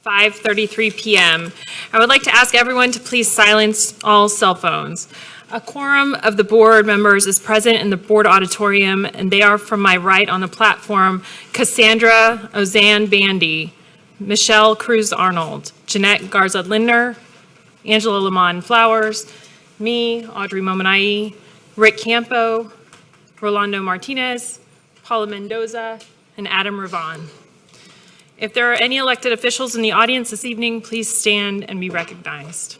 5:33 p.m. I would like to ask everyone to please silence all cell phones. A quorum of the board members is present in the board auditorium, and they are from my right on the platform: Cassandra Ozanne Bandy, Michelle Cruz Arnold, Jeanette Garza Lindner, Angela Lamont Flowers, me, Audrey Momanai, Rick Campo, Rolando Martinez, Paula Mendoza, and Adam Ravon. If there are any elected officials in the audience this evening, please stand and be recognized.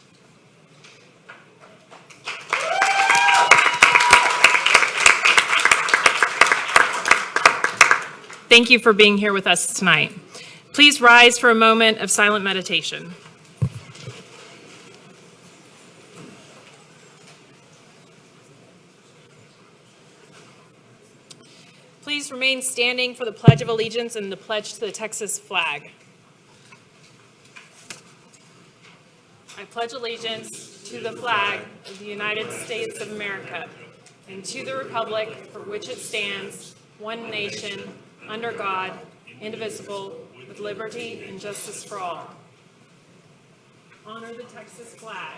Thank you for being here with us tonight. Please rise for a moment of silent meditation. Please remain standing for the Pledge of Allegiance and the pledge to the Texas flag. I pledge allegiance to the flag of the United States of America and to the republic for which it stands, one nation, under God, indivisible, with liberty and justice for all. Honor the Texas flag.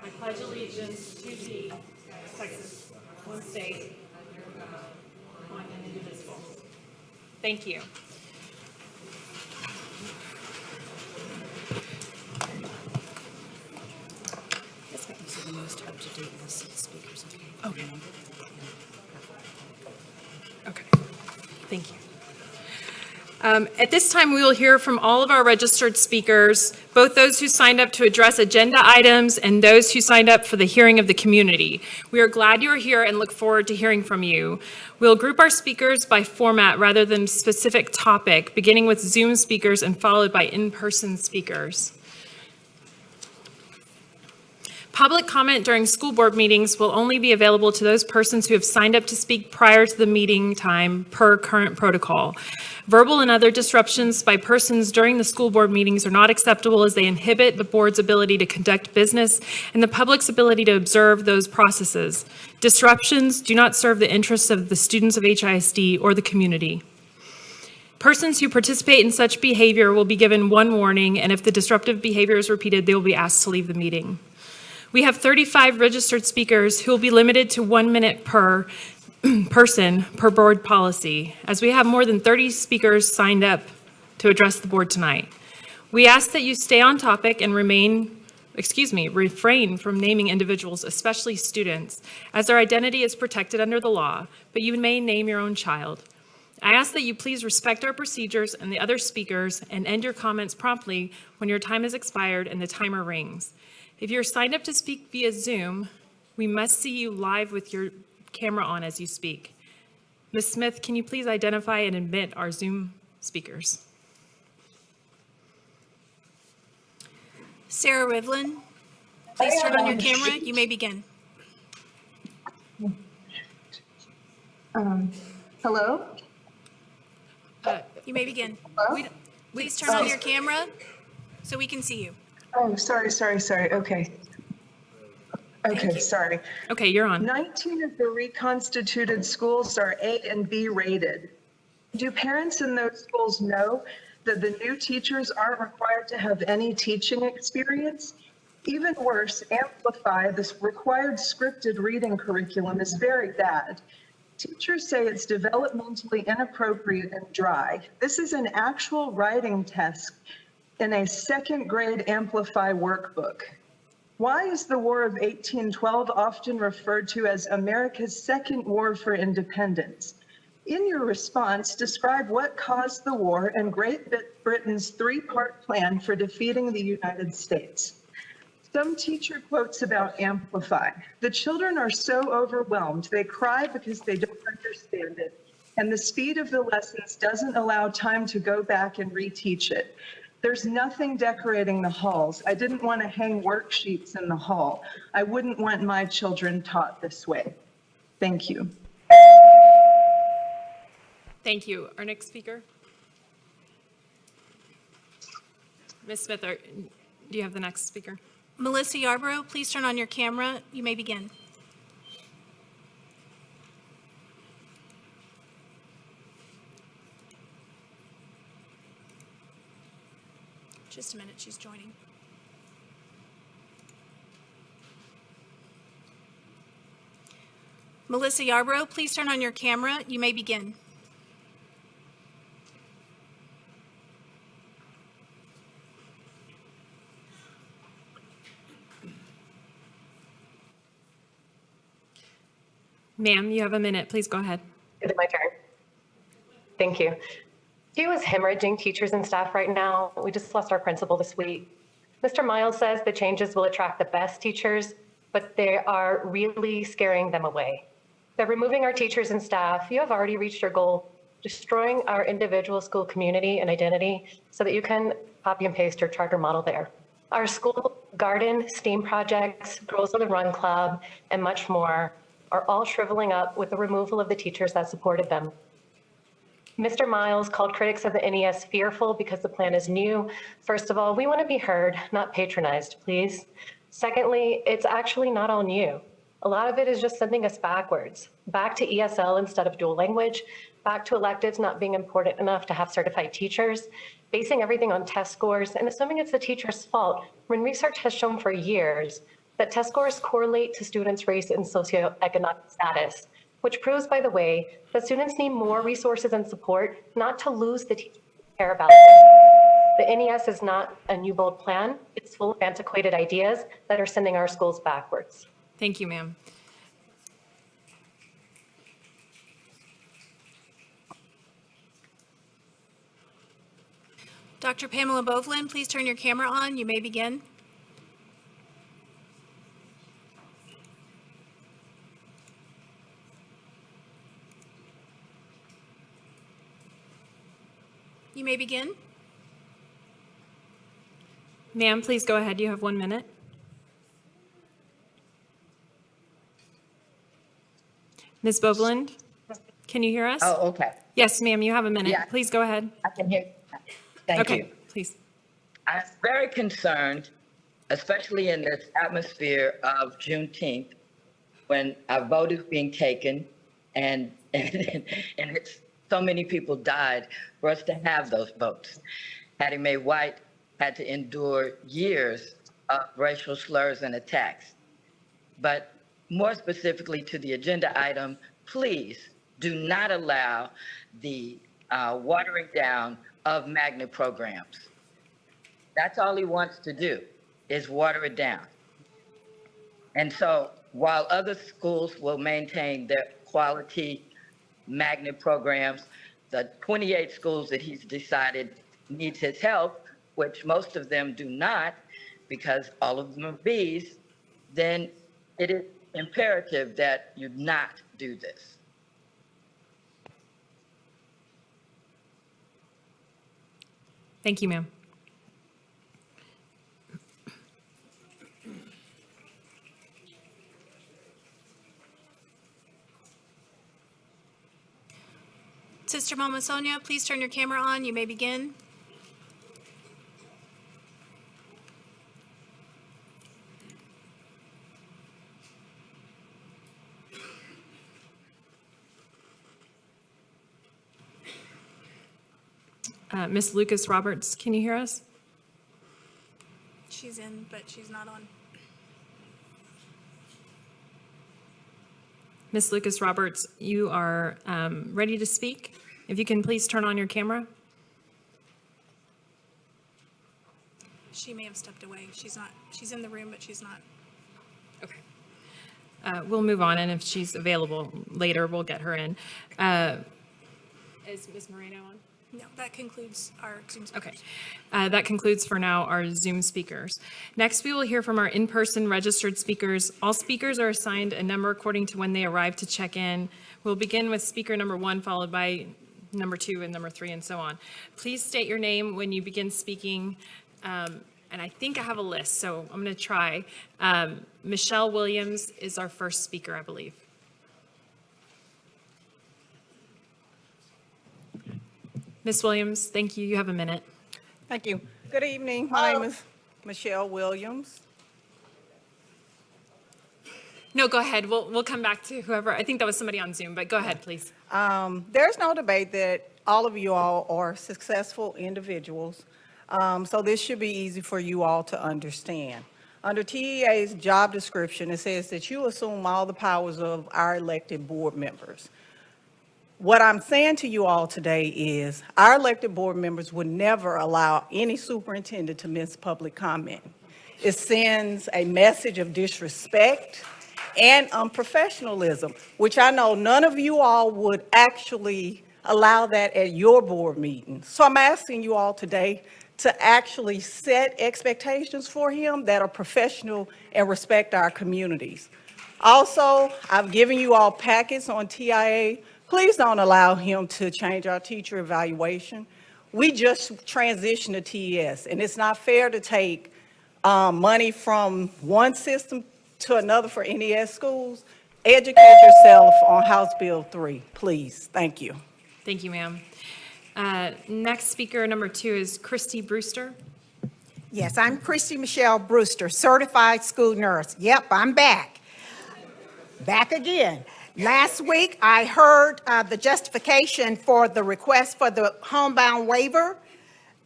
I pledge allegiance to thee, Texas, one state, one and indivisible. Thank you. These are the most up-to-date list of speakers. Okay. Okay. Thank you. At this time, we will hear from all of our registered speakers, both those who signed up to address agenda items and those who signed up for the hearing of the community. We are glad you are here and look forward to hearing from you. We'll group our speakers by format rather than specific topic, beginning with Zoom speakers and followed by in-person speakers. Public comment during school board meetings will only be available to those persons who have signed up to speak prior to the meeting time per current protocol. Verbal and other disruptions by persons during the school board meetings are not acceptable, as they inhibit the board's ability to conduct business and the public's ability to observe those processes. Disruptions do not serve the interests of the students of HISD or the community. Persons who participate in such behavior will be given one warning, and if the disruptive behavior is repeated, they will be asked to leave the meeting. We have 35 registered speakers who will be limited to 1 minute per person per board policy, as we have more than 30 speakers signed up to address the board tonight. We ask that you stay on topic and refrain from naming individuals, especially students, as their identity is protected under the law, but you may name your own child. I ask that you please respect our procedures and the other speakers and end your comments promptly when your time has expired and the timer rings. If you're signed up to speak via Zoom, we must see you live with your camera on as you speak. Ms. Smith, can you please identify and admit our Zoom speakers? Sarah Rivlin, please turn on your camera. You may begin. Hello? You may begin. Hello? Please turn on your camera so we can see you. Oh, sorry. Okay, sorry. Okay, you're on. 19 of the reconstituted schools are A and B rated. Do parents in those schools know that the new teachers aren't required to have any teaching experience? Even worse, Amplify, this required scripted reading curriculum, is very bad. Teachers say it's developmentally inappropriate and dry. This is an actual writing test in a second grade Amplify workbook. Why is the War of 1812 often referred to as America's Second War for Independence? In your response, describe what caused the war and Great Britain's three-part plan for defeating the United States. Some teacher quotes about Amplify. The children are so overwhelmed, they cry because they don't understand it, and the speed of the lessons doesn't allow time to go back and reteach it. There's nothing decorating the halls. I didn't want to hang worksheets in the hall. I wouldn't want my children taught this way. Thank you. Thank you. Our next speaker? Ms. Smith, do you have the next speaker? Melissa Yarborough, please turn on your camera. You may begin. Just a minute, she's joining. Melissa Yarbrough, please turn on your camera. You may begin. Ma'am, you have a minute. Please go ahead. Is it my turn? Thank you. Q is hemorrhaging teachers and staff right now. We just lost our principal this week. Mr. Miles says the changes will attract the best teachers, but they are really scaring them away. They're removing our teachers and staff. You have already reached your goal, destroying our individual school community and identity so that you can copy and paste your charter model there. Our school garden, STEAM projects, Girls on the Run Club, and much more are all shriveling up with the removal of the teachers that supported them. Mr. Miles called critics of the NES fearful because the plan is new. First of all, we want to be heard, not patronized, please. Secondly, it's actually not all new. A lot of it is just sending us backwards, back to ESL instead of dual language, back to electives not being important enough to have certified teachers, basing everything on test scores, and assuming it's the teacher's fault when research has shown for years that test scores correlate to students' race and socioeconomic status, which proves, by the way, that students need more resources and support, not to lose the teachers who care about them. The NES is not a new bold plan. It's full of antiquated ideas that are sending our schools backwards. Thank you, ma'am. Dr. Pamela Bovelin, please turn your camera on. You may begin. You may begin. Ma'am, please go ahead. You have 1 minute. Ms. Boveland, can you hear us? Oh, okay. Yes, ma'am, you have a minute. Yeah. Please go ahead. I can hear. Thank Okay, you. please. I'm very concerned, especially in this atmosphere of Juneteenth, when a vote is being taken and it's so many people died for us to have those votes. Hattie Mae White had to endure years of racial slurs and attacks. But more specifically to the agenda item, please do not allow the watering down of magnet programs. That's all he wants to do, is water it down. And so while other schools will maintain their quality magnet programs, the 28 schools that he's decided needs his help, which most of them do not, because all of them are Bs, then it is imperative that you not do this. Thank you, ma'am. Sister Mama Sonia, please turn your camera on. You may begin. Ms. Lucas Roberts, can you hear us? She's in, but she's not on. Ms. Lucas Roberts, you are ready to speak. If you can please turn on your camera. She may have stepped away. She's not. She's in the room, but she's not. Okay. We'll move on, and if she's available later, we'll get her in. Is Ms. Moreno on? No, that concludes our Zoom speakers. Okay. That concludes for now our Zoom speakers. Next, we will hear from our in-person registered speakers. All speakers are assigned a number according to when they arrive to check in. We'll begin with speaker number 1, followed by number 2 and number 3, and so on. Please state your name when you begin speaking. And I think I have a list, so I'm going to try. Michelle Williams is our first speaker, I believe. Ms. Williams, thank you. You have a minute. Thank you. Good evening. My name is Michelle Williams. No, go ahead. We'll come back to whoever. I think that was somebody on Zoom, but go ahead, please. There's no debate that all of you all are successful individuals. So this should be easy for you all to understand. Under TEA's job description, it says that you assume all the powers of our elected board members. What I'm saying to you all today is our elected board members would never allow any superintendent to miss public comment. It sends a message of disrespect and unprofessionalism, which I know none of you all would actually allow that at your board meeting. So I'm asking you all today to actually set expectations for him that are professional and respect our communities. Also, I've given you all packets on TIA. Please don't allow him to change our teacher evaluation. We just transitioned to TES, and it's not fair to take money from one system to another for NES schools. Educate yourself on House Bill 3, please. Thank you. Thank you, ma'am. Next speaker, number 2, is Christy Brewster. Yes, I'm Christy Michelle Brewster, certified school nurse. Yep, I'm back. Back again. Last week, I heard the justification for the request for the homebound waiver,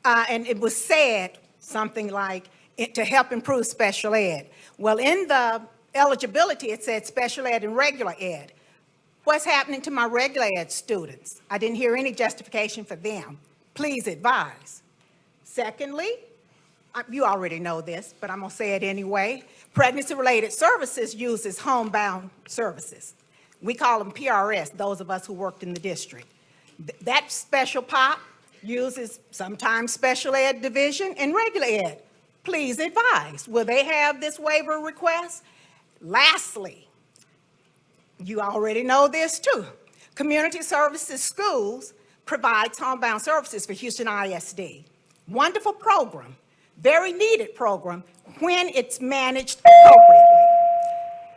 and it was said something like, to help improve special ed. Well, in the eligibility, it said special ed and regular ed. What's happening to my regular ed students? I didn't hear any justification for them. Please advise. Secondly, you already know this, but I'm gonna say it anyway. Pregnancy-related services uses homebound services. We call them PRS, those of us who worked in the district. That special pop uses sometimes special ed division and regular ed. Please advise, will they have this waiver request? Lastly, you already know this too. Community Services Schools provides homebound services for Houston ISD. Wonderful program, very needed program when it's managed appropriately.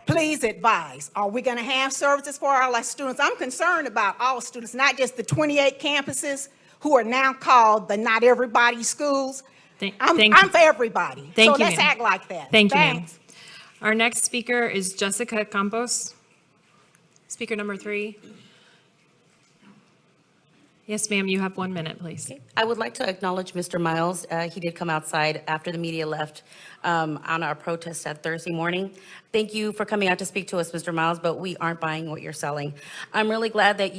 Please advise, are we gonna have services for all our students? I'm concerned about all students, not just the 28 campuses who are now called the not everybody schools. I'm for everybody. Thank so you, let's ma'am. act like that. Thank you, ma'am. Thanks. Our next speaker is Jessica Campos. Speaker number 3. Yes, ma'am, you have 1 minute, please. I would like to acknowledge Mr. Miles. He did come outside after the media left on our protest that Thursday morning. Thank you for coming out to speak to us, Mr. Miles, but we aren't buying what you're selling. I'm really glad that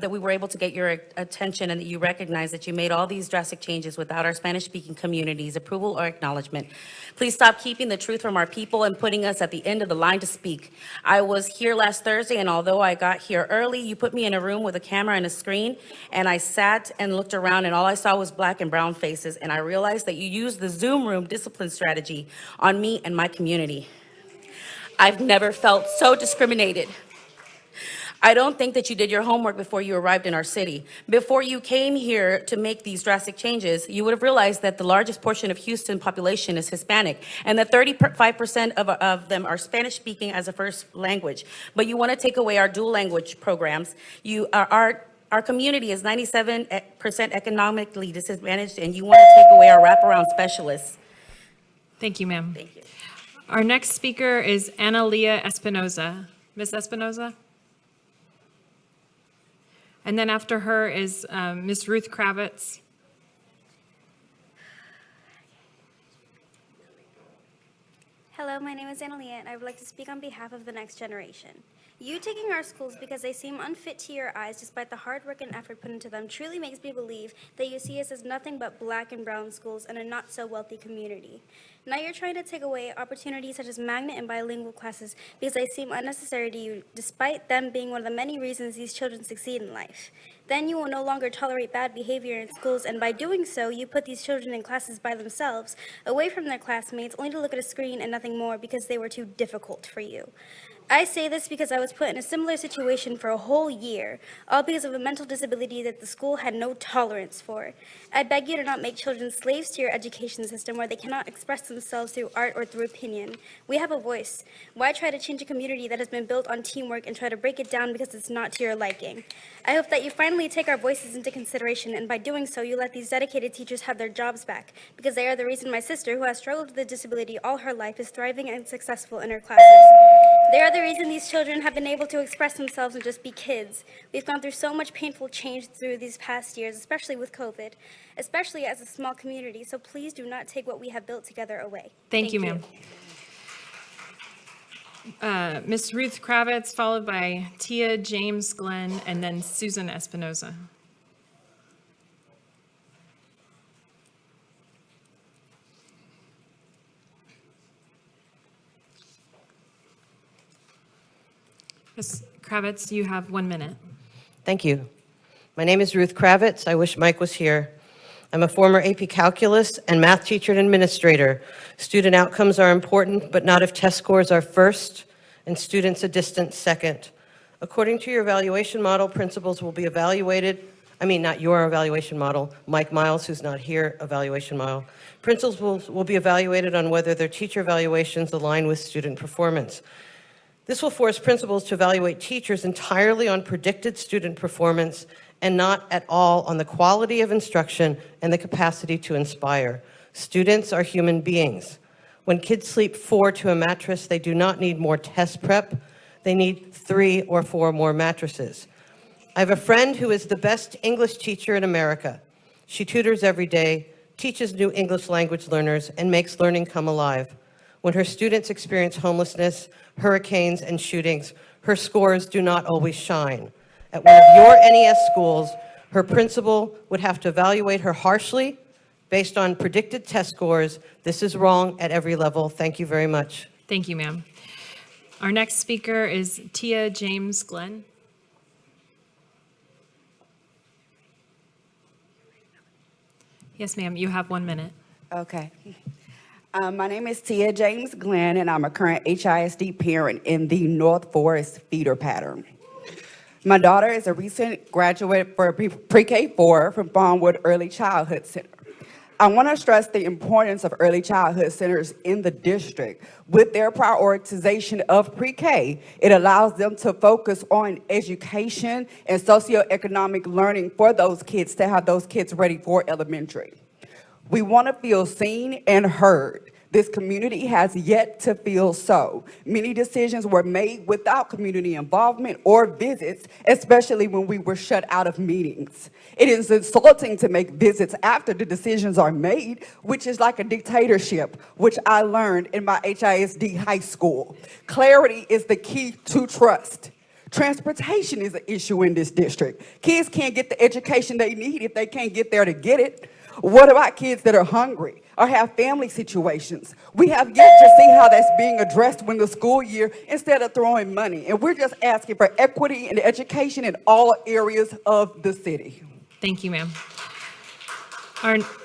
that we were able to get your attention and that you recognize that you made all these drastic changes without our Spanish-speaking community's approval or acknowledgement. Please stop keeping the truth from our people and putting us at the end of the line to speak. I was here last Thursday, and although I got here early, you put me in a room with a camera and a screen, and I sat and looked around, and all I saw was black and brown faces, and I realized that you used the Zoom room discipline strategy on me and my community. I've never felt so discriminated. I don't think that you did your homework before you arrived in our city. Before you came here to make these drastic changes, you would have realized that the largest portion of Houston population is Hispanic, and that 35% of them are Spanish-speaking as a first language. But you want to take away our dual language programs. Our community is 97% economically disadvantaged, and you want to take away our wraparound specialists. Thank you, ma'am. Thank you. Our next speaker is Analia Espinoza. Ms. Espinoza? And then after her is Ms. Ruth Kravitz. Hello, my name is Analia, and I would like to speak on behalf of the next generation. You taking our schools because they seem unfit to your eyes despite the hard work and effort put into them truly makes me believe that you see us as nothing but black and brown schools in a not so wealthy community. Now you're trying to take away opportunities such as magnet and bilingual classes because they seem unnecessary to you despite them being one of the many reasons these children succeed in life. Then you will no longer tolerate bad behavior in schools, and by doing so, you put these children in classes by themselves, away from their classmates, only to look at a screen and nothing more because they were too difficult for you. I say this because I was put in a similar situation for a whole year, all because of a mental disability that the school had no tolerance for. I beg you to not make children slaves to your education system where they cannot express themselves through art or through opinion. We have a voice. Why try to change a community that has been built on teamwork and try to break it down because it's not to your liking? I hope that you finally take our voices into consideration, and by doing so, you let these dedicated teachers have their jobs back, because they are the reason my sister, who has struggled with a disability all her life, is thriving and successful in her classes. They are the reason these children have been able to express themselves and just be kids. We've gone through so much painful change through these past years, especially with COVID, especially as a small community. So please do not take what we have built together away. Thank you, ma'am. Ms. Ruth Kravitz, followed by Tia James Glenn, and then Susan Espinoza. Ms. Kravitz, you have 1 minute. Thank you. My name is Ruth Kravitz. I wish Mike was here. I'm a former AP Calculus and math teacher and administrator. Student outcomes are important, but not if test scores are first and students a distant second. According to your evaluation model, principals will be evaluated, not your evaluation model, Mike Miles, who's not here, evaluation model. Principals will be evaluated on whether their teacher evaluations align with student performance. This will force principals to evaluate teachers entirely on predicted student performance and not at all on the quality of instruction and the capacity to inspire. Students are human beings. When kids sleep 4 to a mattress, they do not need more test prep. They need 3 or 4 more mattresses. I have a friend who is the best English teacher in America. She tutors every day, teaches new English language learners, and makes learning come alive. When her students experience homelessness, hurricanes, and shootings, her scores do not always shine. At one of your NES schools, her principal would have to evaluate her harshly based on predicted test scores. This is wrong at every level. Thank you very much. Thank you, ma'am. Our next speaker is Tia James Glenn. Yes, ma'am, you have 1 minute. Okay. My name is Tia James Glenn, and I'm a current HISD parent in the North Forest feeder pattern. My daughter is a recent graduate for pre-K4 from Barnwood Early Childhood Center. I want to stress the importance of early childhood centers in the district. With their prioritization of pre-K, it allows them to focus on education and socioeconomic learning for those kids to have those kids ready for elementary. We want to feel seen and heard. This community has yet to feel so. Many decisions were made without community involvement or visits, especially when we were shut out of meetings. It is insulting to make visits after the decisions are made, which is like a dictatorship, which I learned in my HISD high school. Clarity is the key to trust. Transportation is an issue in this district. Kids can't get the education they need if they can't get there to get it. What about kids that are hungry or have family situations? We have yet to see how that's being addressed when the school year, instead of throwing money. And we're just asking for equity and education in all areas of the city. Thank you, ma'am.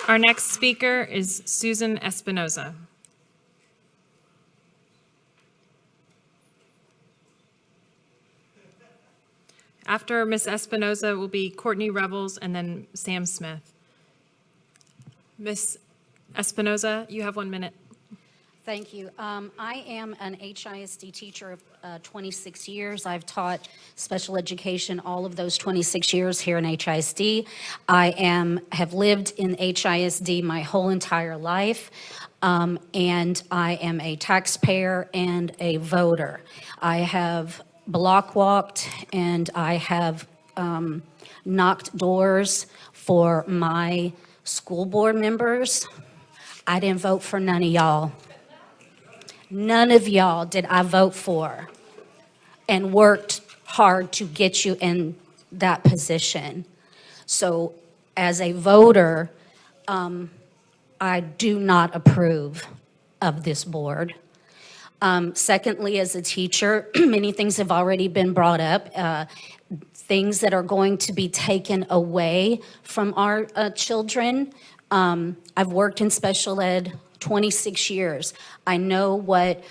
Our next speaker is Susan Espinoza. After Ms. Espinoza will be Courtney Revels and then Sam Smith. Ms. Espinoza, you have 1 minute. Thank you. I am an HISD teacher of 26 years. I've taught special education all of those 26 years here in HISD. I have lived in HISD my whole entire life, and I am a taxpayer and a voter. I have block walked and I have knocked doors for my school board members. I didn't vote for none of y'all. None of y'all did I vote for and worked hard to get you in that position. So as a voter, I do not approve of this board. Secondly, as a teacher, many things have already been brought up. Things that are going to be taken away from our children. I've worked in special ed 26 years. I know what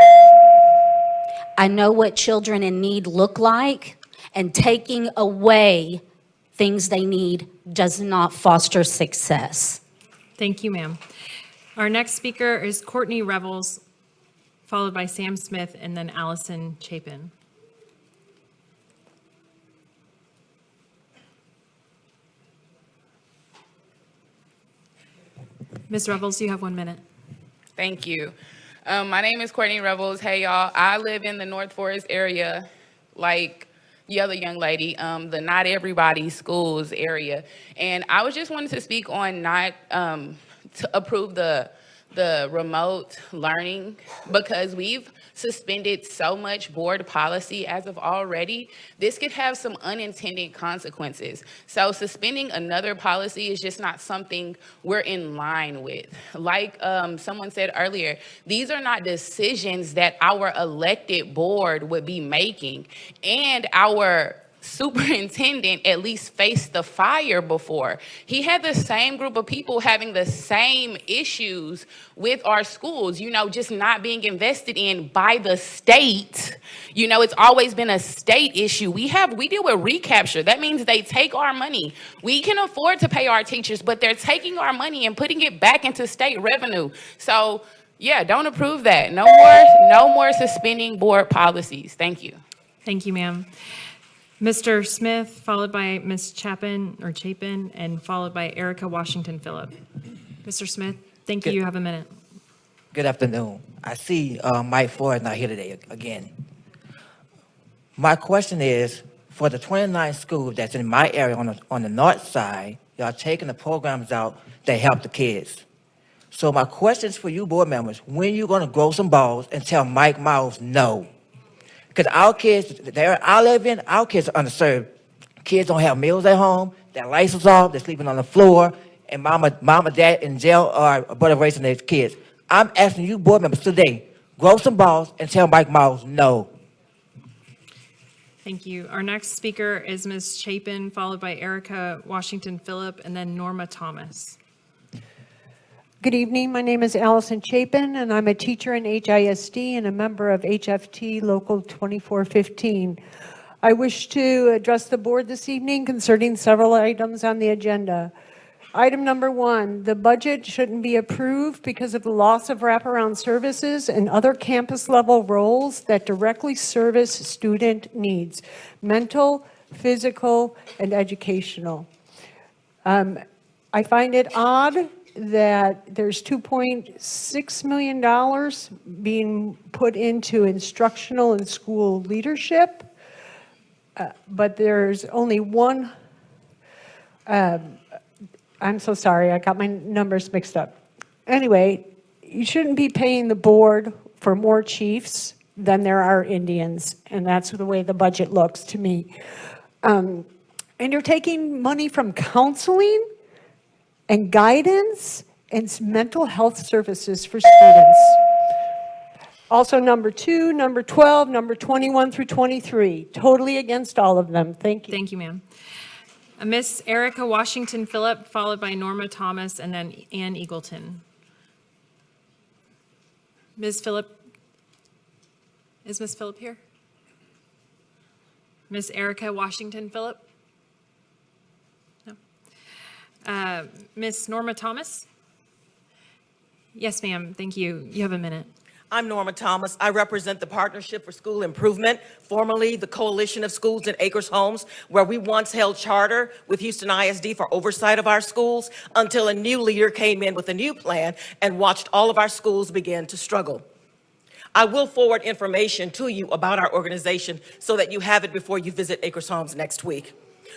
children in need look like, and taking away things they need does not foster success. Thank you, ma'am. Our next speaker is Courtney Revels, followed by Sam Smith and then Allison Chapin. Ms. Revels, you have 1 minute. Thank you. My name is Courtney Revels. Hey, y'all. I live in the North Forest area, like the other young lady, the Not Everybody Schools area. And I was just wanting to speak on not to approve the remote learning because we've suspended so much board policy as of already. This could have some unintended consequences. So suspending another policy is just not something we're in line with. Like someone said earlier, these are not decisions that our elected board would be making, and our superintendent at least faced the fire before. He had the same group of people having the same issues with our schools, just not being invested in by the state. It's always been a state issue. We deal with recapture. That means they take our money. We can afford to pay our teachers, but they're taking our money and putting it back into state revenue. So yeah, don't approve that. No more suspending board policies. Thank you. Thank you, ma'am. Mr. Smith, followed by Ms. Chapin, and followed by Erica Washington Phillip. Mr. Smith, thank you. You have a minute. Good afternoon. I see Mike Ford not here today again. My question is, for the 29 schools that's in my area on the north side, y'all taking the programs out that help the kids. So my question is for you board members, when you going to grow some balls and tell Mike Miles no? Because our kids, I live in, our kids are underserved. Kids don't have meals at home, their lights is off, they're sleeping on the floor, and mom and dad in jail or brother raising their kids. I'm asking you board members today, grow some balls and tell Mike Miles no. Thank you. Our next speaker is Ms. Chapin, followed by Erica Washington Phillip, and then Norma Thomas. Good evening. My name is Allison Chapin, and I'm a teacher in HISD and a member of HFT Local 2415. I wish to address the board this evening concerning several items on the agenda. Item number 1, the budget shouldn't be approved because of the loss of wraparound services and other campus-level roles that directly service student needs, mental, physical, and educational. I find it odd that there's $2.6 million being put into instructional and school leadership, but there's only one, I'm so sorry, I got my numbers mixed up. Anyway, you shouldn't be paying the board for more chiefs than there are Indians, and that's the way the budget looks to me. And you're taking money from counseling and guidance and mental health services for students. Also, number 2, number 12, number 21 through 23, totally against all of them. Thank you. Thank you, ma'am. Miss Erica Washington Phillip, followed by Norma Thomas, and then Ann Eagleton. Ms. Phillip, is Ms. Phillip here? Miss Erica Washington Phillip? No. Miss Norma Thomas? Yes, ma'am. Thank you. You have a minute. I'm Norma Thomas. I represent the Partnership for School Improvement, formerly the Coalition of Schools in Acres Homes, where we once held charter with Houston ISD for oversight of our schools until a new leader came in with a new plan and watched all of our schools begin to struggle. I will forward information to you about our organization so that you have it before you visit Acres Homes next week.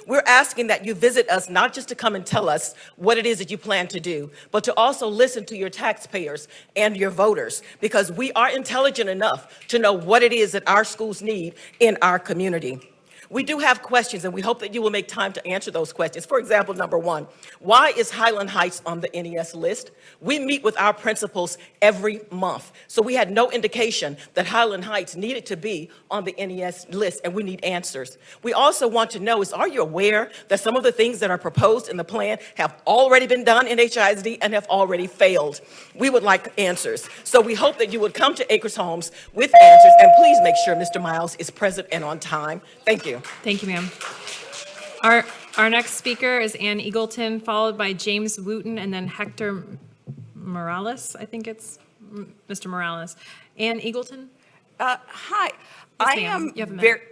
We're asking that you visit us not just to come and tell us what it is that you plan to do, but to also listen to your taxpayers and your voters, because we are intelligent enough to know what it is that our schools need in our community. We do have questions, and we hope that you will make time to answer those questions. For example, number 1, why is Highland Heights on the NES list? We meet with our principals every month, so we had no indication that Highland Heights needed to be on the NES list, and we need answers. We also want to know are you aware that some of the things that are proposed in the plan have already been done in HISD and have already failed? We would like answers. So we hope that you would come to Acres Homes with answers, and please make sure Mr. Miles is present and on time. Thank you. Thank you, ma'am. Our next speaker is Ann Eagleton, followed by James Wooten, and then Hector Morales. I think it's Mr. Morales. Ann Eagleton? Hi. Yes,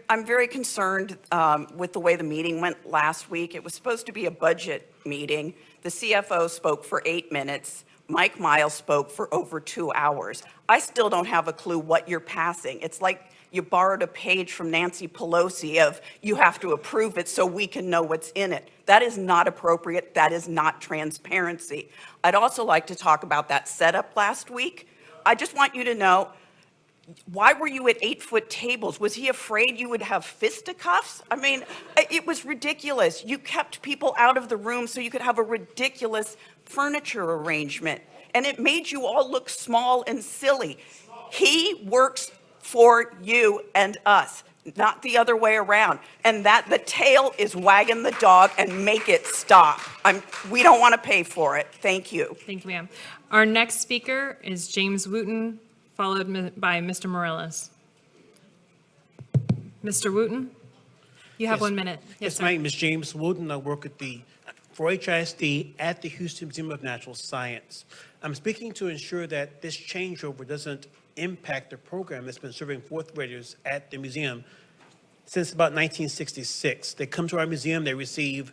I'm very concerned with the way the meeting went last week. It was supposed to be a budget meeting. The CFO spoke for 8 minutes. Mike Miles spoke for over 2 hours. I still don't have a clue what you're passing. It's like you borrowed a page from Nancy Pelosi of you have to approve it so we can know what's in it. That is not appropriate. That is not transparency. I'd also like to talk about that setup last week. I just want you to know, why were you at 8-foot tables? Was he afraid you would have fisticuffs? I mean, it was ridiculous. You kept people out of the room so you could have a ridiculous furniture arrangement. And it made you all look small and silly. He works for you and us, not the other way around. And that the tail is wagging the dog, and make it stop. We don't want to pay for it. Thank you. Thank you, ma'am. Our next speaker is James Wooten, followed by Mr. Morales. Mr. Wooten, you have 1 minute. Yes, sir. my name is James Wooten. I work for HISD at the Houston Museum of Natural Science. I'm speaking to ensure that this changeover doesn't impact the program that's been serving fourth graders at the museum since about 1966. They come to our museum, they receive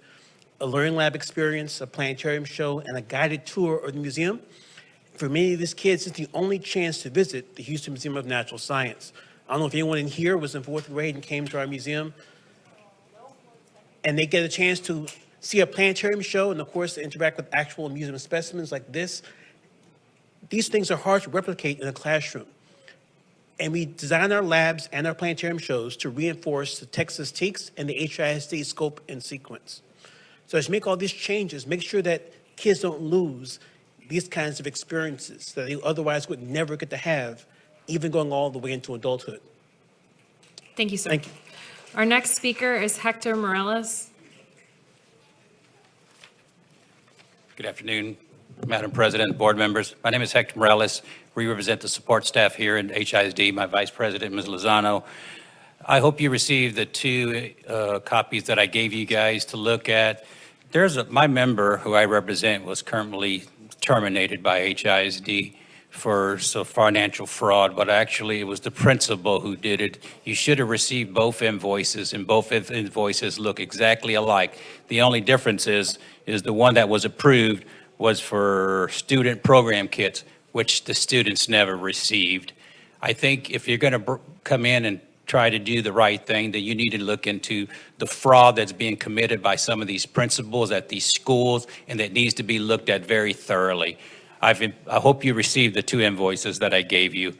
a learning lab experience, a planetarium show, and a guided tour of the museum. For many of these kids, it's the only chance to visit the Houston Museum of Natural Science. I don't know if anyone in here was in fourth grade and came to our museum, and they get a chance to see a planetarium show and, of course, to interact with actual museum specimens like this. These things are hard to replicate in a classroom. And we design our labs and our planetarium shows to reinforce the Texas TEACS and the HISD scope and sequence. So as you make all these changes, make sure that kids don't lose these kinds of experiences that they otherwise would never get to have, even going all the way into adulthood. Thank you, sir. Thank you. Our next speaker is Hector Morales. Good afternoon, Madam President, board members. My name is Hector Morales. We represent the support staff here in HISD, my Vice President, Ms. Lozano. I hope you received the two copies that I gave you guys to look at. My member who I represent was currently terminated by HISD for financial fraud, but actually it was the principal who did it. You should have received both invoices, and both invoices look exactly alike. The only difference is the one that was approved was for student program kits, which the students never received. I think if you're going to come in and try to do the right thing, then you need to look into the fraud that's being committed by some of these principals at these schools, and that needs to be looked at very thoroughly. I hope you received the two invoices that I gave you.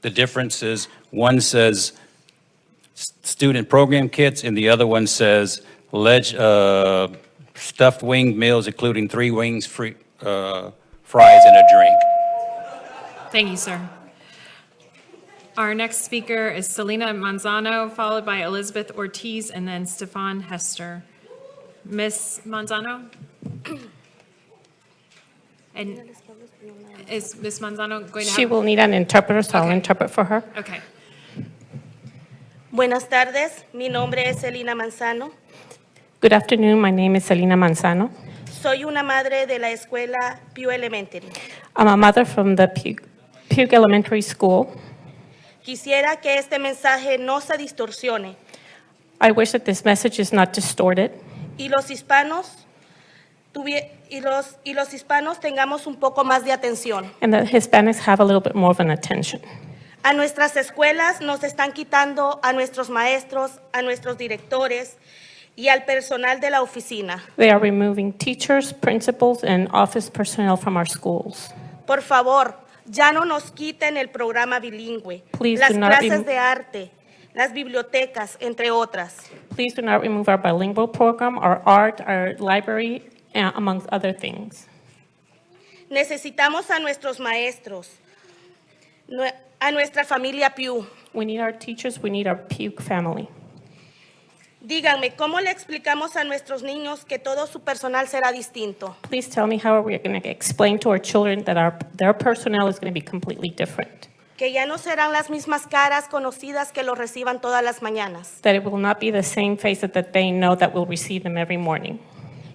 The difference is one says student program kits, and the other one says stuffed wing meals, including 3 wings, fries, and a drink. Thank you, sir. Our next speaker is Selena Manzano, followed by Elizabeth Ortiz, and then Stefan Hester. Ms. Manzano? And is Ms. Manzano going to have? She will need an interpreter, so I'll Okay. interpret for her. Okay. Buenas tardes, mi nombre es Celina Manzano. Good afternoon, my name is Selena Manzano. Soy una madre de la escuela Pew Elementary. I'm a mother from the Puke Elementary School. Quisiera que este mensaje no se distorsione I wish that this message is not distorted, y los hispanos tengamos un poco más de atención. and that Hispanics have a little bit more of an attention. A nuestras escuelas nos están quitando a nuestros maestros, a nuestros directores y al personal de la oficina. They are removing teachers, principals, and office personnel from our schools. Por favor, ya no nos quiten el programa bilingüe, Please las do not clases de arte, las bibliotecas, entre otras. Please do not remove our bilingual program, our art, our library, amongst other things. Necesitamos a nuestros maestros, a nuestra familia Pew. We need our teachers, we need our Puke family. Díganme, ¿cómo le explicamos a nuestros niños que todo su personal será distinto? Please tell me how are we going to explain to our children that their personnel is going to be completely different, Que ya no serán las mismas caras conocidas que los reciban todas las mañanas. that it will not be the same face that they know that will receive them every morning.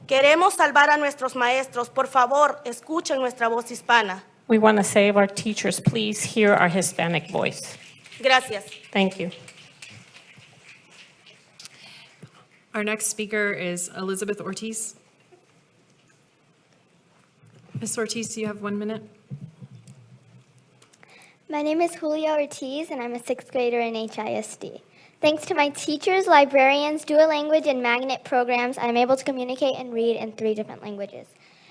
Queremos salvar a nuestros maestros. Por favor, escuchen nuestra voz hispana. We want to save our teachers. Please hear our Hispanic voice. Gracias. Thank you. Our next speaker is Elizabeth Ortiz. Ms. Ortiz, you have 1 minute. My name is Julio Ortiz, and I'm a 6th grader in HISD. Thanks to my teachers, librarians, dual language, and magnet programs, I'm able to communicate and read in 3 different languages: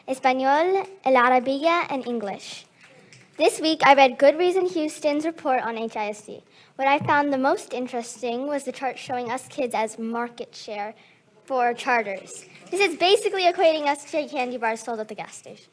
Espanol, El Arabiya, and English. This week, I read Good Reason Houston's report on HISD. What I found the most interesting was the chart showing us kids as market share for charters. This is basically equating us to candy bars sold at the gas station.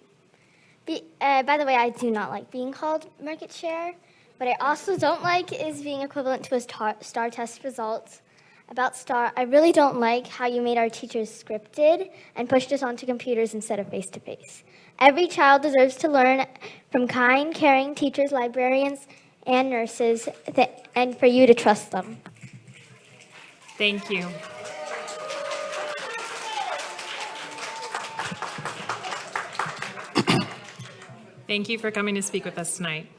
By the way, I do not like being called market share. What I also don't like is being equivalent to a STAR test results. About STAR, I really don't like how you made our teachers scripted and pushed us onto computers instead of face-to-face. Every child deserves to learn from kind, caring teachers, librarians, and nurses, and for you to trust them. Thank you. Thank you for coming to speak with us tonight.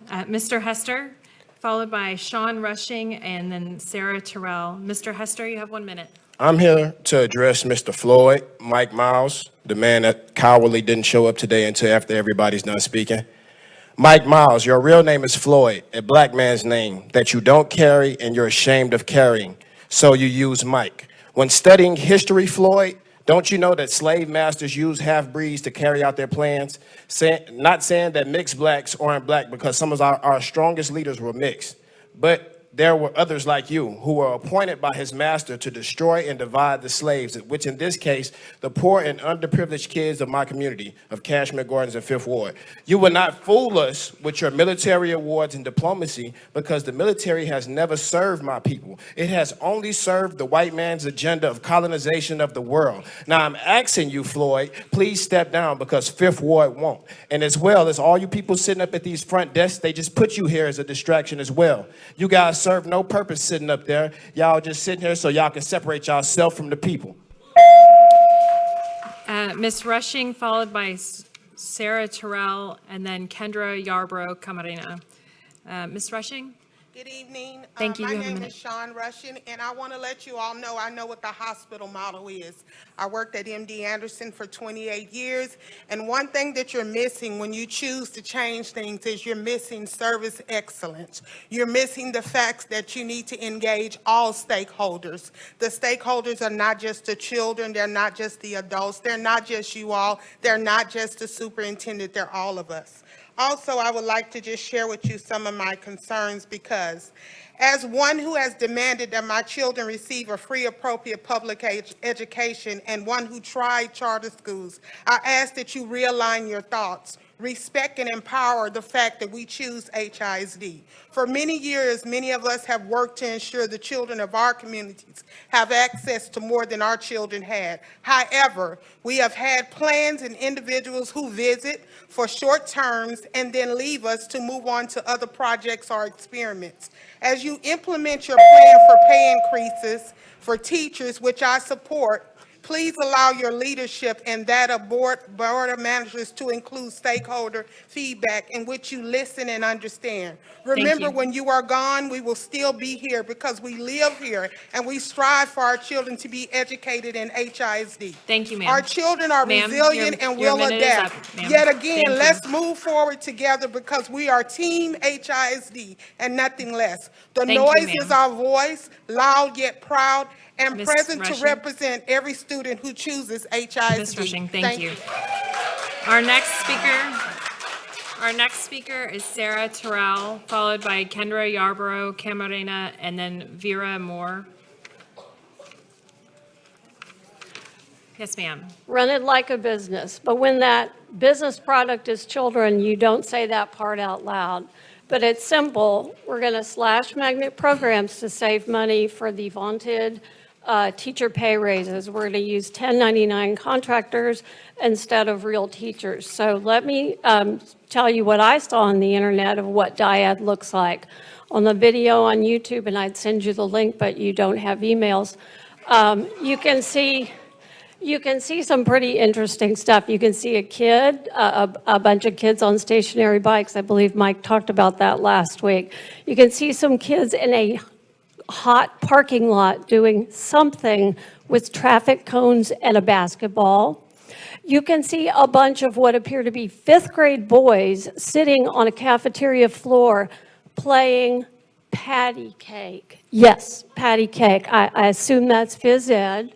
Mr. Hester, followed by Sean Rushing, and then Sarah Terrell. Mr. Hester, you have 1 minute. I'm here to address Mr. Floyd, Mike Miles, the man that cowardly didn't show up today until after everybody's done speaking. Mike Miles, your real name is Floyd, a black man's name that you don't carry and you're ashamed of carrying, so you use Mike. When studying history, Floyd, don't you know that slave masters use half-breeds to carry out their plans? Not saying that mixed blacks aren't black, because some of our strongest leaders were mixed, but there were others like you who were appointed by his master to destroy and divide the slaves, which in this case, the poor and underprivileged kids of my community of Cashmere Gardens and Fifth Ward. You will not fool us with your military awards and diplomacy, because the military has never served my people. It has only served the white man's agenda of colonization of the world. Now I'm asking you, Floyd, please step down, because Fifth Ward won't. And as well as all you people sitting up at these front desks, they just put you here as a distraction as well. You guys serve no purpose sitting up there. Y'all just sitting here so y'all can separate yourself from the people. Ms. Rushing, followed by Sarah Terrell, and then Kendra Yarbrough Camarena. Ms. Rushing? Good evening. Thank you. My You have a name minute. is Sean Russian, and I want to let you all know I know what the hospital model is. I worked at MD Anderson for 28 years, and one thing that you're missing when you choose to change things is you're missing service excellence. You're missing the facts that you need to engage all stakeholders. The stakeholders are not just the children, they're not just the adults, they're not just you all, they're not just the superintendent, they're all of us. Also, I would like to just share with you some of my concerns, because as one who has demanded that my children receive a free, appropriate public education, and one who tried charter schools, I ask that you realign your thoughts. Respect and empower the fact that we choose HISD. For many years, many of us have worked to ensure the children of our communities have access to more than our children had. However, we have had plans and individuals who visit for short terms and then leave us to move on to other projects or experiments. As you implement your plan for pay increases for teachers, which I support, please allow your leadership and that of board of managers to include stakeholder feedback in which you listen and understand. Remember, when you are gone, we will still be here because we live here and we strive for our children to be educated in HISD. Thank you, ma'am. Our children are Ma'am, resilient and your will minute is adapt. up, ma'am. Yet again, Thank you. let's move forward together because we are Team HISD and nothing less. The Thank you, noise ma'am. is our voice, loud yet proud, and Ms. present to Rushing? represent every student who chooses HISD. Ms. Rushing, thank you. Our next speaker is Sarah Terrell, followed by Kendra Yarbrough Camarena, and then Vera Moore. Yes, ma'am. Run it like a business. But when that business product is children, you don't say that part out loud. But it's simple. We're going to slash magnet programs to save money for the vaunted teacher pay raises. We're going to use 1099 contractors instead of real teachers. So let me tell you what I saw on the internet of what dyad looks like. On the video on YouTube, and I'd send you the link, but you don't have emails, you can see some pretty interesting stuff. You can see a kid, a bunch of kids on stationary bikes. I believe Mike talked about that last week. You can see some kids in a hot parking lot doing something with traffic cones and a basketball. you can see a bunch of what appear to be fifth grade boys sitting on a cafeteria floor playing patty cake. Yes, patty cake. I assume that's phys ed.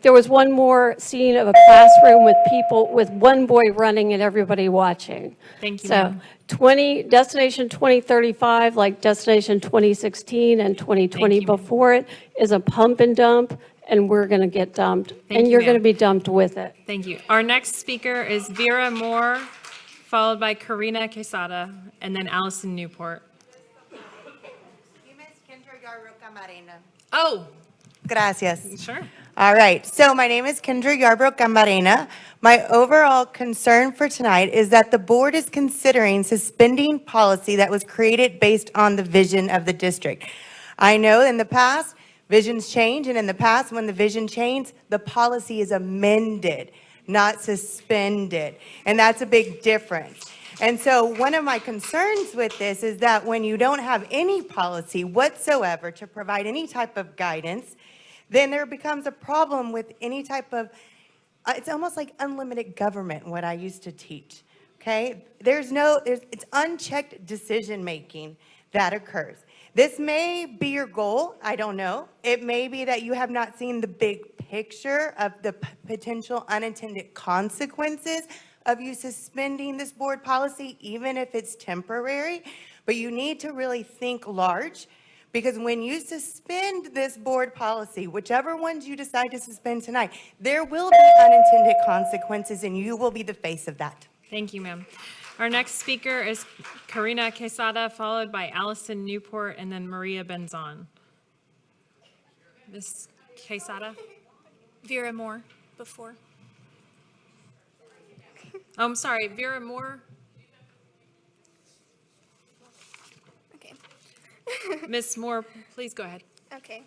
There was one more scene of a classroom with people, with one boy running and everybody watching. Thank you, So ma'am. Destination 2035, like Destination 2016 and 2020 before it, is a pump and dump, and we're going to get dumped. And you, you're going to ma'am. be dumped with it. Thank you. Our next speaker is Vera Moore, followed by Karina Quesada, and then Allison Newport. Oh, Gracias. sure. All right, so my name is Kendra Yarbrough Gambarena. My overall concern for tonight is that the board is considering suspending policy that was created based on the vision of the district. I know in the past, visions change, and in the past, when the vision changed, the policy is amended, not suspended, and that's a big difference. And so one of my concerns with this is that when you don't have any policy whatsoever to provide any type of guidance, then there becomes a problem with any type of, it's almost like unlimited government, what I used to teach, okay? It's unchecked decision-making that occurs. This may be your goal, I don't know. It may be that you have not seen the big picture of the potential unintended consequences of you suspending this board policy, even if it's temporary, but you need to really think large. Because when you suspend this board policy, whichever ones you decide to suspend tonight, there will be unintended consequences, and you will be the face of that. Thank you, ma'am. Our next speaker is Karina Quesada, followed by Allison Newport, and then Maria Benzon. Ms. Quesada? Vera Moore before. Oh, I'm sorry, Vera Moore? Ms. Moore, please go ahead. Okay.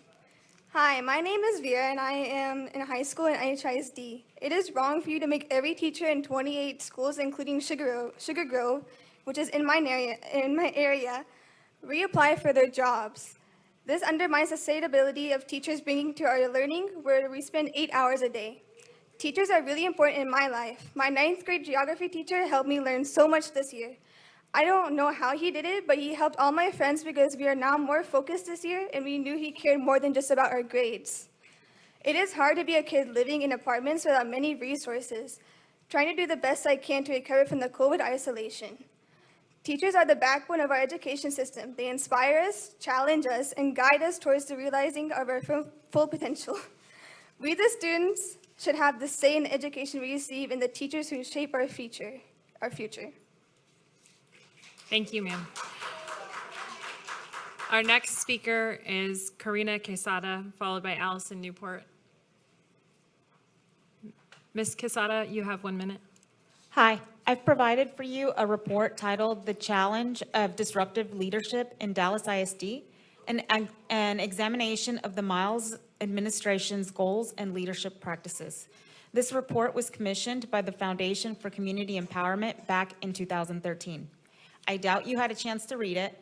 Hi, my name is Vera, and I am in high school in HISD. It is wrong for you to make every teacher in 28 schools, including Sugar Grove, which is in my area, reapply for their jobs. This undermines the sustainability of teachers bringing to our learning, where we spend 8 hours a day. Teachers are really important in my life. My 9th grade geography teacher helped me learn so much this year. I don't know how he did it, but he helped all my friends because we are now more focused this year, and we knew he cared more than just about our grades. It is hard to be a kid living in apartments without many resources, trying to do the best I can to recover from the COVID isolation. Teachers are the backbone of our education system. They inspire us, challenge us, and guide us towards the realizing of our full potential. We, the students, should have the say in the education we receive and the teachers who shape our future. Thank you, ma'am. Our next speaker is Karina Quesada, followed by Allison Newport. Ms. Quesada, you have 1 minute. Hi, I've provided for you a report titled The Challenge of Disruptive Leadership in Dallas ISD, an examination of the Miles administration's goals and leadership practices. This report was commissioned by the Foundation for Community Empowerment back in 2013. I doubt you had a chance to read it,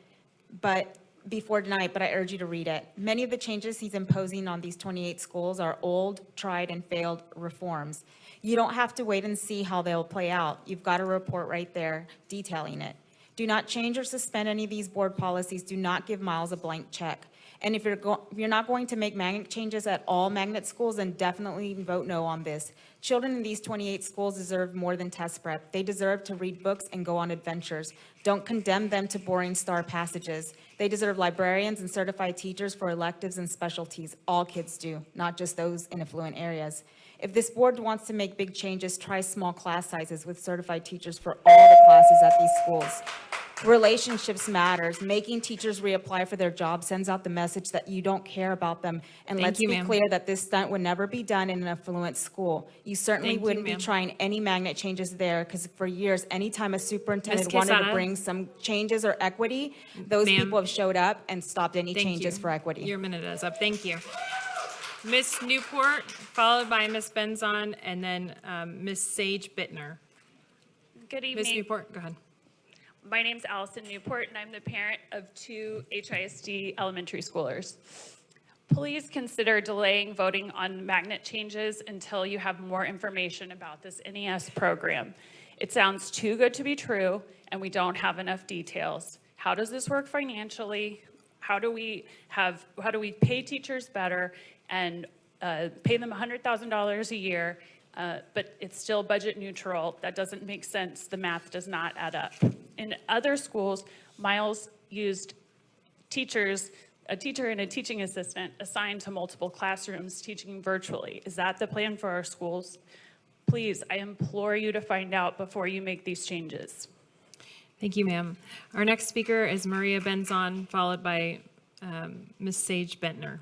before tonight, but I urge you to read it. Many of the changes he's imposing on these 28 schools are old, tried, and failed reforms. You don't have to wait and see how they'll play out. You've got a report right there detailing it. Do not change or suspend any of these board policies. Do not give Miles a blank check. And if you're not going to make magnet changes at all magnet schools, then definitely vote no on this. Children in these 28 schools deserve more than test prep. They deserve to read books and go on adventures. Don't condemn them to boring star passages. They deserve librarians and certified teachers for electives and specialties. All kids do, not just those in affluent areas. If this board wants to make big changes, try small class sizes with certified teachers for all the classes at these schools. Relationships matters. Making teachers reapply for their jobs sends out the message that you don't care about them. And let's be clear that this stunt would never be done in an affluent school. You certainly wouldn't be trying any magnet changes there, because for years, anytime a superintendent wanted to bring some changes or equity, those people have showed up and stopped any changes for equity. Your minute is up. Thank you. Ms. Newport, followed by Ms. Benzon, and then Ms. Sage Bittner. Good evening. Ms. Newport, go ahead. My name's Allison Newport, and I'm the parent of 2 HISD elementary schoolers. Please consider delaying voting on magnet changes until you have more information about this NES program. It sounds too good to be true, and we don't have enough details. How does this work financially? How do we pay teachers better and pay them $100,000 a year, but it's still budget neutral? That doesn't make sense. The math does not add up. In other schools, Miles used a teacher and a teaching assistant assigned to multiple classrooms teaching virtually. Is that the plan for our schools? Please, I implore you to find out before you make these changes. Thank you, ma'am. Our next speaker is Maria Benzon, followed by Ms. Sage Bentner.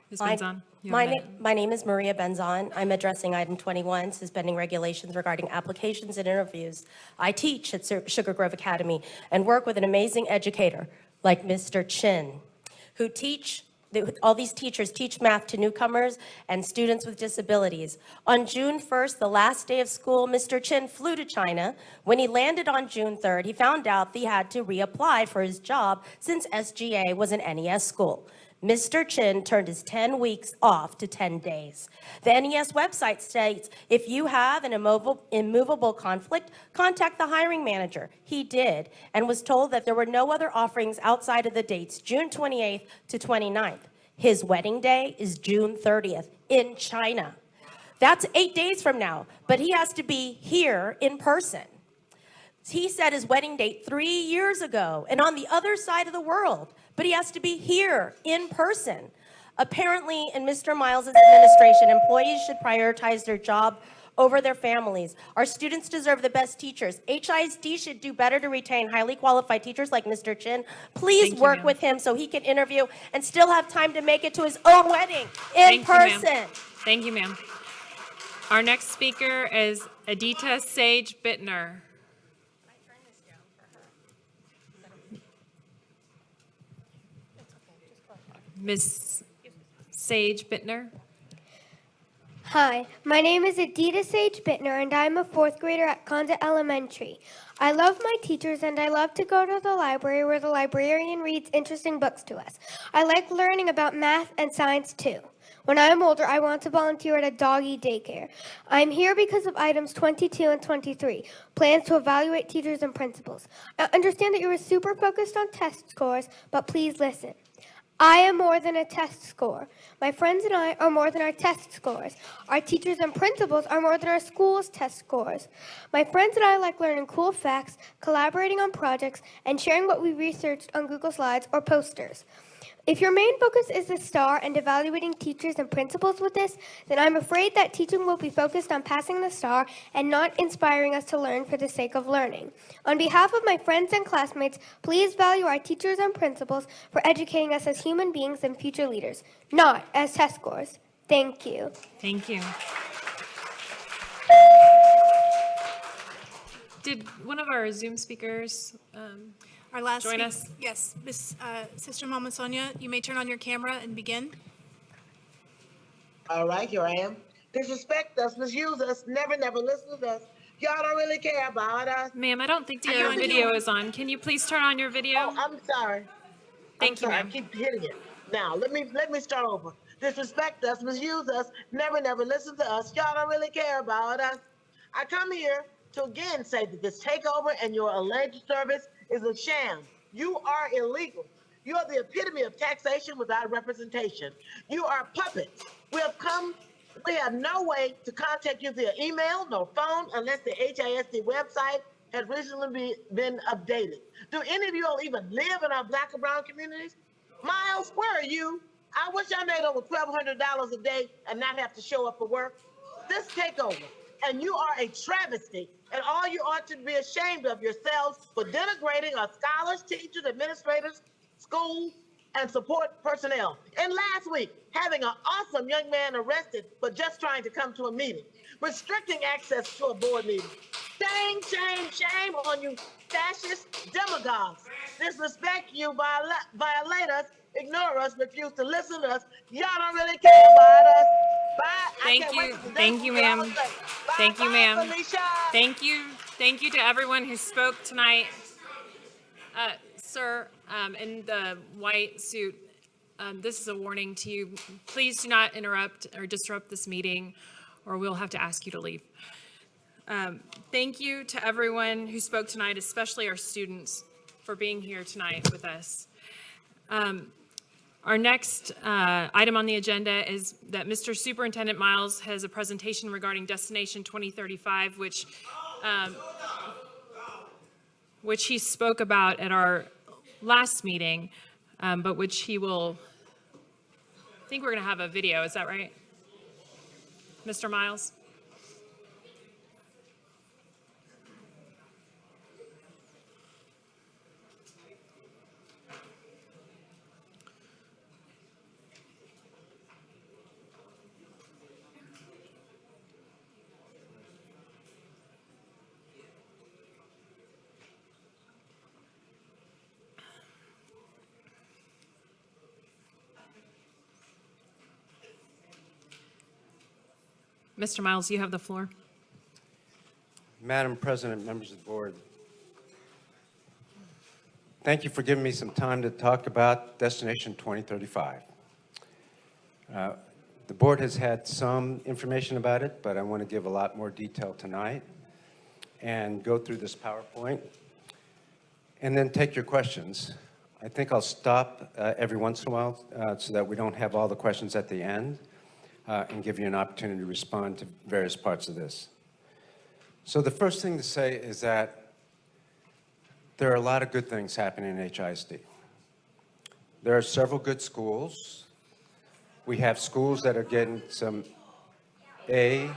Ms. Benzon? My name is Maria Benzon. I'm addressing item 21, suspending regulations regarding applications and interviews. I teach at Sugar Grove Academy and work with an amazing educator like Mr. Chin, who all these teachers teach math to newcomers and students with disabilities. On June 1st, the last day of school, Mr. Chin flew to China. When he landed on June 3rd, he found out he had to reapply for his job since SGA was an NES school. Mr. Chin turned his 10 weeks off to 10 days. The NES website states, if you have an immovable conflict, contact the hiring manager. He did, and was told that there were no other offerings outside of the dates June 28th to 29th. His wedding day is June 30th in China. That's 8 days from now, but he has to be here in person. He set his wedding date 3 years ago and on the other side of the world, but he has to be here in person. Apparently, in Mr. Miles' administration, employees should prioritize their job over their families. Our students deserve the best teachers. HISD should do better to retain highly qualified teachers like Mr. Chin. Please work with him so he can interview and still have time to make it to his own wedding in person. Thank you, ma'am. Our next speaker is Adita Sage Bittner. Ms. Sage Bittner. Hi, my name is Adita Sage Bittner, and I'm a fourth grader at Conda Elementary. I love my teachers, and I love to go to the library where the librarian reads interesting books to us. I like learning about math and science, too. When I'm older, I want to volunteer at a doggy daycare. I'm here because of items 22 and 23, plans to evaluate teachers and principals. I understand that you are super focused on test scores, but please listen. I am more than a test score. My friends and I are more than our test scores. Our teachers and principals are more than our school's test scores. My friends and I like learning cool facts, collaborating on projects, and sharing what we researched on Google Slides or posters. If your main focus is the STAR and evaluating teachers and principals with this, then I'm afraid that teaching will be focused on passing the STAR and not inspiring us to learn for the sake of learning. On behalf of my friends and classmates, please value our teachers and principals for educating us as human beings and future leaders, not as test scores. Thank you. Thank you. Did one of our Zoom speakers Our last join us? Yes, Sister Mama Sonia, you may turn on your camera and begin. All right, here I am. Disrespect us, misuse us, never listen to us. Y'all don't really care about us. Ma'am, I don't think your video is on. Can you please turn on your video? Oh, I'm sorry. Thank you, ma'am. I keep hitting it. Now, let me start over. Disrespect us, misuse us, never listen to us. Y'all don't really care about us. I come here to again say that this takeover and your alleged service is a sham. You are illegal. You are the epitome of taxation without representation. You are puppets. We have no way to contact you via email, no phone, unless the HISD website has recently been updated. Do any of you all even live in our Black and brown communities? Miles, where are you? I wish I made over $1,200 a day and not have to show up for work. This takeover, and you are a travesty, and all you ought to be ashamed of yourselves for denigrating our scholars, teachers, administrators, schools, and support personnel. And last week, having an awesome young man arrested for just trying to come to a meeting, restricting access to a board meeting. Shame, shame, shame on you fascist demagogues. Disrespect you, violate us, ignore us, refuse to listen to us. Y'all don't really care about us. Bye. Thank you, ma'am. Thank you, ma'am. Thank you to everyone who spoke tonight. Sir, in the white suit, This is a warning to you. Please do not interrupt or disrupt this meeting, or we'll have to ask you to leave. Thank you to everyone who spoke tonight, especially our students, for being here tonight with us. Our next item on the agenda is that Mr. Superintendent Miles has a presentation regarding Destination 2035, which he spoke about at our last meeting, but which he will, I think we're going to have a video, is that right? Mr. Miles? Mr. Miles, you have the floor. Madam President, members of the board, thank you for giving me some time to talk about Destination 2035. The board has had some information about it, but I want to give a lot more detail tonight and go through this PowerPoint and then take your questions. I think I'll stop every once in a while so that we don't have all the questions at the end. And give you an opportunity to respond to various parts of this. So the first thing to say is that there are a lot of good things happening in HISD. There are several good schools. We have schools that are getting some A.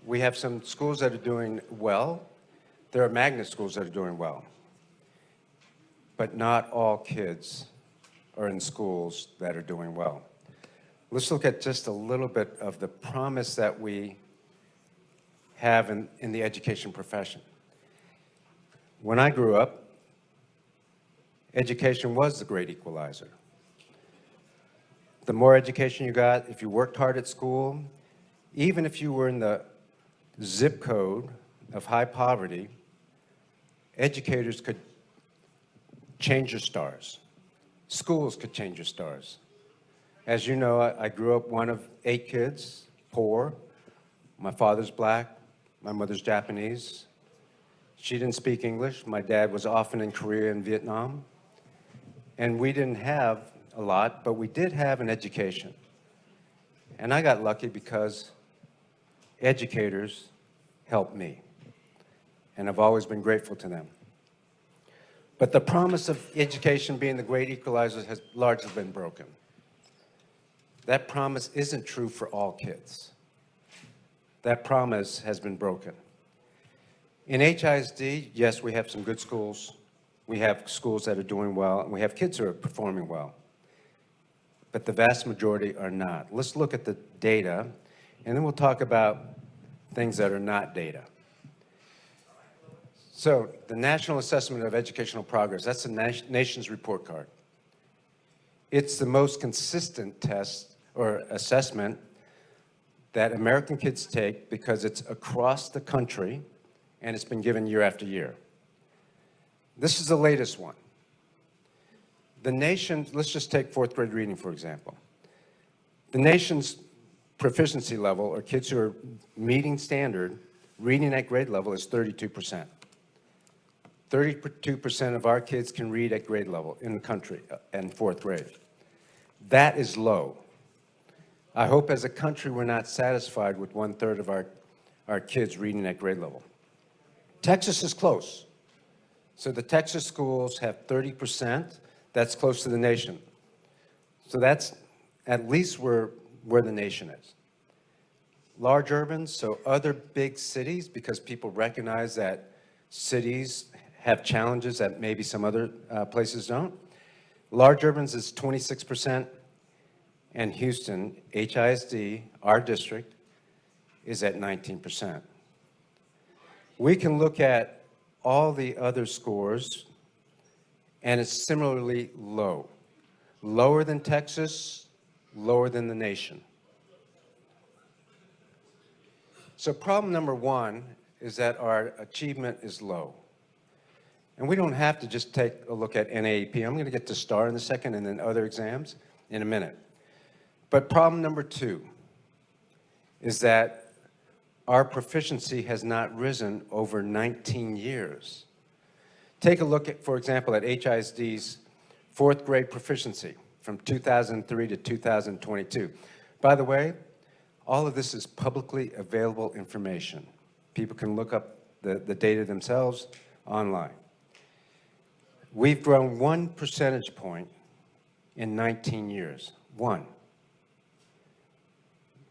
We have some schools that are doing well. There are magnet schools that are doing well. But not all kids are in schools that are doing well. Let's look at just a little bit of the promise that we have in the education profession. When I grew up, education was the great equalizer. The more education you got, if you worked hard at school, even if you were in the zip code of high poverty, educators could change your stars. Schools could change your stars. As you know, I grew up one of 8 kids, poor. My father's black, my mother's Japanese. She didn't speak English. My dad was often in Korea and Vietnam. And we didn't have a lot, but we did have an education. And I got lucky because educators helped me. And I've always been grateful to them. But the promise of education being the great equalizer has largely been broken. That promise isn't true for all kids. That promise has been broken. In HISD, yes, we have some good schools. We have schools that are doing well, and we have kids who are performing well. But the vast majority are not. Let's look at the data, and then we'll talk about things that are not data. So the National Assessment of Educational Progress, that's the nation's report card. It's the most consistent test or assessment that American kids take because it's across the country and it's been given year after year. This is the latest one. The nation, let's just take 4th grade reading, for example. The nation's proficiency level, or kids who are meeting standard, reading at grade level, is 32%. 32% of our kids can read at grade level in the country in 4th grade. That is low. I hope as a country we're not satisfied with 1/3 of our kids reading at grade level. Texas is close. So the Texas schools have 30%. That's close to the nation. So that's at least where the nation is. Large urbans, so other big cities, because people recognize that cities have challenges that maybe some other places don't. Large urbans is 26%, and Houston, HISD, our district, is at 19%. We can look at all the other scores, and it's similarly low. Lower than Texas, lower than the nation. So problem number one is that our achievement is low. And we don't have to just take a look at NAEP. I'm going to get to STAR in a second and then other exams in a minute. But problem number 2 is that our proficiency has not risen over 19 years. Take a look at, for example, at HISD's 4th grade proficiency from 2003 to 2022. By the way, all of this is publicly available information. People can look up the data themselves online. We've grown 1 percentage point in 19 years. 1.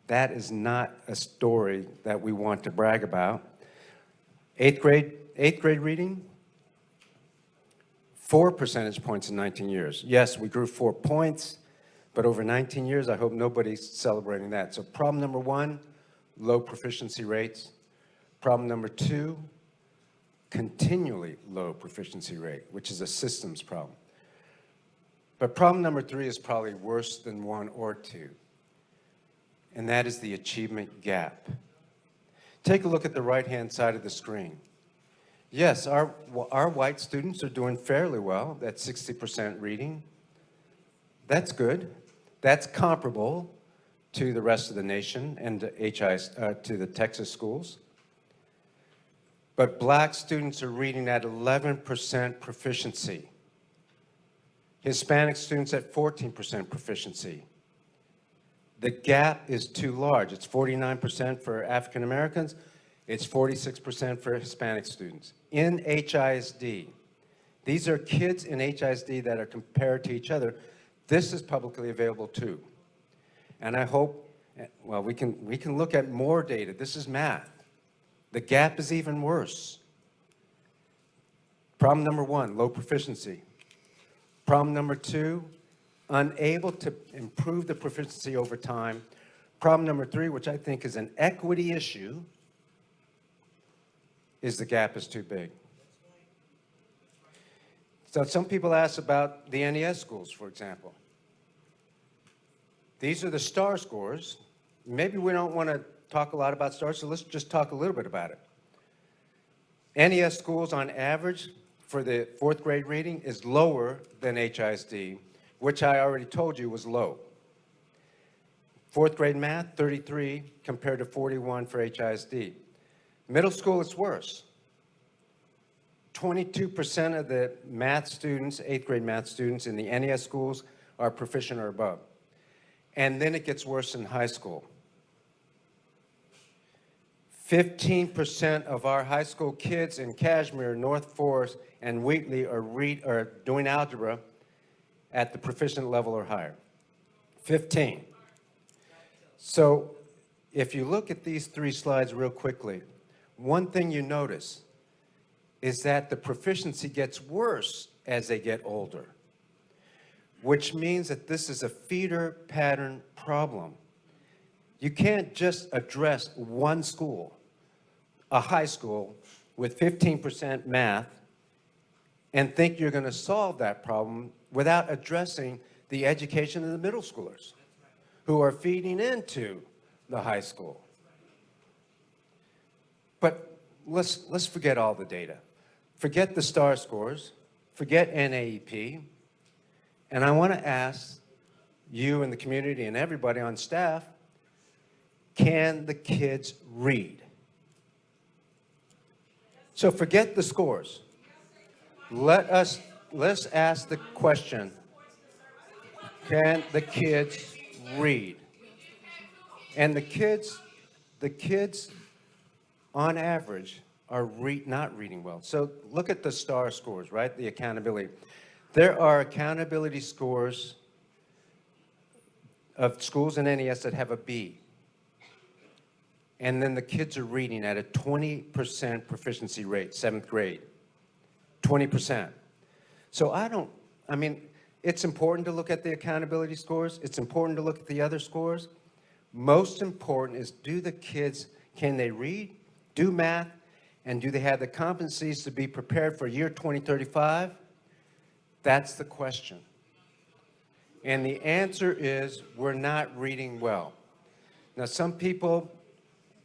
That is not a story that we want to brag about. 8th grade reading, 4 percentage points in 19 years. Yes, we grew 4 points, but over 19 years, I hope nobody's celebrating that. So problem number 1, low proficiency rates. Problem number 2, continually low proficiency rate, which is a systems problem. But problem number 3 is probably worse than 1 or 2, and that is the achievement gap. Take a look at the right-hand side of the screen. Yes, our white students are doing fairly well, at 60% reading. That's good. That's comparable to the rest of the nation and to the Texas schools. But black students are reading at 11% proficiency. Hispanic students at 14% proficiency. The gap is too large. It's 49% for African Americans. It's 46% for Hispanic students. In HISD, these are kids in HISD that are compared to each other. This is publicly available too. And I hope, well, we can look at more data. This is math. The gap is even worse. Problem number 1, low proficiency. Problem number 2, unable to improve the proficiency over time. Problem number 3, which I think is an equity issue, is the gap is too big. So some people ask about the NES schools, for example. These are the STAR scores. Maybe we don't want to talk a lot about STAR, so let's just talk a little bit about it. NES schools on average for the 4th grade reading is lower than HISD, which I already told you was low. 4th grade math, 33 compared to 41 for HISD. Middle school, it's worse. 22% of the math students, 8th grade math students in the NES schools are proficient or above. And then it gets worse in high school. 15% of our high school kids in Kashmir, North Forest, and Wheatley are doing algebra at the proficient level or higher. 15. So if you look at these 3 slides real quickly, one thing you notice is that the proficiency gets worse as they get older, which means that this is a feeder pattern problem. You can't just address one school, a high school with 15% math, and think you're going to solve that problem without addressing the education of the middle schoolers who are feeding into the high school. But let's forget all the data. Forget the STAR scores, forget NAEP, and I want to ask you and the community and everybody on staff, can the kids read? So forget the scores. Let's ask the question, can the kids read? And the kids on average are not reading well. So look at the STAR scores, right? The accountability. There are accountability scores of schools in NES that have a B. And then the kids are reading at a 20% proficiency rate, 7th grade. 20%. So I mean, it's important to look at the accountability scores. It's important to look at the other scores. Most important is, do the kids, can they read, do math, and do they have the competencies to be prepared for year 2035? That's the question. And the answer is, we're not reading well. Now, some people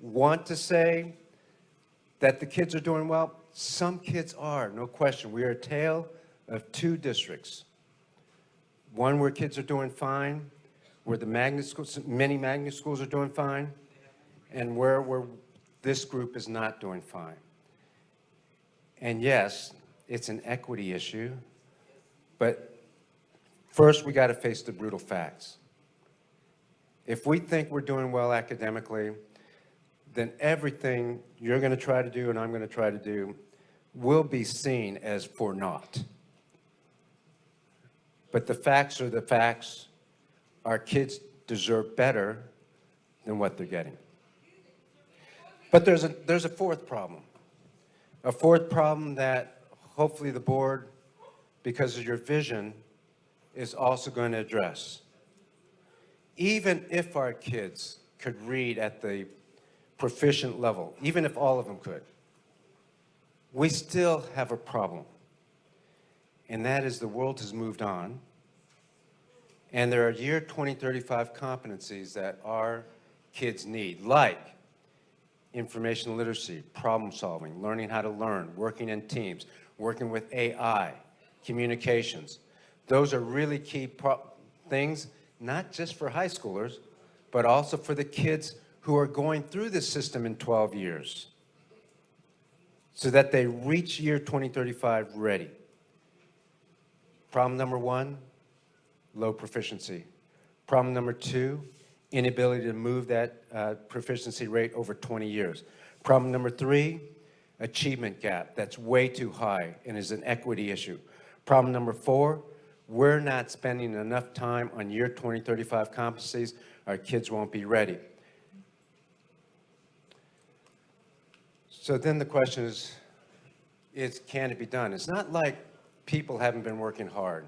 want to say that the kids are doing well. Some kids are, no question. We are a tale of two districts. One where kids are doing fine, where the magnet schools, many magnet schools are doing fine, and where this group is not doing fine. And yes, it's an equity issue, but first we got to face the brutal facts. If we think we're doing well academically, then everything you're going to try to do and I'm going to try to do will be seen as for naught. But the facts are the facts. Our kids deserve better than what they're getting. But there's a fourth problem. A fourth problem that hopefully the board, because of your vision, is also going to address. Even if our kids could read at the proficient level, even if all of them could, we still have a problem. And that is the world has moved on. And there are year 2035 competencies that our kids need, like information literacy, problem solving, learning how to learn, working in teams, working with AI, communications. Those are really key things, not just for high schoolers, but also for the kids who are going through this system in 12 years, so that they reach year 2035 ready. Problem number one, low proficiency. Problem number two, inability to move that proficiency rate over 20 years. Problem number three, achievement gap that's way too high and is an equity issue. Problem number four, we're not spending enough time on year 2035 competencies. Our kids won't be ready. So then the question is can it be done? It's not like people haven't been working hard.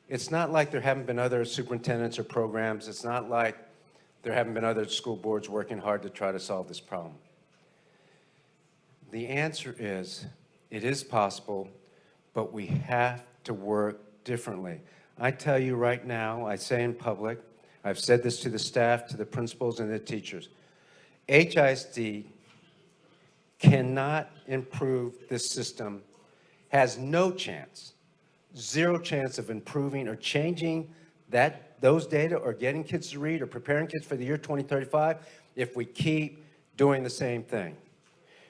It's not like there haven't been other superintendents or programs. It's not like there haven't been other school boards working hard to try to solve this problem. The answer is, it is possible, but we have to work differently. I tell you right now, I say in public, I've said this to the staff, to the principals, and the teachers, HISD cannot improve this system, has no chance, zero chance of improving or changing those data or getting kids to read or preparing kids for the year 2035 if we keep doing the same thing.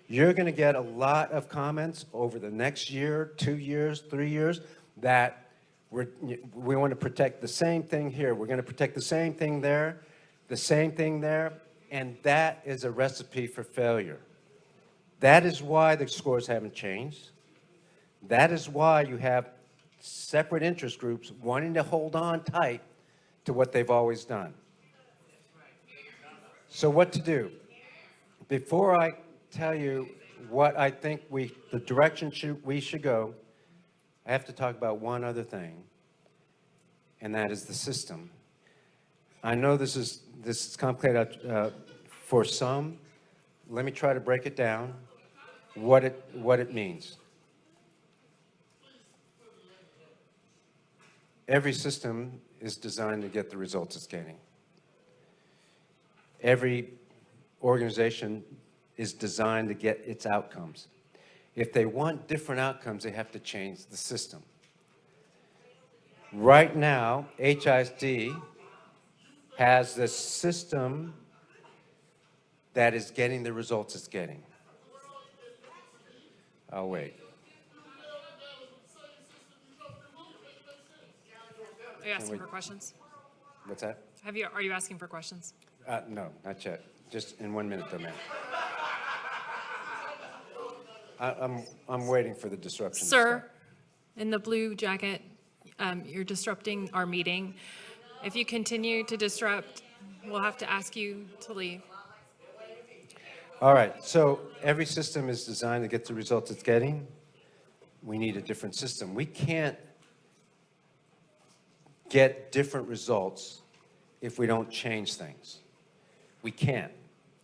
You're going to get a lot of comments over the next year, 2 years, 3 years that we want to protect the same thing here. We're going to protect the same thing there, and that is a recipe for failure. That is why the scores haven't changed. That is why you have separate interest groups wanting to hold on tight to what they've always done. So what to do? Before I tell you what I think the direction we should go, I have to talk about one other thing, and that is the system. I know this is complicated for some. Let me try to break it down, what it means. Every system is designed to get the results it's getting. Every organization is designed to get its outcomes. If they want different outcomes, they have to change the system. Right now, HISD has the system that is getting the results it's getting. I'll wait. Are you asking for questions? What's that? Are you asking for questions? No, not yet. Just in 1 minute, though, ma'am. I'm waiting for the disruption. Sir, in the blue jacket, you're disrupting our meeting. If you continue to disrupt, we'll have to ask you to leave. All right, so every system is designed to get the results it's getting. We need a different system. We can't get different results if we don't change things. We can't.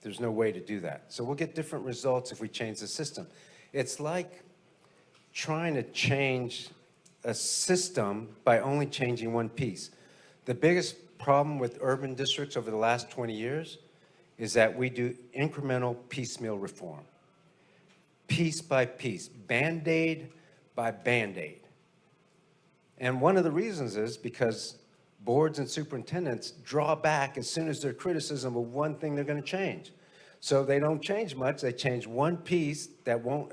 There's no way to do that. So we'll get different results if we change the system. It's like trying to change a system by only changing one piece. The biggest problem with urban districts over the last 20 years is that we do incremental piecemeal reform. piece by piece, Band-Aid by Band-Aid. And one of the reasons is because boards and superintendents draw back as soon as there's criticism of one thing they're going to change. So they don't change much. They change one piece that won't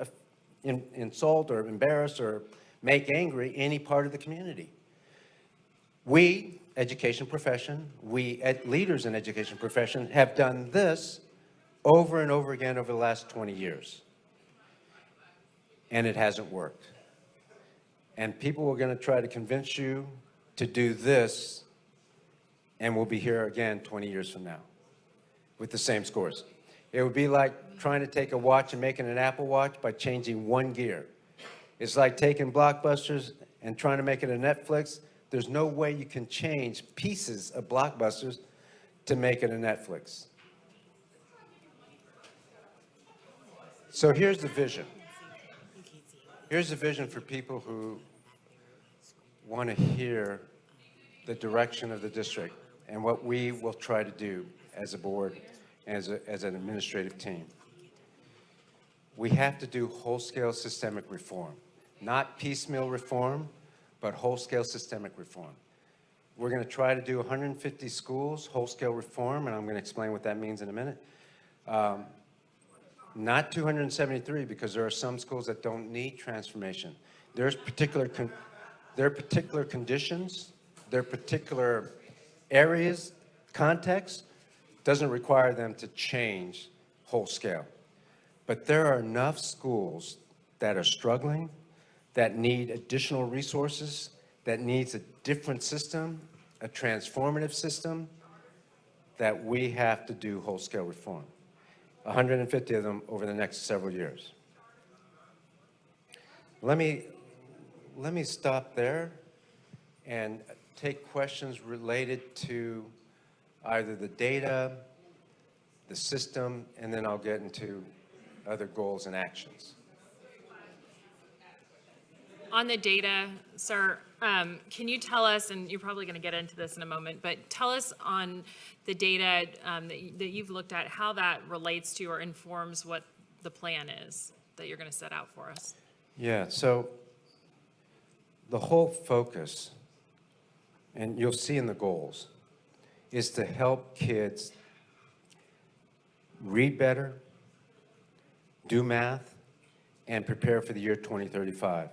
insult or embarrass or make angry any part of the community. We, education profession, we leaders in education profession have done this over and over again over the last 20 years. And it hasn't worked. And people are going to try to convince you to do this, and we'll be here again 20 years from now with the same scores. It would be like trying to take a watch and making an Apple Watch by changing one gear. It's like taking Blockbusters and trying to make it a Netflix. There's no way you can change pieces of Blockbusters to make it a Netflix. So here's the vision. Here's the vision for people who want to hear the direction of the district and what we will try to do as a board, as an administrative team. We have to do whole-scale systemic reform, not piecemeal reform, but whole-scale systemic reform. We're going to try to do 150 schools, whole-scale reform, and I'm going to explain what that means in a minute. Not 273, because there are some schools that don't need transformation. There are particular conditions, there are particular areas, context, doesn't require them to change whole scale. But there are enough schools that are struggling, that need additional resources, that needs a different system, a transformative system, that we have to do whole scale reform. 150 of them over the next several years. Let me stop there and take questions related to either the data, the system, and then I'll get into other goals and actions. On the data, sir, can you tell us, and you're probably going to get into this in a moment, but tell us on the data that you've looked at, how that relates to or informs what the plan is that you're going to set out for us. Yeah, so the whole focus, and you'll see in the goals, is to help kids read better, do math, and prepare for the year 2035.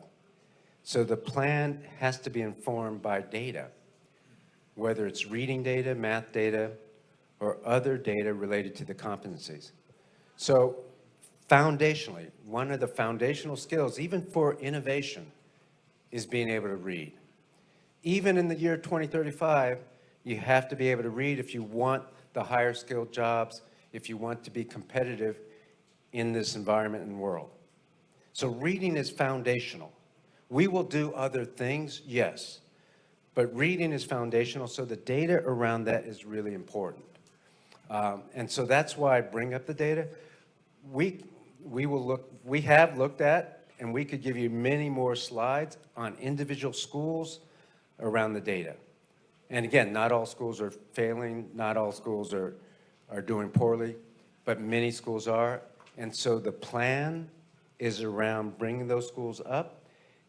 So the plan has to be informed by data, whether it's reading data, math data, or other data related to the competencies. So foundationally, one of the foundational skills, even for innovation, is being able to read. Even in the year 2035, you have to be able to read if you want the higher skilled jobs, if you want to be competitive in this environment and world. So reading is foundational. We will do other things, yes, but reading is foundational, so the data around that is really important. And so that's why I bring up the data. We have looked at, and we could give you many more slides on individual schools around the data. And again, not all schools are failing, not all schools are doing poorly, but many schools are. And so the plan is around bringing those schools up,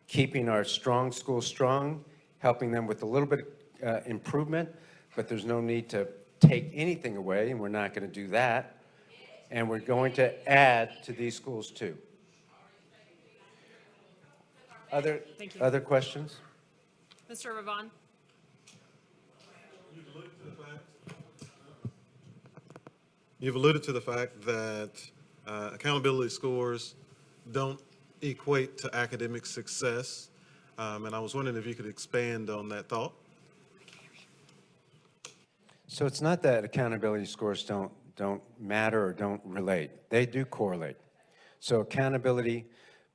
keeping our strong schools strong, helping them with a little bit of improvement, but there's no need to take anything away, and we're not going to do that. And we're going to add to these schools too. Other questions? Mr. Ravon? You've alluded to the fact that accountability scores don't equate to academic success, and I was wondering if you could expand on that thought. So it's not that accountability scores don't matter or don't relate. They do correlate. So accountability,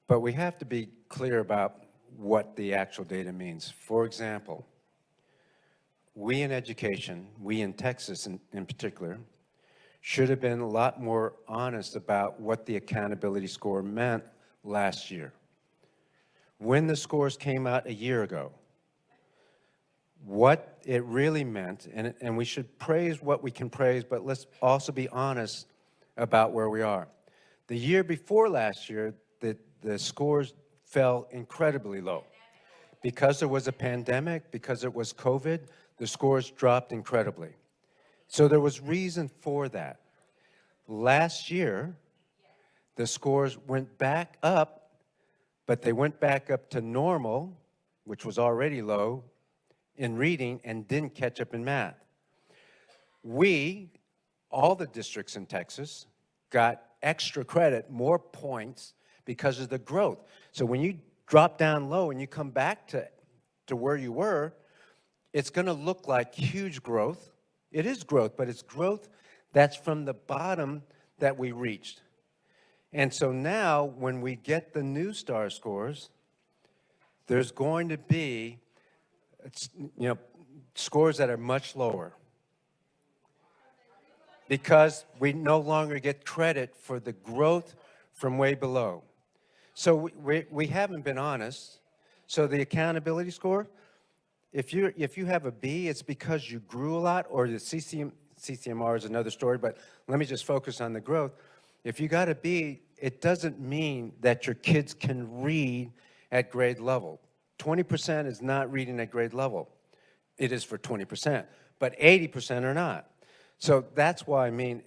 but we have to be clear about what the actual data means. For example, we in education, we in Texas in particular, should have been a lot more honest about what the accountability score meant last year. When the scores came out a year ago, what it really meant, and we should praise what we can praise, but let's also be honest about where we are. The year before last year, the scores fell incredibly low. Because there was a pandemic, because it was COVID, the scores dropped incredibly. So there was reason for that. Last year, the scores went back up, but they went back up to normal, which was already low, in reading and didn't catch up in math. We, all the districts in Texas, got extra credit, more points, because of the growth. So when you drop down low and you come back to where you were, it's going to look like huge growth. It is growth, but it's growth that's from the bottom that we reached. And so now when we get the new STAR scores, there's going to be scores that are much lower, because we no longer get credit for the growth from way below. So we haven't been honest. So the accountability score, if you have a B, it's because you grew a lot, or the CCMR is another story, but let me just focus on the growth. If you got a B, it doesn't mean that your kids can read at grade level. 20% is not reading at grade level. It is for 20%, but 80% are not. So that's why, I mean,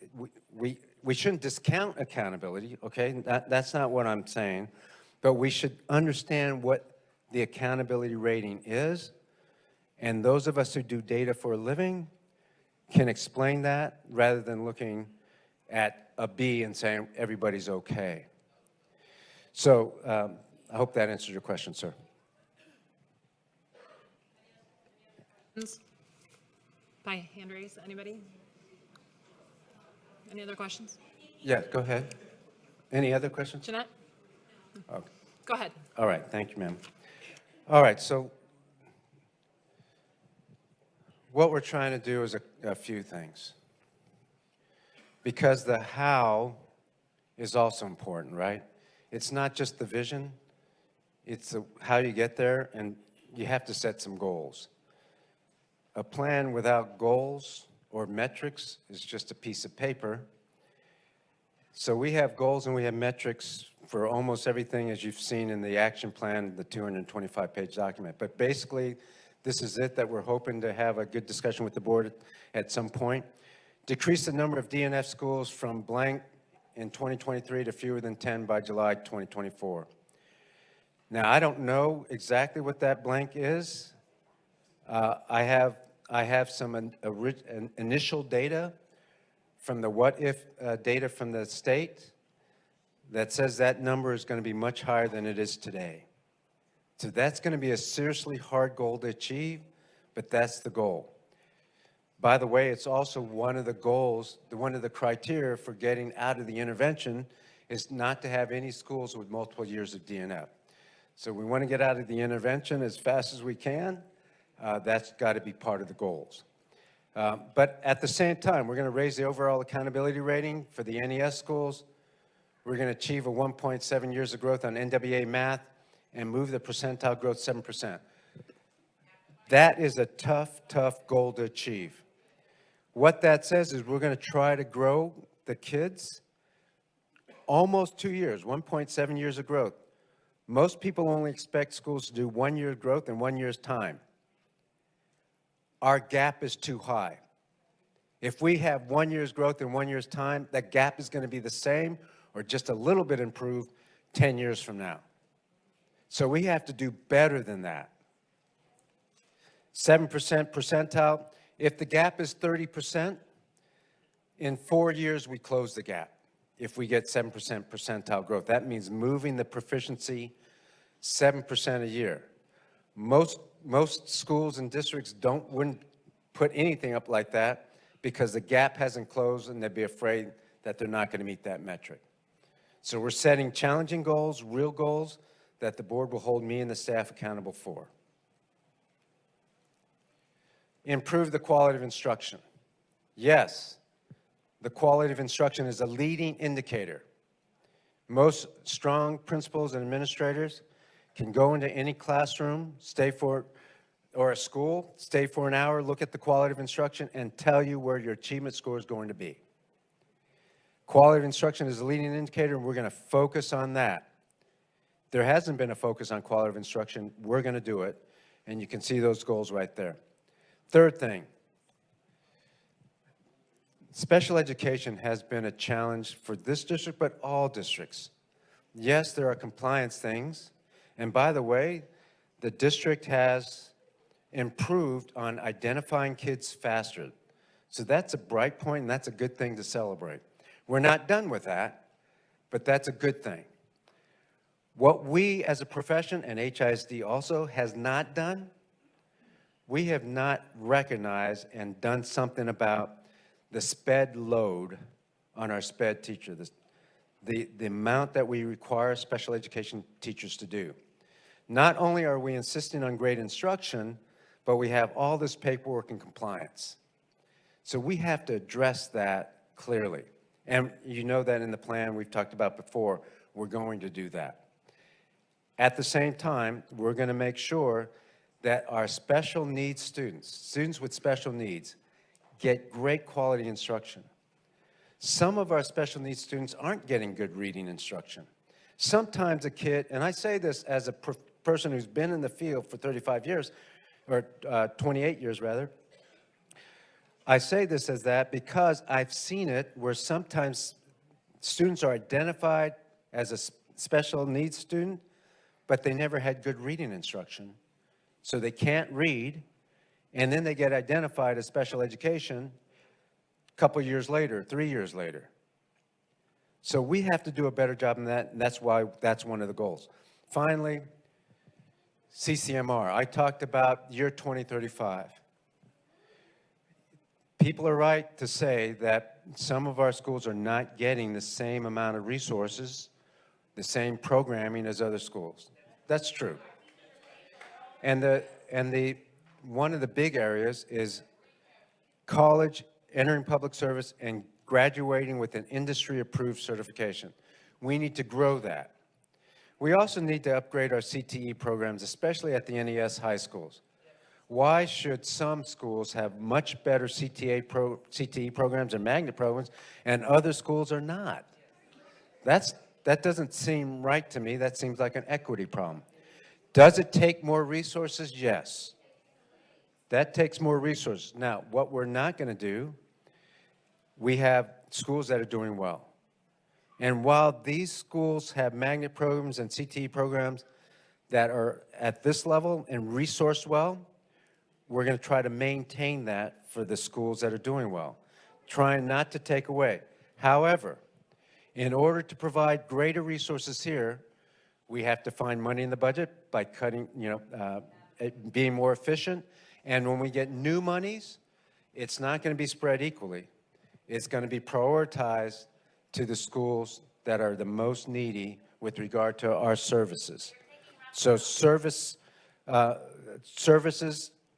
we shouldn't discount accountability, okay? That's not what I'm saying, but we should understand what the accountability rating is, and those of us who do data for a living can explain that rather than looking at a B and saying everybody's okay. So I hope that answers your question, sir. By hand raise, anybody? Any other questions? Yeah, go ahead. Any other questions? Jeanette? Okay. Go ahead. All right, thank you, ma'am. All right, so what we're trying to do is a few things. Because the how is also important, right? It's not just the vision, it's how you get there, and you have to set some goals. A plan without goals or metrics is just a piece of paper. So we have goals and we have metrics for almost everything, as you've seen in the action plan, the 225-page document. But basically, this is it, that we're hoping to have a good discussion with the board at some point. Decrease the number of DNF schools from blank in 2023 to fewer than 10 by July 2024. Now, I don't know exactly what that blank is. I have some initial data from the what if data from the state that says that number is going to be much higher than it is today. So that's going to be a seriously hard goal to achieve, but that's the goal. By the way, it's also one of the goals, one of the criteria for getting out of the intervention is not to have any schools with multiple years of DNF. So we want to get out of the intervention as fast as we can. That's got to be part of the goals. But at the same time, we're going to raise the overall accountability rating for the NES schools. We're going to achieve a 1.7 years of growth on NWA math and move the percentile growth 7%. That is a tough, tough goal to achieve. What that says is we're going to try to grow the kids almost 2 years, 1.7 years of growth. Most people only expect schools to do 1 year of growth in 1 year's time. Our gap is too high. If we have 1 year's growth in 1 year's time, that gap is going to be the same or just a little bit improved 10 years from now. So we have to do better than that. 7% percentile. If the gap is 30%, in 4 years we close the gap. If we get 7% percentile growth, that means moving the proficiency 7% a year. Most schools and districts wouldn't put anything up like that because the gap hasn't closed and they'd be afraid that they're not going to meet that metric. So we're setting challenging goals, real goals, that the board will hold me and the staff accountable for. Improve the quality of instruction. Yes, the quality of instruction is a leading indicator. Most strong principals and administrators can go into any classroom, or a school, stay for an hour, look at the quality of instruction, and tell you where your achievement score is going to be. Quality of instruction is a leading indicator, and we're going to focus on that. There hasn't been a focus on quality of instruction. We're going to do it, and you can see those goals right there. Third thing, special education has been a challenge for this district, but all districts. Yes, there are compliance things, and by the way, the district has improved on identifying kids faster. So that's a bright point, and that's a good thing to celebrate. We're not done with that, but that's a good thing. What we as a profession, and HISD also, has not done, we have not recognized and done something about the SPED load on our SPED teacher, the amount that we require special education teachers to do. Not only are we insisting on great instruction, but we have all this paperwork and compliance. So we have to address that clearly. And you know that in the plan we've talked about before, we're going to do that. At the same time, we're going to make sure that our special needs students with special needs, get great quality instruction. Some of our special needs students aren't getting good reading instruction. Sometimes a kid, and I say this as a person who's been in the field for 35 years, or 28 years rather, I say this as that because I've seen it where sometimes students are identified as a special needs student, but they never had good reading instruction. So they can't read, and then they get identified as special education a couple years later, 3 years later. So we have to do a better job in that, and that's why that's one of the goals. Finally, CCMR. I talked about year 2035. People are right to say that some of our schools are not getting the same amount of resources, the same programming as other schools. That's true. And one of the big areas is college, entering public service, and graduating with an industry-approved certification. We need to grow that. We also need to upgrade our CTE programs, especially at the NES high schools. Why should some schools have much better CTE programs and magnet programs and other schools are not? That doesn't seem right to me. That seems like an equity problem. Does it take more resources? Yes. That takes more resources. Now, what we're not going to do, we have schools that are doing well. And while these schools have magnet programs and CTE programs that are at this level and resourced well, we're going to try to maintain that for the schools that are doing well, trying not to take away. However, in order to provide greater resources here, we have to find money in the budget by cutting, being more efficient. And when we get new monies, it's not going to be spread equally. It's going to be prioritized to the schools that are the most needy with regard to our services. So services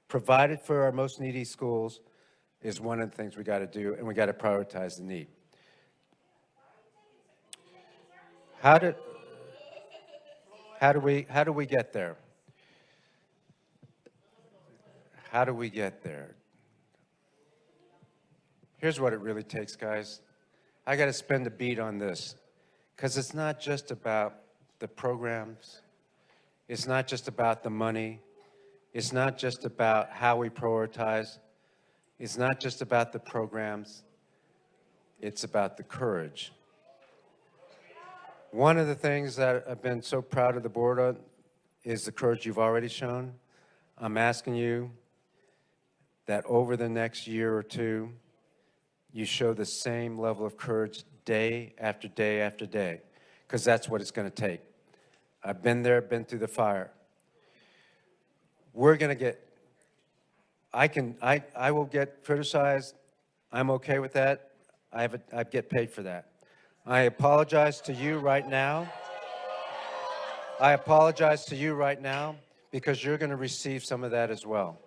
provided for our most needy schools is one of the things we got to do, and we got to prioritize the need. How do we get there? How do we get there? Here's what it really takes, guys. I got to spend a beat on this because it's not just about the programs. It's not just about the money. It's not just about how we prioritize. It's not just about the programs. It's about the courage. One of the things that I've been so proud of the board on is the courage you've already shown. I'm asking you that over the next year or two, you show the same level of courage day after day after day, because that's what it's going to take. I've been there, been through the fire. We're going to get, I will get criticized. I'm okay with that. I get paid for that. I apologize to you right now. I apologize to you right now because you're going to receive some of that as well.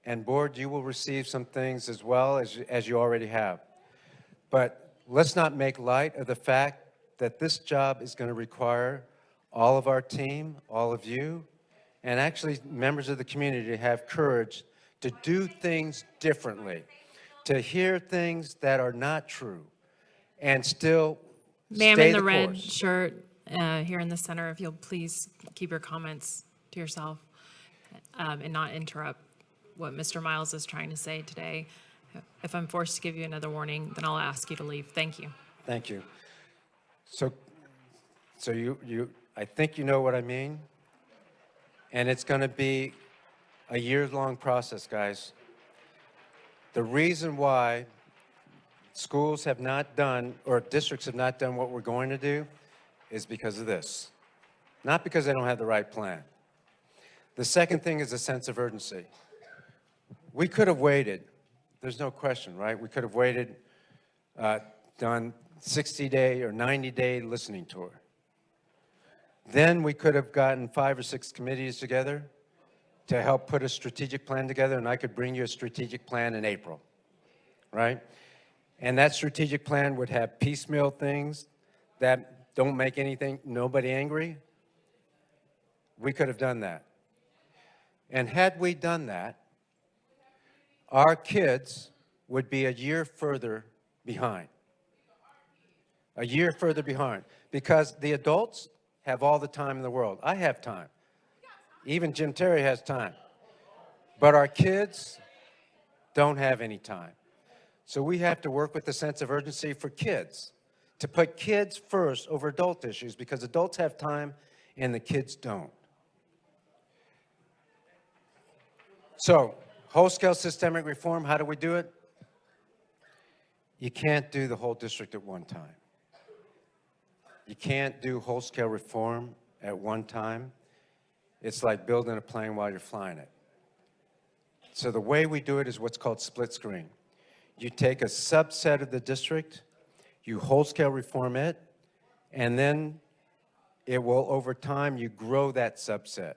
And board, you will receive some things as well as you already have. But let's not make light of the fact that this job is going to require all of our team, all of you, and actually members of the community to have courage to do things differently, to hear things that are not true, and still Ma'am stay in the the red course. shirt, here in the center, if you'll please keep your comments to yourself and not interrupt what Mr. Miles is trying to say today. If I'm forced to give you another warning, then I'll ask you to leave. Thank you. Thank you. So I think you know what I mean, and it's going to be a years-long process, guys. The reason why schools have not done, or districts have not done what we're going to do is because of this, not because they don't have the right plan. The second thing is a sense of urgency. We could have waited. There's no question, right? We could have waited, done 60-day or 90-day listening tour. Then we could have gotten 5 or 6 committees together to help put a strategic plan together, and I could bring you a strategic plan in April, right? And that strategic plan would have piecemeal things that don't make nobody angry. We could have done that. And had we done that, our kids would be a year further behind. A year further behind. Because the adults have all the time in the world. I have time. Even Jim Terry has time. But our kids don't have any time. So we have to work with a sense of urgency for kids, to put kids first over adult issues, because adults have time and the kids don't. So, whole-scale systemic reform, how do we do it? You can't do the whole district at one time. You can't do whole-scale reform at one time. It's like building a plane while you're flying it. So the way we do it is what's called split screen. You take a subset of the district, you whole-scale reform it, and then it will, over time, you grow that subset.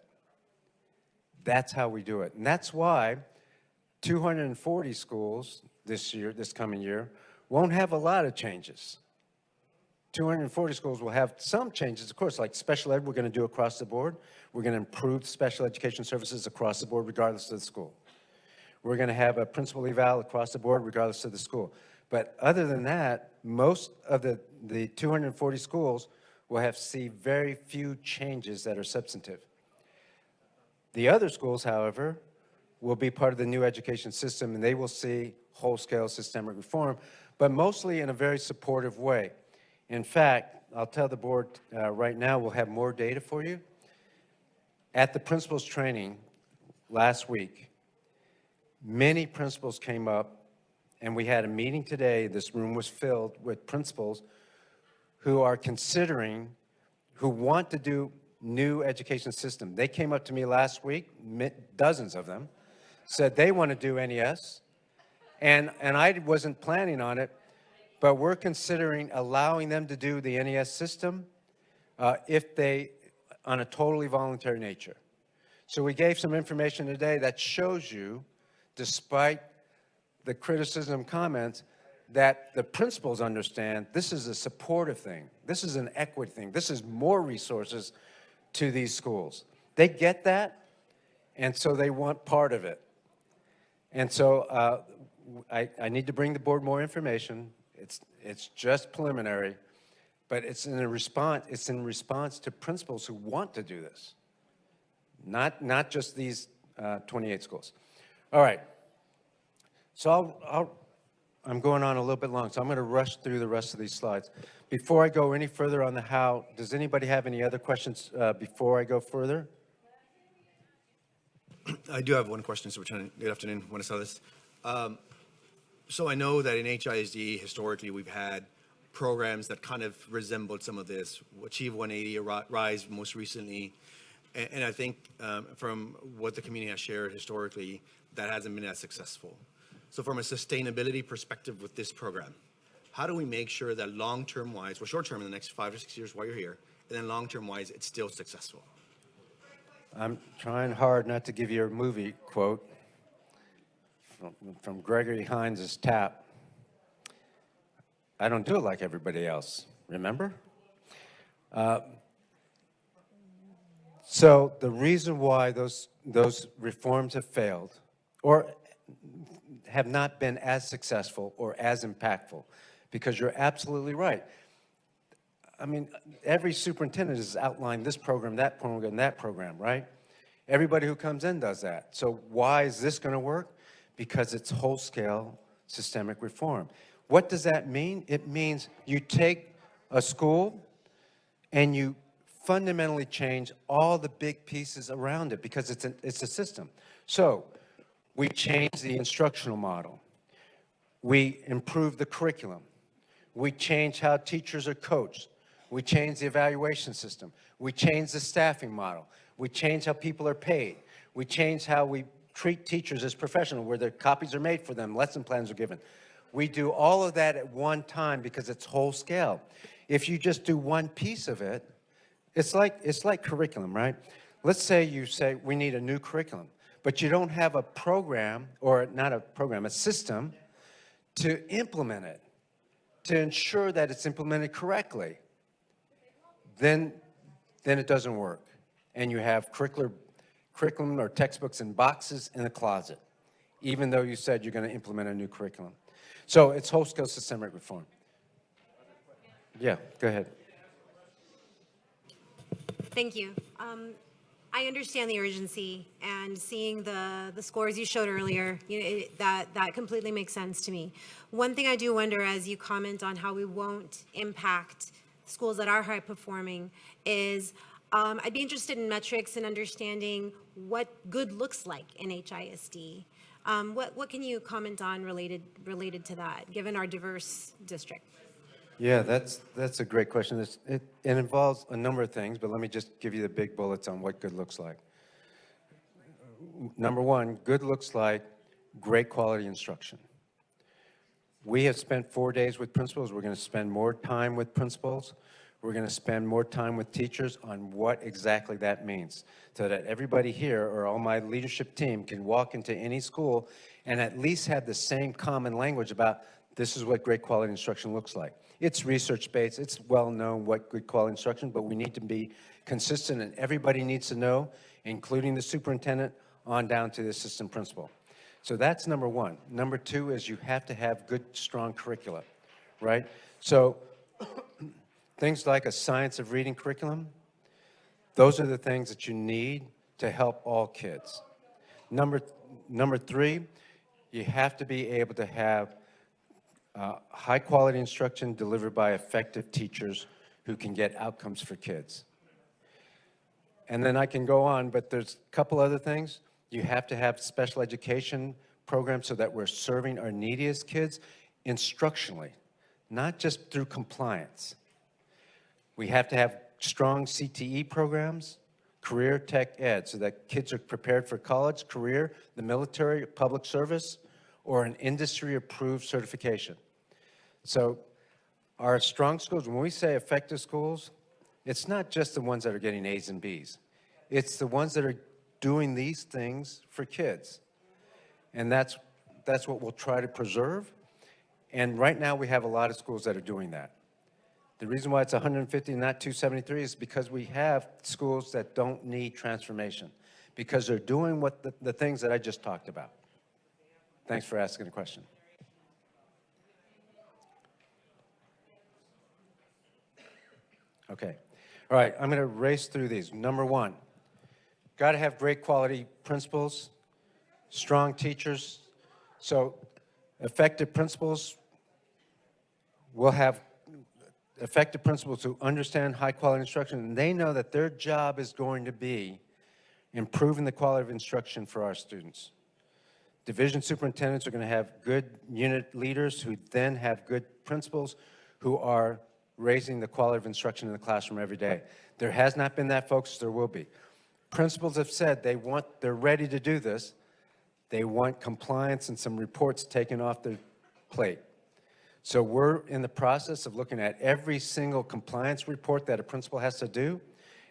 That's how we do it. And that's why 240 schools this coming year, won't have a lot of changes. 240 schools will have some changes, of course, like special ed we're going to do across the board. We're going to improve special education services across the board, regardless of the school. We're going to have a principal eval across the board, regardless of the school. But other than that, most of the 240 schools will see very few changes that are substantive. The other schools, however, will be part of the new education system, and they will see whole-scale systemic reform, but mostly in a very supportive way. In fact, I'll tell the board right now, we'll have more data for you. At the principals training last week, many principals came up, and we had a meeting today. This room was filled with principals who are considering, who want to do new education system. They came up to me last week, dozens of them, said they want to do NES, and I wasn't planning on it, but we're considering allowing them to do the NES system if they, on a totally voluntary nature. So we gave some information today that shows you, despite the criticism comments, that the principals understand this is a supportive thing. This is an equity thing. This is more resources to these schools. They get that, and so they want part of it. And so I need to bring the board more information. It's just preliminary, but it's in response to principals who want to do this, not just these 28 schools. All right. So I'm going on a little bit long, so I'm going to rush through the rest of these slides. Before I go any further on the how, does anybody have any other questions before I go further? I do have one question, Superintendent. Good afternoon. Want to start this? So I know that in HISD, historically, we've had programs that kind of resembled some of this. Achieve 180, Rise most recently. And I think from what the community has shared historically, that hasn't been as successful. So from a sustainability perspective with this program, how do we make sure that long-term wise, well, short-term in the next 5 or 6 years while you're here, and then long-term wise, it's still successful? I'm trying hard not to give you a movie quote from Gregory Hines' Tap. I don't do it like everybody else, remember? So the reason why those reforms have failed or have not been as successful or as impactful, because you're absolutely right. I mean, every superintendent has outlined this program, that program, right? Everybody who comes in does that. So why is this going to work? Because it's whole-scale systemic reform. What does that mean? It means you take a school and you fundamentally change all the big pieces around it because it's a system. So we change the instructional model. We improve the curriculum. We change how teachers are coached. We change the evaluation system. We change the staffing model. We change how people are paid. We change how we treat teachers as professional, where their copies are made for them, lesson plans are given. We do all of that at one time because it's whole scale. If you just do one piece of it, it's like curriculum, right? Let's say you say we need a new curriculum, but you don't have a program, or not a program, a system to implement it, to ensure that it's implemented correctly. Then it doesn't work. And you have curriculum or textbooks in boxes in the closet, even though you said you're going to implement a new curriculum. So it's whole-scale systemic reform. Yeah, go ahead. Thank you. I understand the urgency, and seeing the scores you showed earlier, that completely makes sense to me. One thing I do wonder, as you comment on how we won't impact schools that are high performing, is I'd be interested in metrics and understanding what good looks like in HISD. What can you comment on related to that, given our diverse district? Yeah, that's a great question. It involves a number of things, but let me just give you the big bullets on what good looks like. Number one, good looks like great quality instruction. We have spent 4 days with principals. We're going to spend more time with principals. We're going to spend more time with teachers on what exactly that means, so that everybody here, or all my leadership team, can walk into any school and at least have the same common language about this is what great quality instruction looks like. It's research-based. It's well known what good quality instruction, but we need to be consistent, and everybody needs to know, including the superintendent, on down to the assistant principal. So that's number one. Number two is you have to have good, strong curricula, right? So things like a science of reading curriculum, those are the things that you need to help all kids. Number three, you have to be able to have high-quality instruction delivered by effective teachers who can get outcomes for kids. And then I can go on, but there's a couple other things. You have to have special education programs so that we're serving our neediest kids instructionally, not just through compliance. We have to have strong CTE programs, career tech ed, so that kids are prepared for college, career, the military, public service, or an industry-approved certification. So our strong schools, when we say effective schools, it's not just the ones that are getting A's and B's. It's the ones that are doing these things for kids. And that's what we'll try to preserve. And right now we have a lot of schools that are doing that. The reason why it's 150 and not 273 is because we have schools that don't need transformation, because they're doing what the things that I just talked about. Thanks for asking the question. Okay. All right, I'm going to race through these. Number one, got to have great quality principals, strong teachers. So effective principals will have effective principals who understand high quality instruction, and they know that their job is going to be improving the quality of instruction for our students. Division superintendents are going to have good unit leaders who then have good principals who are raising the quality of instruction in the classroom every day. There has not been that focus. There will be. Principals have said they're ready to do this. They want compliance and some reports taken off their plate. So we're in the process of looking at every single compliance report that a principal has to do,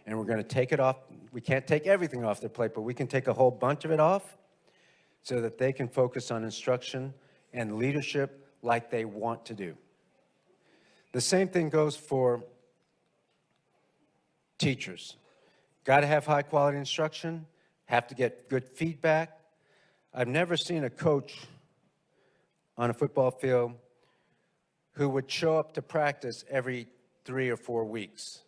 and we're going to take it off. We can't take everything off their plate, but we can take a whole bunch of it off so that they can focus on instruction and leadership like they want to do. The same thing goes for teachers. Got to have high quality instruction, have to get good feedback. I've never seen a coach on a football field who would show up to practice every 3 or 4 weeks.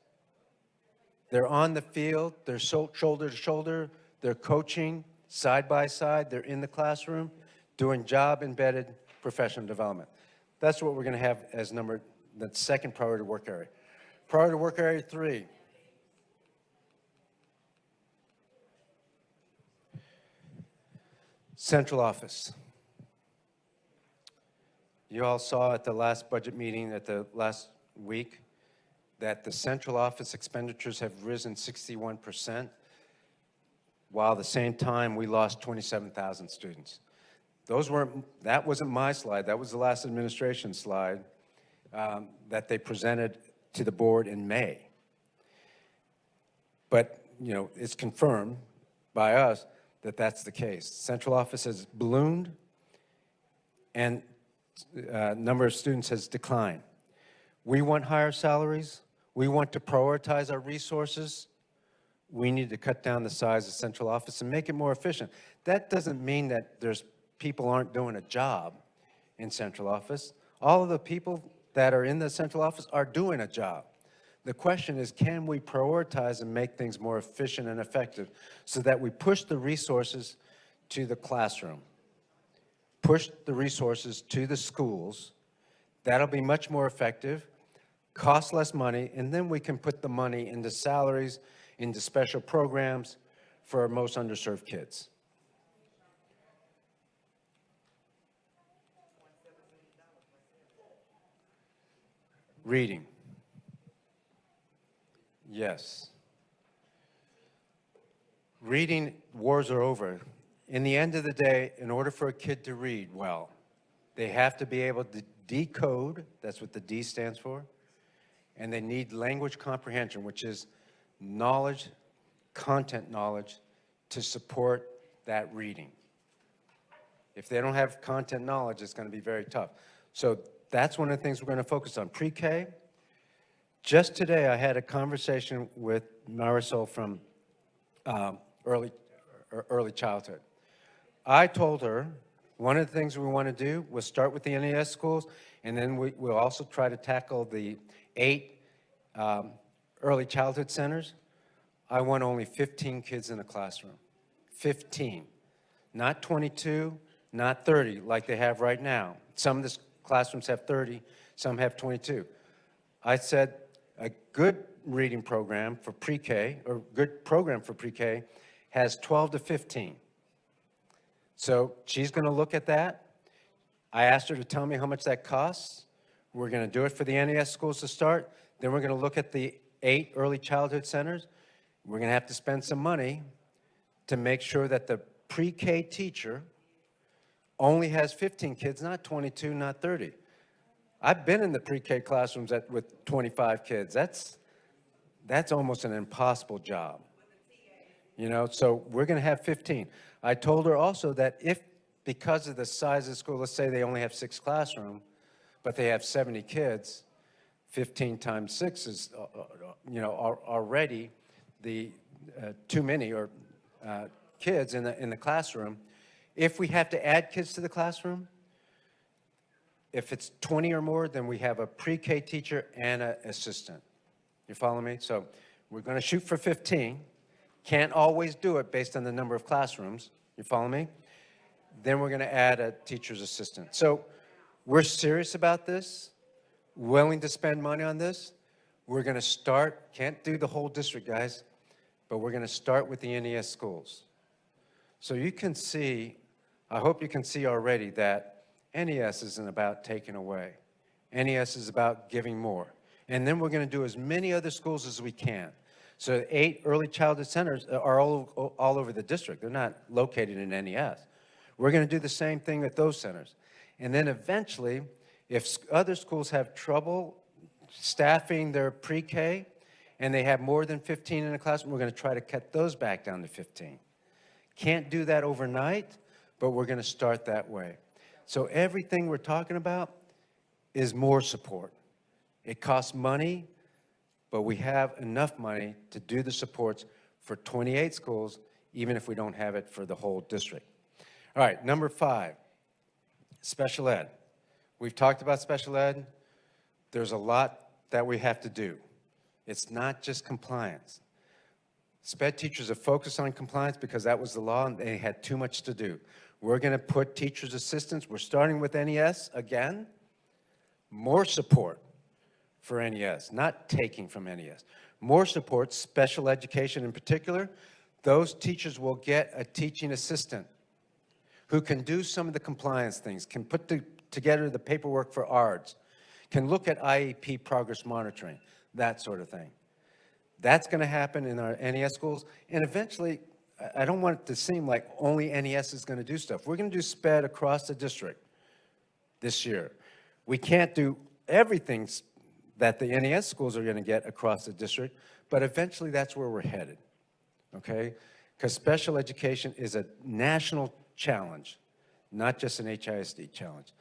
They're on the field, they're shoulder to shoulder, they're coaching side by side, they're in the classroom doing job-embedded professional development. That's what we're going to have as the second priority work area. Priority work area 3. Central office. You all saw at the last budget meeting at the last week that the central office expenditures have risen 61%, while at the same time we lost 27,000 students. That wasn't my slide, that was the last administration slide that they presented to the board in May. But, you know, it's confirmed by us that that's the case. Central office has ballooned and number of students has declined. We want higher salaries. We want to prioritize our resources. We need to cut down the size of central office and make it more efficient. That doesn't mean that people aren't doing a job in central office. All of the people that are in the central office are doing a job. The question is, can we prioritize and make things more efficient and effective so that we push the resources to the classroom, push the resources to the schools? That'll be much more effective, cost less money, and then we can put the money into salaries, into special programs for our most underserved kids. Reading. Yes. Reading, wars are over. In the end of the day, in order for a kid to read well, they have to be able to decode, that's what the D stands for, and they need language comprehension, which is knowledge, content knowledge, to support that reading. If they don't have content knowledge, it's going to be very tough. So that's one of the things we're going to focus on. Pre-K. Just today, I had a conversation with Marisol from early childhood. I told her one of the things we want to do was start with the NES schools, and then we'll also try to tackle the 8 early childhood centers. I want only 15 kids in a classroom. 15. Not 22, not 30 like they have right now. Some of the classrooms have 30, some have 22. I said a good reading program for pre-K, or good program for pre-K, has 12 to 15. So she's going to look at that. I asked her to tell me how much that costs. We're going to do it for the NES schools to start. Then we're going to look at the 8 early childhood centers. We're going to have to spend some money to make sure that the pre-K teacher only has 15 kids, not 22, not 30. I've been in the pre-K classrooms with 25 kids. That's almost an impossible job. You know, so we're going to have 15. I told her also that if, because of the size of the school, let's say they only have 6 classrooms, but they have 70 kids, 15 times 6 is, you know, already the too many or kids in the classroom. If we have to add kids to the classroom, if it's 20 or more, then we have a pre-K teacher and an assistant. You follow me? So we're going to shoot for 15. Can't always do it based on the number of classrooms. You follow me? Then we're going to add a teacher's assistant. So we're serious about this, willing to spend money on this. We're going to start, can't do the whole district, guys, but we're going to start with the NES schools. So you can see, I hope you can see already that NES isn't about taking away. NES is about giving more. And then we're going to do as many other schools as we can. So 8 early childhood centers are all over the district. They're not located in NES. We're going to do the same thing at those centers. And then eventually, if other schools have trouble staffing their pre-K and they have more than 15 in a classroom, we're going to try to cut those back down to 15. Can't do that overnight, but we're going to start that way. So everything we're talking about is more support. It costs money, but we have enough money to do the supports for 28 schools, even if we don't have it for the whole district. All right, number 5, special ed. We've talked about special ed. There's a lot that we have to do. It's not just compliance. SPED teachers are focused on compliance because that was the law and they had too much to do. We're going to put teachers' assistants, we're starting with NES again, more support for NES, not taking from NES. More support, special education in particular. Those teachers will get a teaching assistant who can do some of the compliance things, can put together the paperwork for ARDS, can look at IEP progress monitoring, that sort of thing. That's going to happen in our NES schools, and eventually, I don't want it to seem like only NES is going to do stuff. We're going to do SPED across the district this year. We can't do everything that the NES schools are going to get across the district, but eventually that's where we're headed, okay? Because special education is a national challenge, not just an HISD challenge.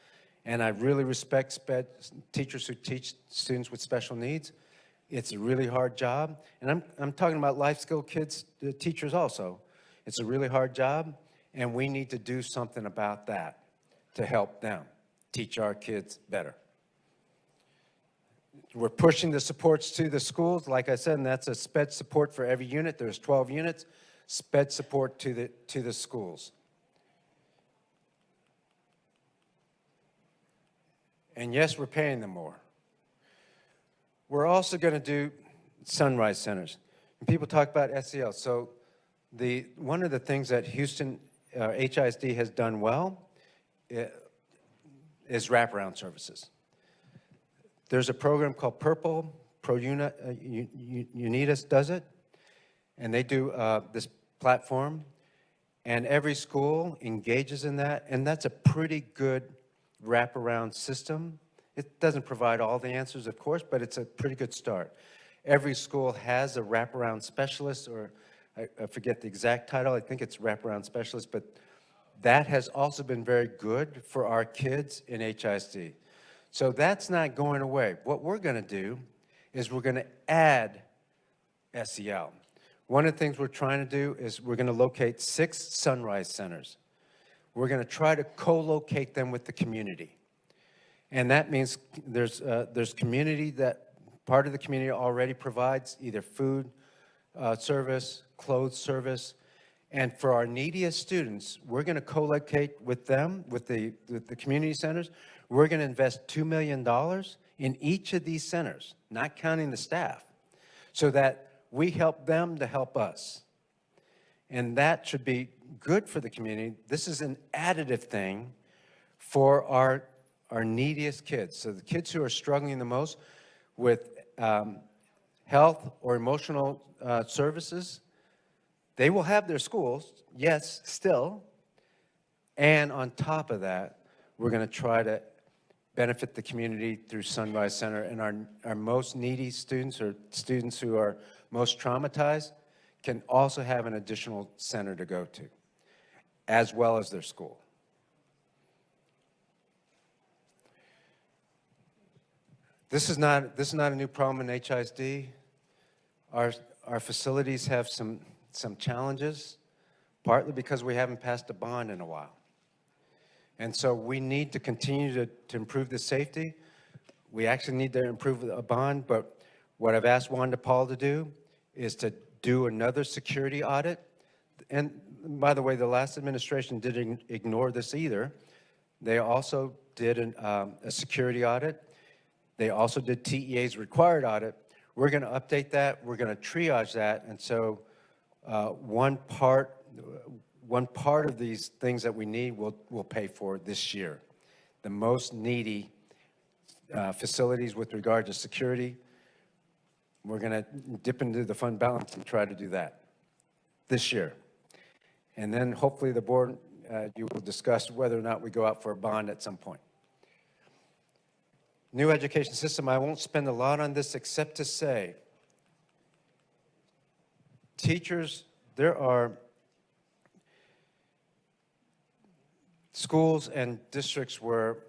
And I really respect SPED teachers who teach students with special needs. It's a really hard job. And I'm talking about life skill kids, teachers also. It's a really hard job, and we need to do something about that to help them teach our kids better. We're pushing the supports to the schools, like I said, and that's a SPED support for every unit. There's 12 units, SPED support to the schools. And yes, we're paying them more. We're also going to do sunrise centers. And people talk about SEL. So one of the things that Houston HISD has done well is wraparound services. There's a program called Purple, Unitas does it, and they do this platform, and every school engages in that, and that's a pretty good wraparound system. It doesn't provide all the answers, of course, but it's a pretty good start. Every school has a wraparound specialist, or I forget the exact title, I think it's wraparound specialist, but that has also been very good for our kids in HISD. So that's not going away. What we're going to do is we're going to add SEL. One of the things we're trying to do is we're going to locate 6 sunrise centers. We're going to try to co-locate them with the community. And that means there's community that, part of the community already provides either food service, clothes service, and for our neediest students, we're going to co-locate with them, with the community centers. We're going to invest $2 million in each of these centers, not counting the staff, so that we help them to help us. And that should be good for the community. This is an additive thing for our neediest kids. So the kids who are struggling the most with health or emotional services, they will have their schools, yes, still. And on top of that, we're going to try to benefit the community through Sunrise Center. And our most needy students, or students who are most traumatized, can also have an additional center to go to, as well as their school. This is not a new problem in HISD. Our facilities have some challenges, partly because we haven't passed a bond in a while. And so we need to continue to improve the safety. We actually need to improve a bond, but what I've asked Wanda Paul to do is to do another security audit. And by the way, the last administration didn't ignore this either. They also did a security audit. They also did TEA's required audit. We're going to update that. We're going to triage that. And so one part of these things that we need we'll pay for this year. The most needy facilities with regard to security, we're going to dip into the fund balance and try to do that this year. And then hopefully the board, you will discuss whether or not we go out for a bond at some point. New education system, I won't spend a lot on this except to say, teachers, there are schools and districts where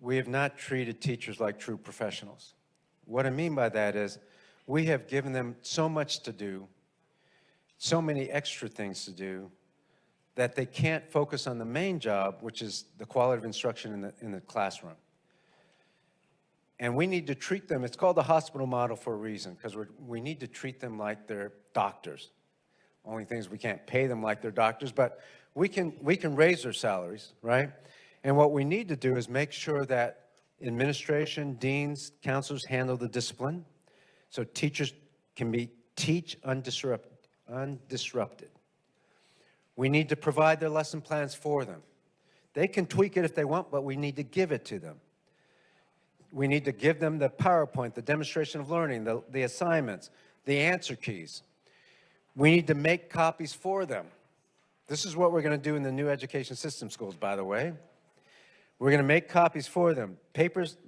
we have not treated teachers like true professionals. What I mean by that is we have given them so much to do, so many extra things to do, that they can't focus on the main job, which is the quality of instruction in the classroom. And we need to treat them, it's called the hospital model for a reason, because we need to treat them like they're doctors. Only things we can't pay them like they're doctors, but we can raise their salaries, right? And what we need to do is make sure that administration, deans, counselors handle the discipline, so teachers can teach undisrupted. We need to provide their lesson plans for them. They can tweak it if they want, but we need to give it to them. We need to give them the PowerPoint, the demonstration of learning, the assignments, the answer keys. We need to make copies for them. This is what we're going to do in the new education system schools, by the way. We're going to make copies for them. Papers,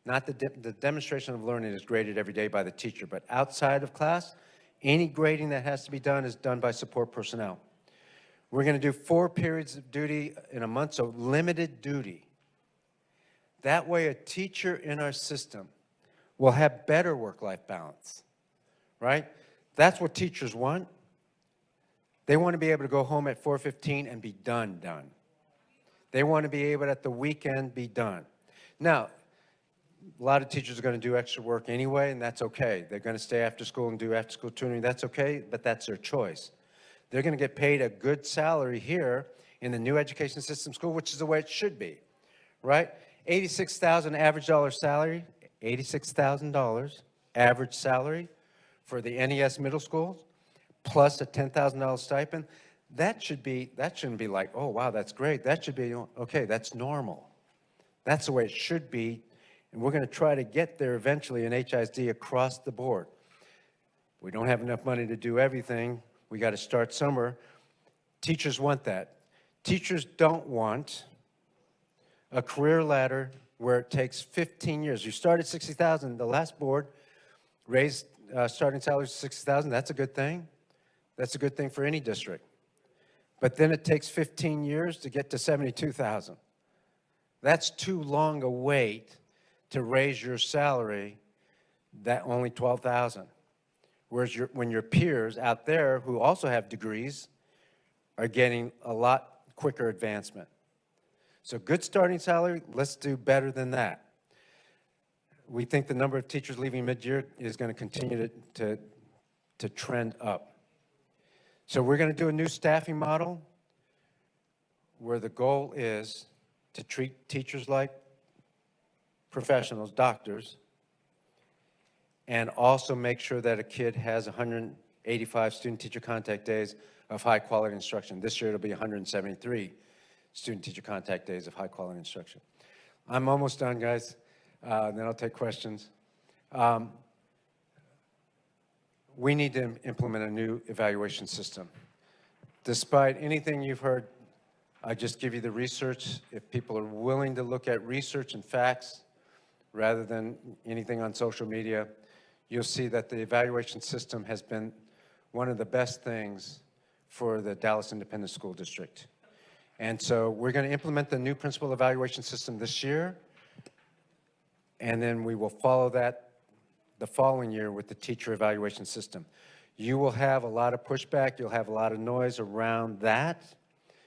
not the demonstration of learning is graded every day by the teacher, but outside of class, any grading that has to be done is done by support personnel. We're going to do 4 periods of duty in a month, so limited duty. That way, a teacher in our system will have better work-life balance, right? That's what teachers want. They want to be able to go home at 4:15 and be done. They want to be able at the weekend be done. Now, a lot of teachers are going to do extra work anyway, and that's okay. They're going to stay after school and do after-school tutoring. That's okay, but that's their choice. They're going to get paid a good salary here in the new education system school, which is the way it should be, right? $86,000 average dollar salary, $86,000 average salary for the NES middle schools, plus a $10,000 stipend. That shouldn't be like, oh, wow, that's great. That should be, okay, that's normal. That's the way it should be, and we're going to try to get there eventually in HISD across the board. We don't have enough money to do everything. We got to start somewhere. Teachers want that. Teachers don't want a career ladder where it takes 15 years. You start at $60,000. The last board raised starting salaries to $60,000. That's a good thing. That's a good thing for any district. But then it takes 15 years to get to $72,000. That's too long a wait to raise your salary, that only $12,000. Whereas when your peers out there who also have degrees are getting a lot quicker advancement. So good starting salary, let's do better than that. We think the number of teachers leaving mid-year is going to continue to trend up. So we're going to do a new staffing model where the goal is to treat teachers like professionals, doctors, and also make sure that a kid has 185 student-teacher contact days of high-quality instruction. This year it'll be 173 student-teacher contact days of high-quality instruction. I'm almost done, guys. Then I'll take questions. We need to implement a new evaluation system. Despite anything you've heard, I just give you the research. If people are willing to look at research and facts rather than anything on social media, you'll see that the evaluation system has been one of the best things for the Dallas Independent School District. And so we're going to implement the new principal evaluation system this year, and then we will follow that the following year with the teacher evaluation system. You will have a lot of pushback, you'll have a lot of noise around that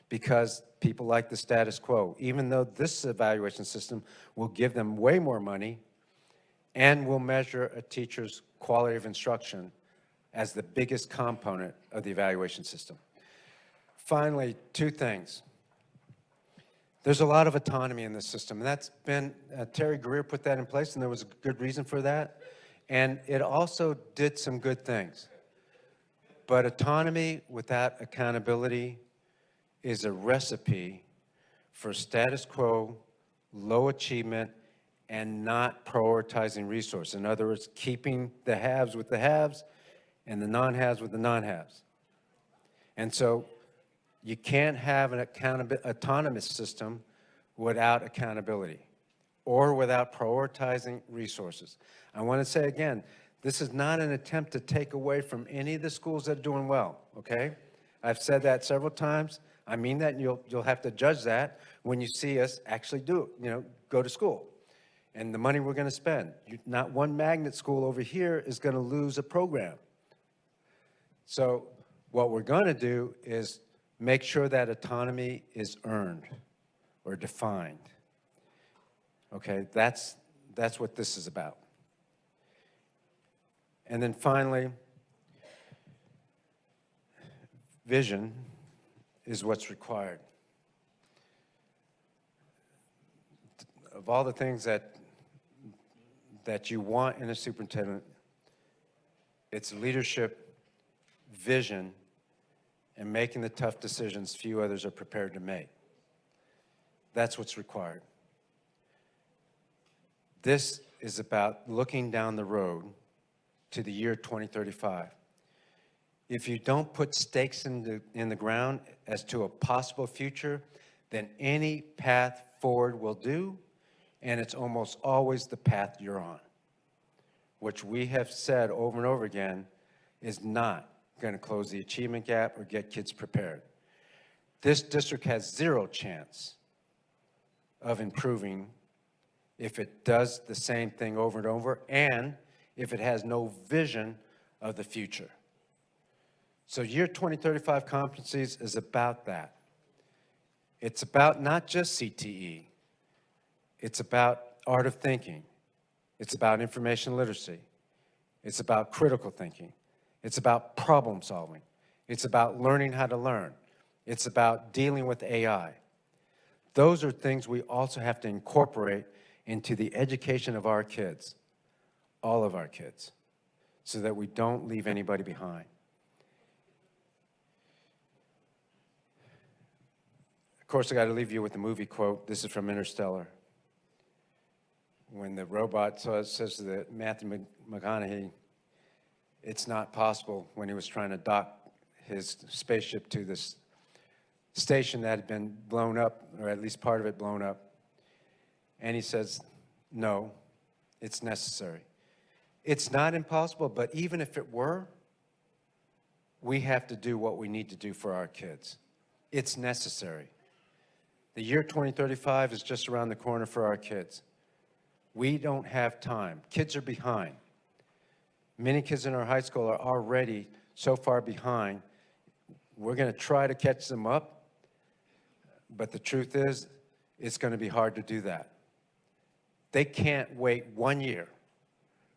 because people like the status quo, even though this evaluation system will give them way more money and will measure a teacher's quality of instruction as the biggest component of the evaluation system. Finally, 2 things. There's a lot of autonomy in this system, and that's been, Terry Greer put that in place, and there was a good reason for that, and it also did some good things. But autonomy without accountability is a recipe for status quo, low achievement, and not prioritizing resources. In other words, keeping the haves with the haves and the non-haves with the non-haves. And so you can't have an autonomous system without accountability or without prioritizing resources. I want to say again, this is not an attempt to take away from any of the schools that are doing well, okay? I've said that several times. I mean that, and you'll have to judge that when you see us actually do it, go to school. And the money we're going to spend. Not one magnet school over here is going to lose a program. So what we're going to do is make sure that autonomy is earned or defined. Okay, that's That's what this is about. And then finally, vision is what's required. Of all the things that you want in a superintendent, it's leadership, vision, and making the tough decisions few others are prepared to make. That's what's required. This is about looking down the road to the year 2035. If you don't put stakes in the ground as to a possible future, then any path forward will do, and it's almost always the path you're on, which we have said over and over again is not going to close the achievement gap or get kids prepared. This district has zero chance of improving if it does the same thing over and over, and if it has no vision of the future. So year 2035 competencies is about that. It's about not just CTE. It's about art of thinking. It's about information literacy. It's about critical thinking. It's about problem solving. It's about learning how to learn. It's about dealing with AI. Those are things we also have to incorporate into the education of our kids, all of our kids, so that we don't leave anybody behind. Of course, I got to leave you with the movie quote. This is from Interstellar. When the robot says to Matthew McConaughey, it's not possible, when he was trying to dock his spaceship to this station that had been blown up, or at least part of it blown up. And he says, no, it's necessary. It's not impossible, but even if it were, we have to do what we need to do for our kids. It's necessary. The year 2035 is just around the corner for our kids. We don't have time. Kids are behind. Many kids in our high school are already so far behind. We're going to try to catch them up, but the truth is, it's going to be hard to do that. They can't wait 1 year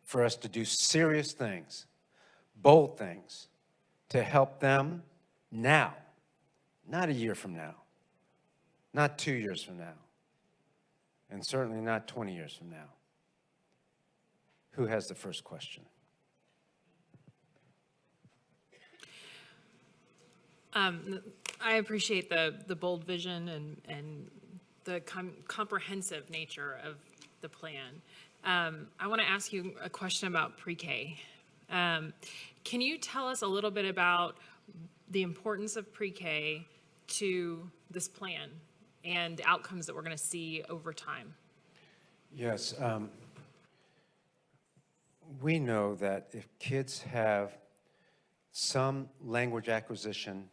for us to do serious things, bold things, to help them now, not a year from now, not 2 years from now, and certainly not 20 years from now. Who has the first question? I appreciate the bold vision and the comprehensive nature of the plan. I want to ask you a question about pre-K. Can you tell us a little bit about the importance of pre-K to this plan and the outcomes that we're going to see over time? Yes. We know that if kids have some language acquisition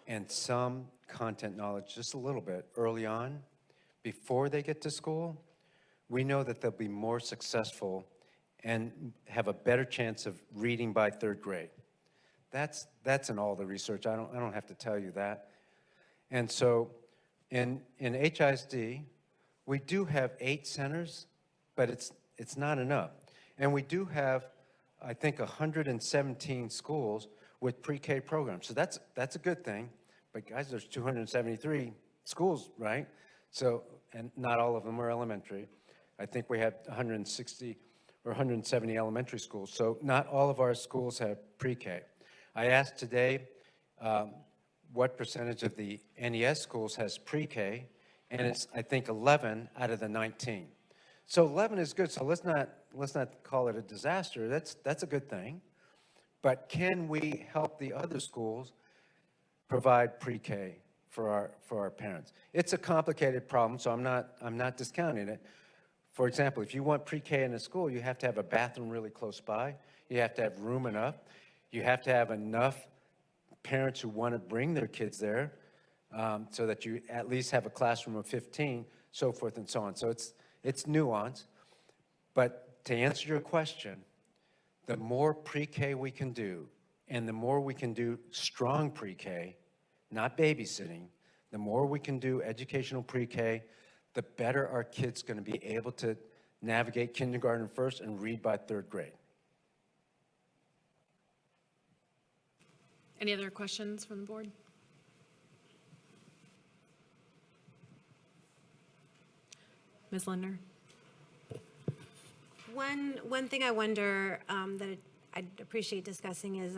and some content knowledge, just a little bit, early on, before they get to school, we know that they'll be more successful and have a better chance of reading by 3rd grade. That's in all the research. I don't have to tell you that. And so in HISD, we do have 8 centers, but it's not enough. And we do have, I think, 117 schools with pre-K programs. So that's a good thing. But guys, there's 273 schools, right? So, and not all of them are elementary. I think we have 160 or 170 elementary schools. So not all of our schools have pre-K. I asked today what percentage of the NES schools has pre-K, and it's, I think, 11 out of the 19. So 11 is good. So let's not call it a disaster. That's a good thing. But can we help the other schools provide pre-K for our parents? It's a complicated problem, so I'm not discounting it. For example, if you want pre-K in a school, you have to have a bathroom really close by. You have to have room enough. You have to have enough parents who want to bring their kids there, so that you at least have a classroom of 15, so forth and so on. So it's nuanced. But to answer your question, the more pre-K we can do, and the more we can do strong pre-K, not babysitting, the more we can do educational pre-K, the better our kids going to be able to navigate kindergarten first, and read by third grade. Any other questions from the board? Ms. Lindner? One thing I wonder that I'd appreciate discussing is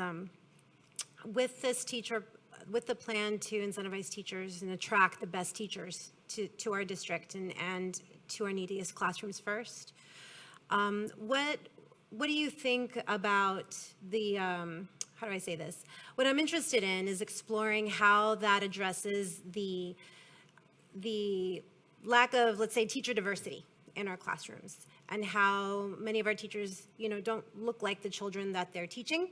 with the plan to incentivize teachers and attract the best teachers to our district and to our neediest classrooms first. What do you think about the, how do I say this? What I'm interested in is exploring how that addresses the lack of, let's say, teacher diversity in our classrooms, and how many of our teachers, don't look like the children that they're teaching,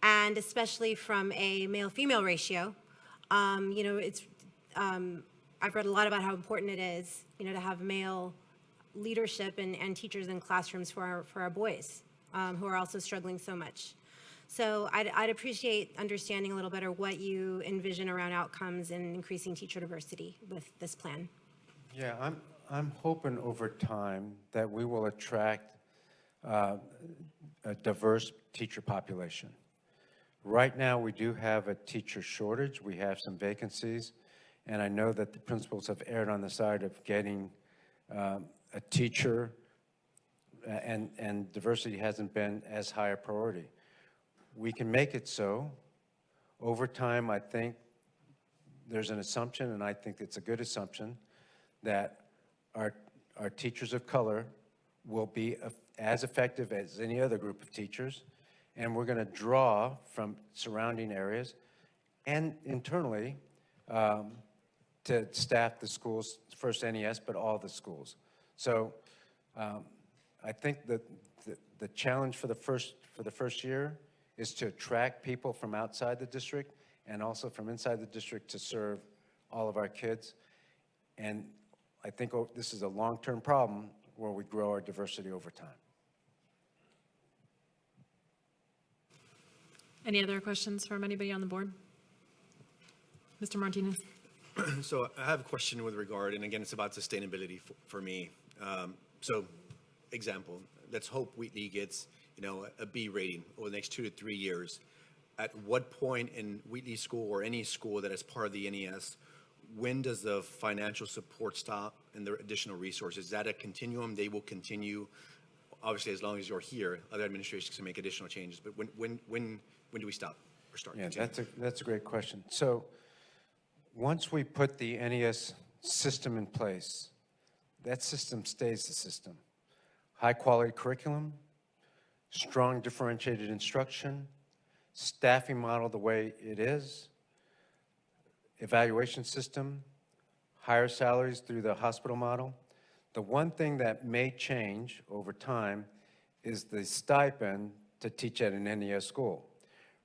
and especially from a male-female ratio. It's I've read a lot about how important it is, to have male leadership and teachers in classrooms for our boys, who are also struggling so much. So I'd appreciate understanding a little better what you envision around outcomes and increasing teacher diversity with this plan. Yeah, I'm hoping over time that we will attract a diverse teacher population. Right now, we do have a teacher shortage. We have some vacancies, and I know that the principals have erred on the side of getting a teacher, and diversity hasn't been as high a priority. We can make it so. Over time, I think there's an assumption, and I think it's a good assumption, that our teachers of color will be as effective as any other group of teachers, and we're going to draw from surrounding areas and internally to staff the schools, first NES, but all the schools. So I think that the challenge for the first year is to attract people from outside the district and also from inside the district to serve all of our kids. And I think this is a long-term problem where we grow our diversity over time. Any other questions from anybody on the board? Mr. Martinez? So I have a question with regard, and again, it's about sustainability for me. So, example, let's hope Wheatley gets, a B rating over the next 2 to 3 years. At what point in Wheatley School or any school that is part of the NES, when does the financial support stop and the additional resources? Is that a continuum? They will continue, obviously, as long as you're here. Other administrations can make additional changes, but when do we stop or start? Yeah, that's a great question. So once we put the NES system in place, that system stays the system. High quality curriculum, strong differentiated instruction, staffing model the way it is, evaluation system, higher salaries through the hospital model. The one thing that may change over time is the stipend to teach at an NES school.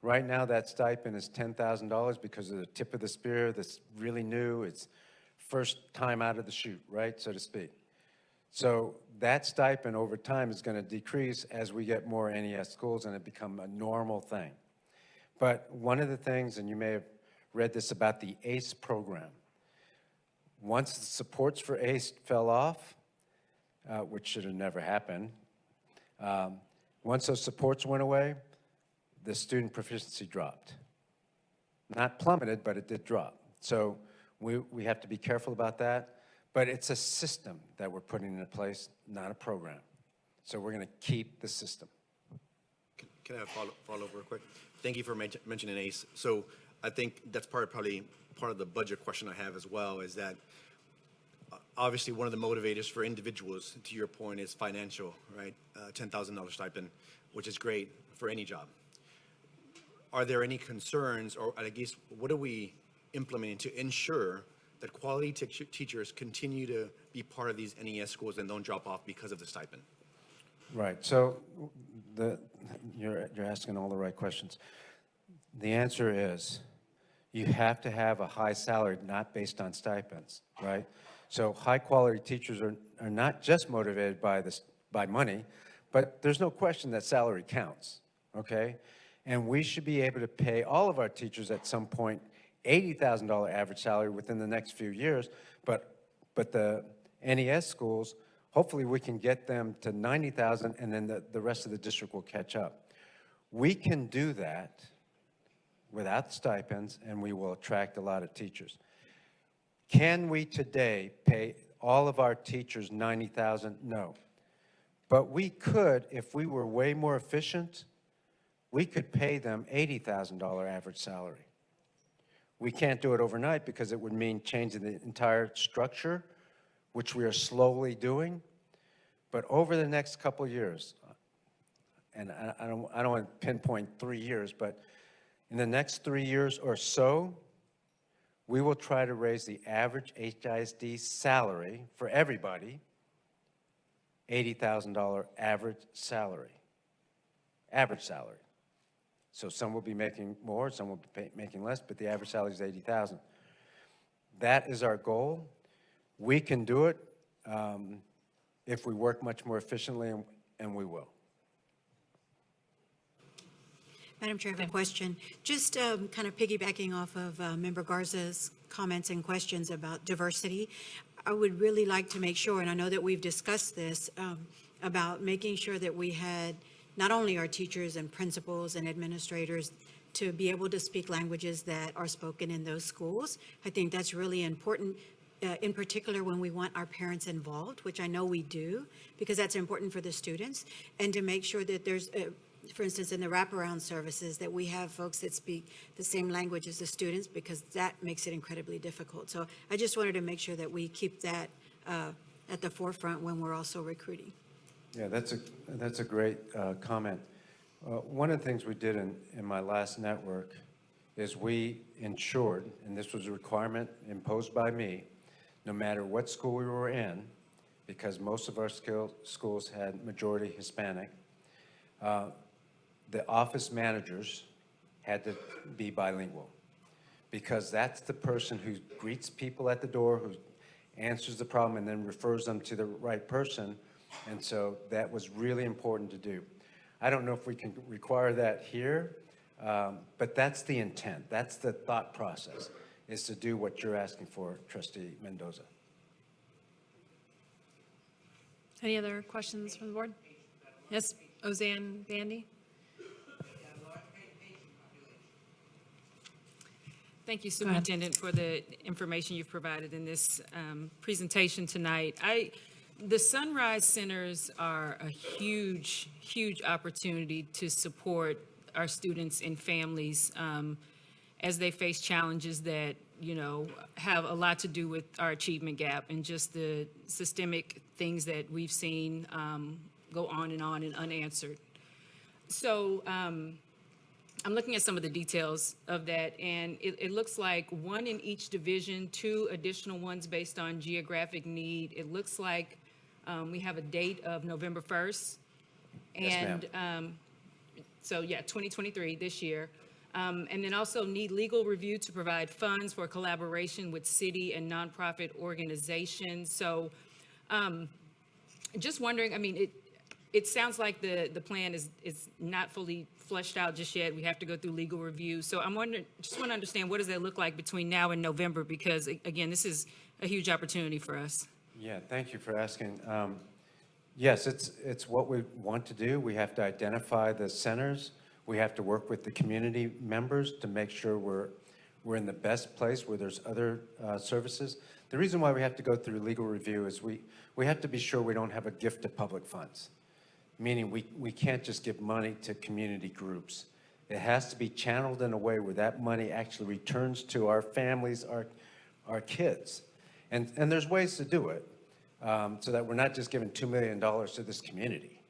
Right now, that stipend is $10,000 because of the tip of the spear that's really new. It's first time out of the chute, right, so to speak. So that stipend over time is going to decrease as we get more NES schools and it become a normal thing. But one of the things, and you may have read this about the ACE program, once the supports for ACE fell off, which should have never happened, once those supports went away, the student proficiency dropped. Not plummeted, but it did drop. So we have to be careful about that. But it's a system that we're putting into place, not a program. So we're going to keep the system. Can I follow up real quick? Thank you for mentioning ACE. So I think that's probably part of the budget question I have as well, is that obviously one of the motivators for individuals, to your point, is financial, right? $10,000 stipend, which is great for any job. Are there any concerns, or I guess, what are we implementing to ensure that quality teachers continue to be part of these NES schools and don't drop off because of the stipend? Right. So you're asking all the right questions. The answer is you have to have a high salary, not based on stipends, right? So high quality teachers are not just motivated by money, but there's no question that salary counts, okay? And we should be able to pay all of our teachers at some point $80,000 average salary within the next few years, but the NES schools hopefully we can get them to 90,000 and then the rest of the district will catch up. We can do that without stipends and we will attract a lot of teachers. Can we today pay all of our teachers 90,000? No. But we could, if we were way more efficient, we could pay them $80,000 average salary. We can't do it overnight because it would mean changing the entire structure, which we are slowly doing. But over the next couple of years, and I don't want to pinpoint 3 years, but in the next 3 years or so, we will try to raise the average HISD salary for everybody, $80,000 average salary. Average salary. So some will be making more, some will be making less, but the average salary is $80,000. That is our goal. We can do it if we work much more efficiently, and we will. Madam Chair, I have a question. Just kind of piggybacking off of Member Garza's comments and questions about diversity, I would really like to make sure, and I know that we've discussed this, about making sure that we had not only our teachers and principals and administrators to be able to speak languages that are spoken in those schools. I think that's really important, in particular when we want our parents involved, which I know we do, because that's important for the students, and to make sure that there's, for instance, in the wraparound services, that we have folks that speak the same language as the students, because that makes it incredibly difficult. So I just wanted to make sure that we keep that at the forefront when we're also recruiting. Yeah, that's a great comment. One of the things we did in my last network is we ensured, and this was a requirement imposed by me, no matter what school we were in, because most of our schools had majority Hispanic, the office managers had to be bilingual, because that's the person who greets people at the door, who answers the problem, and then refers them to the right person. And so that was really important to do. I don't know if we can require that here, but that's the intent. That's the thought process, is to do what you're asking for, Trustee Mendoza. Any other questions from the board? Yes, Ozanne Bandy? Thank you, Superintendent, for the information you've provided in this presentation tonight. The Sunrise Centers are a huge, huge opportunity to support our students and families as they face challenges that, have a lot to do with our achievement gap and just the systemic things that we've seen go on and unanswered. So I'm looking at some of the details of that, and it looks like 1 in each division, 2 additional ones based on geographic need. It looks like we have a date of November 1st. Yes, And so, 2023, this year. And then also need legal review to provide funds for collaboration with city and nonprofit organizations. So just wondering, it sounds like the plan is not fully fleshed out just yet. We have to go through legal review. So I'm wondering, just want to understand, what does that look like between now and November? Because again, this is a huge opportunity for us. Yeah, thank you for asking. Yes, it's what we want to do. We have to identify the centers. We have to work with the community members to make sure we're in the best place where there's other services. The reason why we have to go through legal review is we have to be sure we don't have a gift of public funds, meaning we can't just give money to community groups. It has to be channeled in a way where that money actually returns to our families, our kids. And there's ways to do it so that we're not just giving $2 million to this community,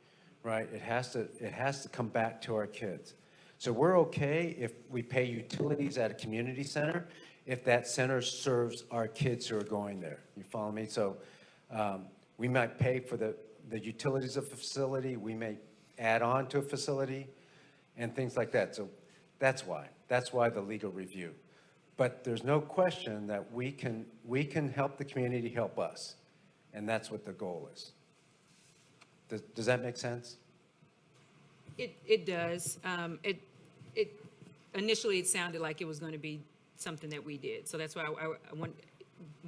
right? It has to come back to our kids. So we're okay if we pay utilities at a community center if that center serves our kids who are going there. You follow me? So we might pay for the utilities of a facility. We may add on to a facility and things like that. So that's why the legal review. But there's no question that we can help the community help us, and that's what the goal is. Does that make sense? It does. Initially it sounded like it was going to be something that we did. So that's why I want,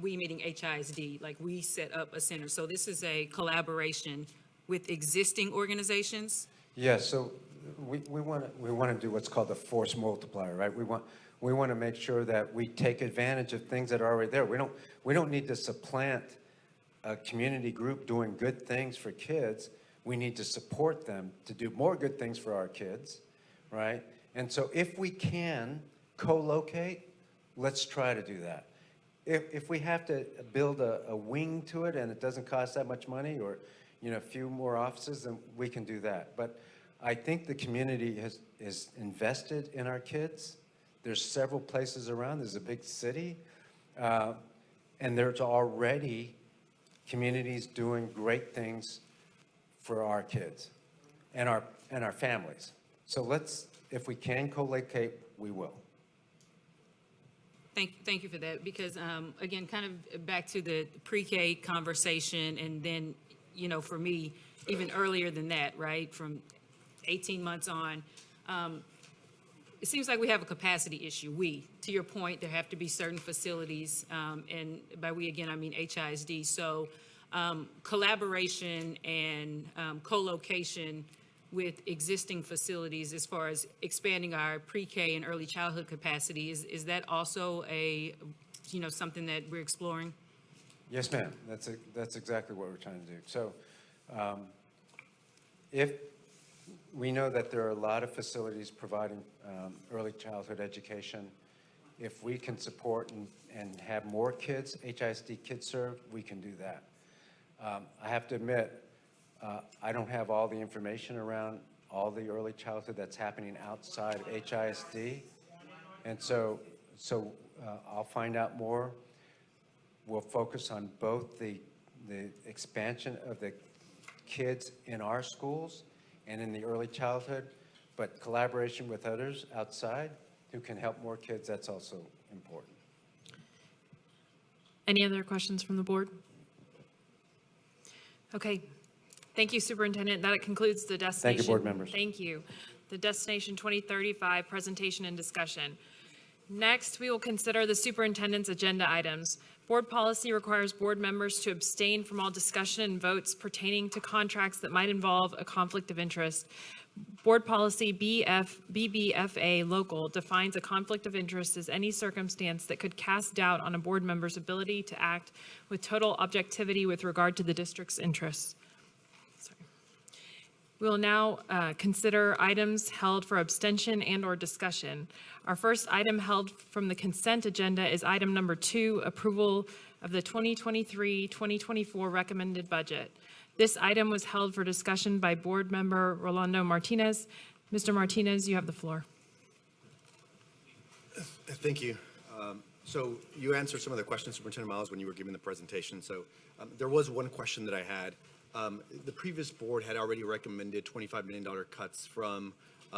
we meaning HISD, like we set up a center. So this is a collaboration with existing organizations? Yes, so we want to do what's called the force multiplier, right? We want to make sure that we take advantage of things that are already there. We don't need to supplant a community group doing good things for kids. We need to support them to do more good things for our kids, right? And so if we can co-locate, let's try to do that. If we have to build a wing to it and it doesn't cost that much money, or a few more offices, then we can do that. But I think the community is invested in our kids. There's several places around. There's a big city, and there's already communities doing great things for our kids and our families. So if we can co-locate, we will. Thank you for that, because again, kind of back to the pre-K conversation, and then, for me, even earlier than that, right, from 18 months on, it seems like we have a capacity issue. To your point, there have to be certain facilities, and by we, again, I mean HISD. So collaboration and co-location with existing facilities as far as expanding our pre-K and early childhood capacity, is that also something that we're exploring? Yes, ma'am. That's exactly what we're trying to do. So if we know that there are a lot of facilities providing early childhood education, if we can support and have more kids, HISD kids served, we can do that. I have to admit, I don't have all the information around all the early childhood that's happening outside of HISD. And so I'll find out more. We'll focus on both the expansion of the kids in our schools and in the early childhood, but collaboration with others outside who can help more kids, that's also important. Any other questions from the board? Okay. Thank you, Superintendent. That concludes the Destination. Thank you, board members. Thank you. The Destination 2035 presentation and discussion. Next, we will consider the superintendent's agenda items. Board policy requires board members to abstain from all discussion and votes pertaining to contracts that might involve a conflict of interest. Board policy BBFA local defines a conflict of interest as any circumstance that could cast doubt on a board member's ability to act with total objectivity with regard to the district's interests. We will now consider items held for abstention and/or discussion. Our first item held from the consent agenda is item number 2, approval of the 2023-2024 recommended budget. This item was held for discussion by Board Member Rolando Martinez. Mr. Martinez, you have the floor. Thank you. So you answered some of the questions, Superintendent Miles, when you were giving the presentation. So there was one question that I had. The previous board had already recommended $25 million cuts from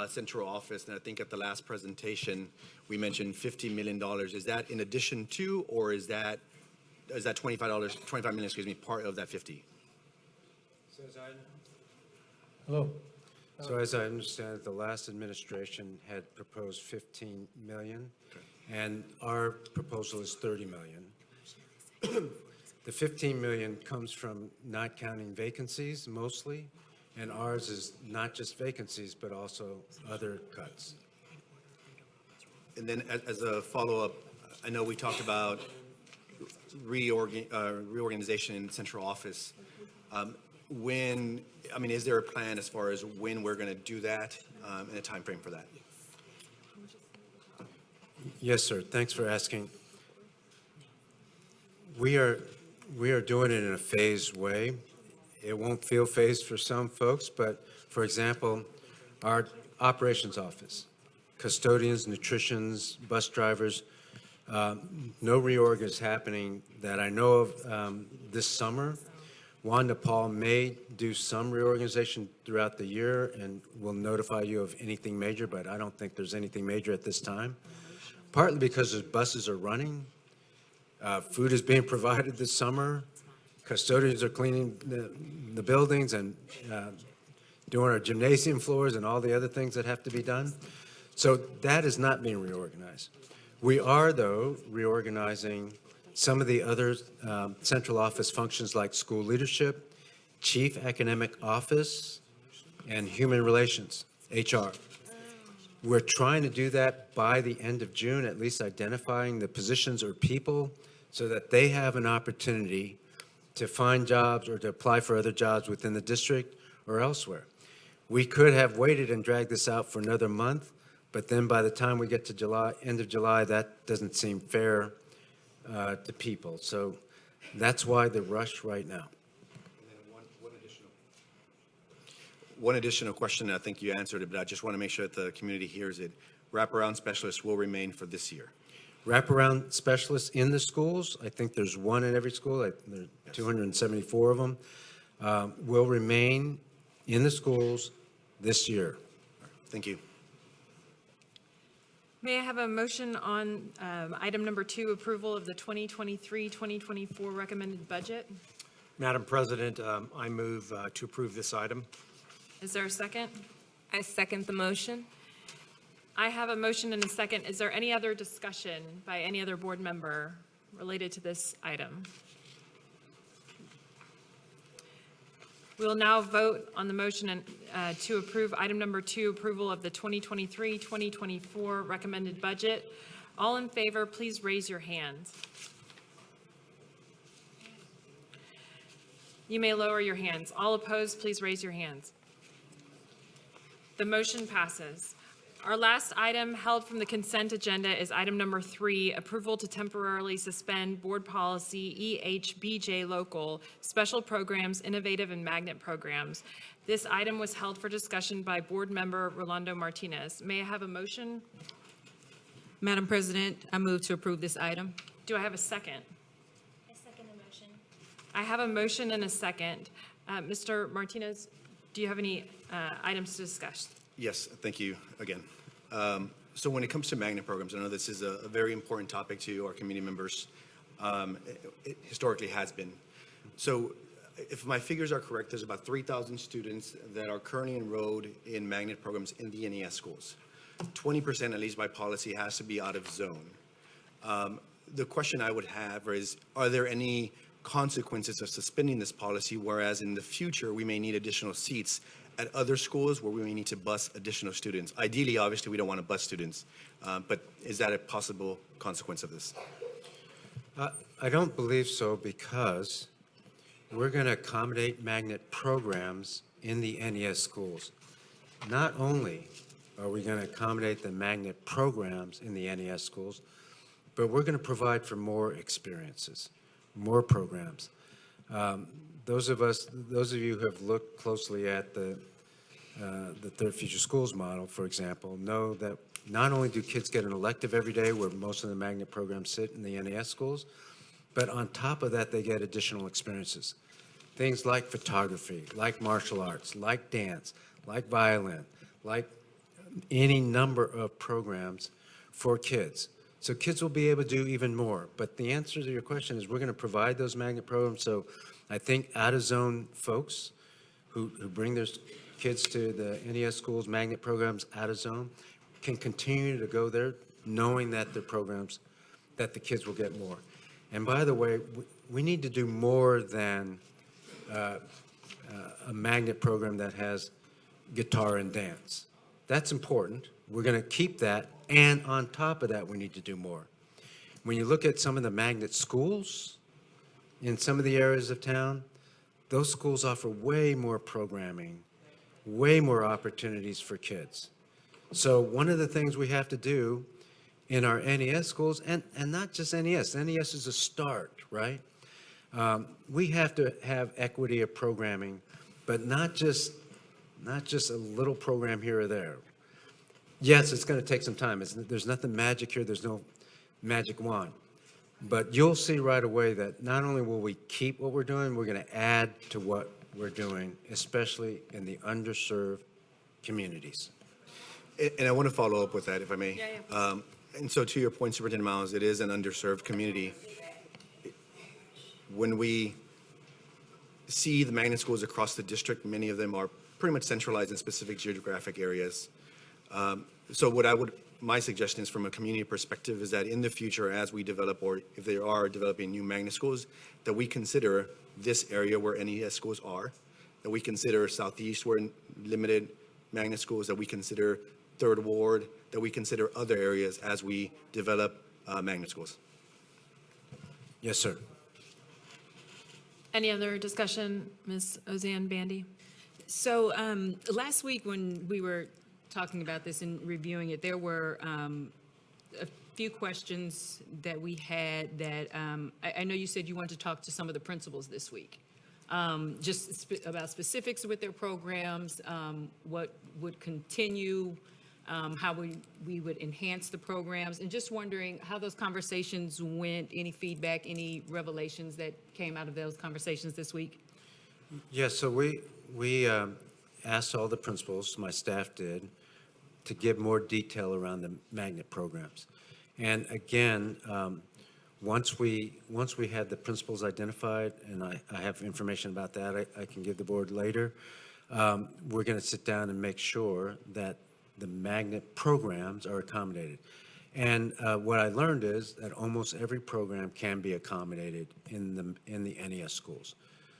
central office, and I think at the last presentation we mentioned $50 million. Is that in addition to, or is that $25 million, part of that 50? Hello. So as I understand it, the last administration had proposed 15 million, and our proposal is 30 million. The 15 million comes from not counting vacancies mostly, and ours is not just vacancies, but also other cuts. And then as a follow-up, I know we talked about reorganization in central office. Is there a plan as far as when we're going to do that and a time frame for that? Yes, sir. Thanks for asking. We are doing it in a phased way. It won't feel phased for some folks, but for example, our operations office, custodians, nutritionists, bus drivers, no reorg is happening that I know of this summer. Wanda Paul may do some reorganization throughout the year, and we'll notify you of anything major, but I don't think there's anything major at this time. Partly because the buses are running, food is being provided this summer, custodians are cleaning the buildings and doing our gymnasium floors and all the other things that have to be done. So that is not being reorganized. We are, though, reorganizing some of the other central office functions like school leadership, chief academic office, and human relations, HR. We're trying to do that by the end of June, at least identifying the positions or people so that they have an opportunity to find jobs or to apply for other jobs within the district or elsewhere. We could have waited and dragged this out for another month, but then by the time we get to July, end of July, that doesn't seem fair to people. So that's why the rush right now. One additional question, I think you answered it, but I just want to make sure that the community hears it. Wraparound specialists will remain for this year. Wraparound specialists in the schools, I think there's one in every school, there are 274 of them, will remain in the schools this year. Thank you. May I have a motion on item number 2, approval of the 2023-2024 recommended budget? Madam President, I move to approve this item. Is there a second? I second the motion. I have a motion and a second. Is there any other discussion by any other board member related to this item? We'll now vote on the motion to approve item number 2, approval of the 2023-2024 recommended budget. All in favor, please raise your hands. You may lower your hands. All opposed, please raise your hands. The motion passes. Our last item held from the consent agenda is item number 3, approval to temporarily suspend board policy EHBJ local, special programs, innovative and magnet programs. This item was held for discussion by board member Rolando Martinez. May I have a motion? Madam President, I move to approve this item. Do I have a second? I second the motion. I have a motion and a second. Mr. Martinez, do you have any items to discuss? Yes, thank you again. So when it comes to magnet programs, I know this is a very important topic to our community members. It historically has been. So if my figures are correct, there's about 3,000 students that are currently enrolled in magnet programs in the NES schools. 20%, at least by policy, has to be out of zone. The question I would have is, are there any consequences of suspending this policy, whereas in the future we may need additional seats at other schools where we may need to bus additional students? Ideally, obviously, we don't want to bus students, but is that a possible consequence of this? I don't believe so, because we're going to accommodate magnet programs in the NES schools. Not only are we going to accommodate the magnet programs in the NES schools, but we're going to provide for more experiences, more programs. Those of you who have looked closely at the Third Future Schools model, for example, know that not only do kids get an elective every day where most of the magnet programs sit in the NES schools, but on top of that, they get additional experiences. Things like photography, like martial arts, like dance, like violin, like any number of programs for kids. So kids will be able to do even more. But the answer to your question is we're going to provide those magnet programs. So I think out-of-zone folks who bring their kids to the NES schools, magnet programs out of zone, can continue to go there knowing that the programs, that the kids will get more. And by the way, we need to do more than a magnet program that has guitar and dance. That's important. We're going to keep that. And on top of that, we need to do more. When you look at some of the magnet schools in some of the areas of town, those schools offer way more programming, way more opportunities for kids. So one of the things we have to do in our NES schools, and not just NES is a start, right? We have to have equity of programming, but not just a little program here or there. Yes, it's going to take some time. There's nothing magic here. There's no magic wand. But you'll see right away that not only will we keep what we're doing, we're going to add to what we're doing, especially in the underserved communities. And I want to follow up with that, if I may. And so to your point, Superintendent Miles, it is an underserved community. When we see the magnet schools across the district, many of them are pretty much centralized in specific geographic areas. So what I would my suggestions from a community perspective is that in the future, as we develop, or if they are developing new magnet schools, that we consider this area where NES schools are, that we consider Southeast where limited magnet schools, that we consider Third Ward, that we consider other areas as we develop magnet schools. Yes, sir. Any other discussion, Ms. Ozanne Bandy? So last week when we were talking about this and reviewing it, there were a few questions that we had that I know you said you wanted to talk to some of the principals this week, just about specifics with their programs, what would continue, how we would enhance the programs, and just wondering how those conversations went, any feedback, any revelations that came out of those conversations this week? Yes, so we asked all the principals, my staff did, to give more detail around the magnet programs. And again, once we had the principals identified, and I have information about that I can give the board later, we're going to sit down and make sure that the magnet programs are accommodated. And what I learned is that almost every program can be accommodated in the NES schools.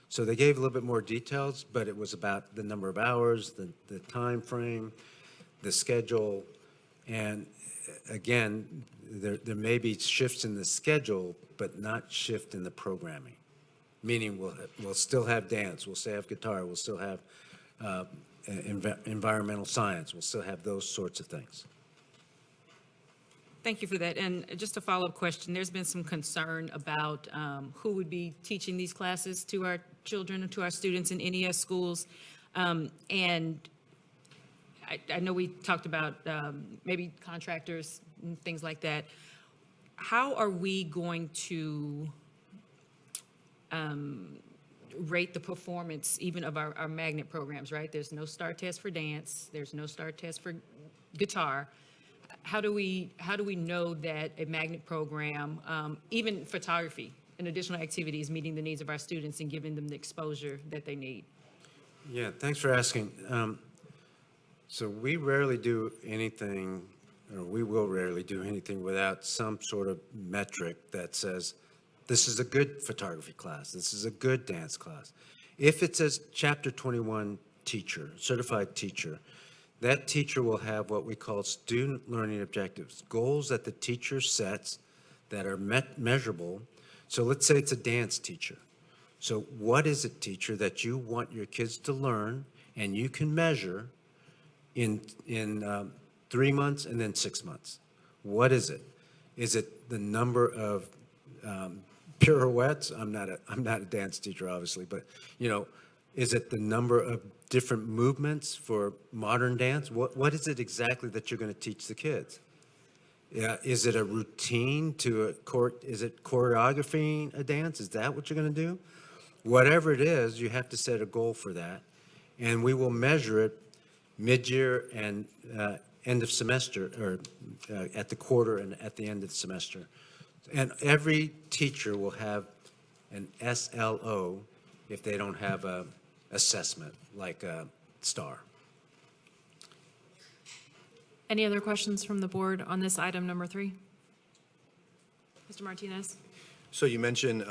So they gave a little bit more details, but it was about the number of hours, the time frame, the schedule, and again, there may be shifts in the schedule, but not shift in the programming. Meaning we'll still have dance, we'll still have guitar, we'll still have environmental science, we'll still have those sorts of things. Thank you for that. And just a follow-up question, there's been some concern about who would be teaching these classes to our children and to our students in NES schools. And I know we talked about maybe contractors and things like that. How are we going to rate the performance even of our magnet programs, right? There's no STAR test for dance. There's no STAR test for guitar. How do we know that a magnet program, even photography and additional activities, meeting the needs of our students and giving them the exposure that they need? Yeah, thanks for asking. So we rarely do anything, or we will rarely do anything without some sort of metric that says, this is a good photography class, this is a good dance class. If it says Chapter 21 teacher, certified teacher, that teacher will have what we call student learning objectives, goals that the teacher sets that are measurable. So let's say it's a dance teacher. So what is it, teacher, that you want your kids to learn and you can measure in 3 months and then 6 months? What is it? Is it the number of pirouettes? I'm not a dance teacher, obviously, but is it the number of different movements for modern dance? What is it exactly that you're going to teach the kids? Yeah, is it a routine is it choreographing a dance? Is that what you're going to do? Whatever it is, you have to set a goal for that. And we will measure it mid-year and end of semester, or at the quarter and at the end of the semester. And every teacher will have an SLO if they don't have a assessment like a STAR. Any other questions from the board on this item number 3? Mr. Martinez? So you mentioned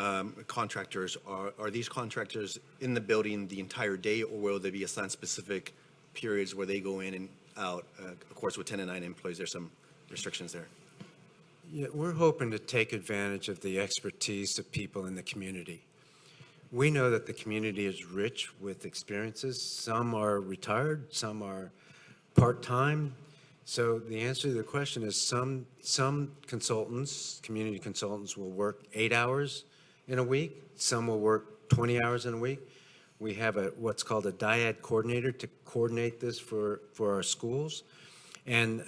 contractors. Are these contractors in the building the entire day, or will they be assigned specific periods where they go in and out? Of course, with 10 and 9 employees, there's some restrictions there. Yeah, we're hoping to take advantage of the expertise of people in the community. We know that the community is rich with experiences. Some are retired, some are part-time. So the answer to the question is some consultants, community consultants, will work 8 hours in a week. Some will work 20 hours in a week. We have what's called a dyad coordinator to coordinate this for our schools. And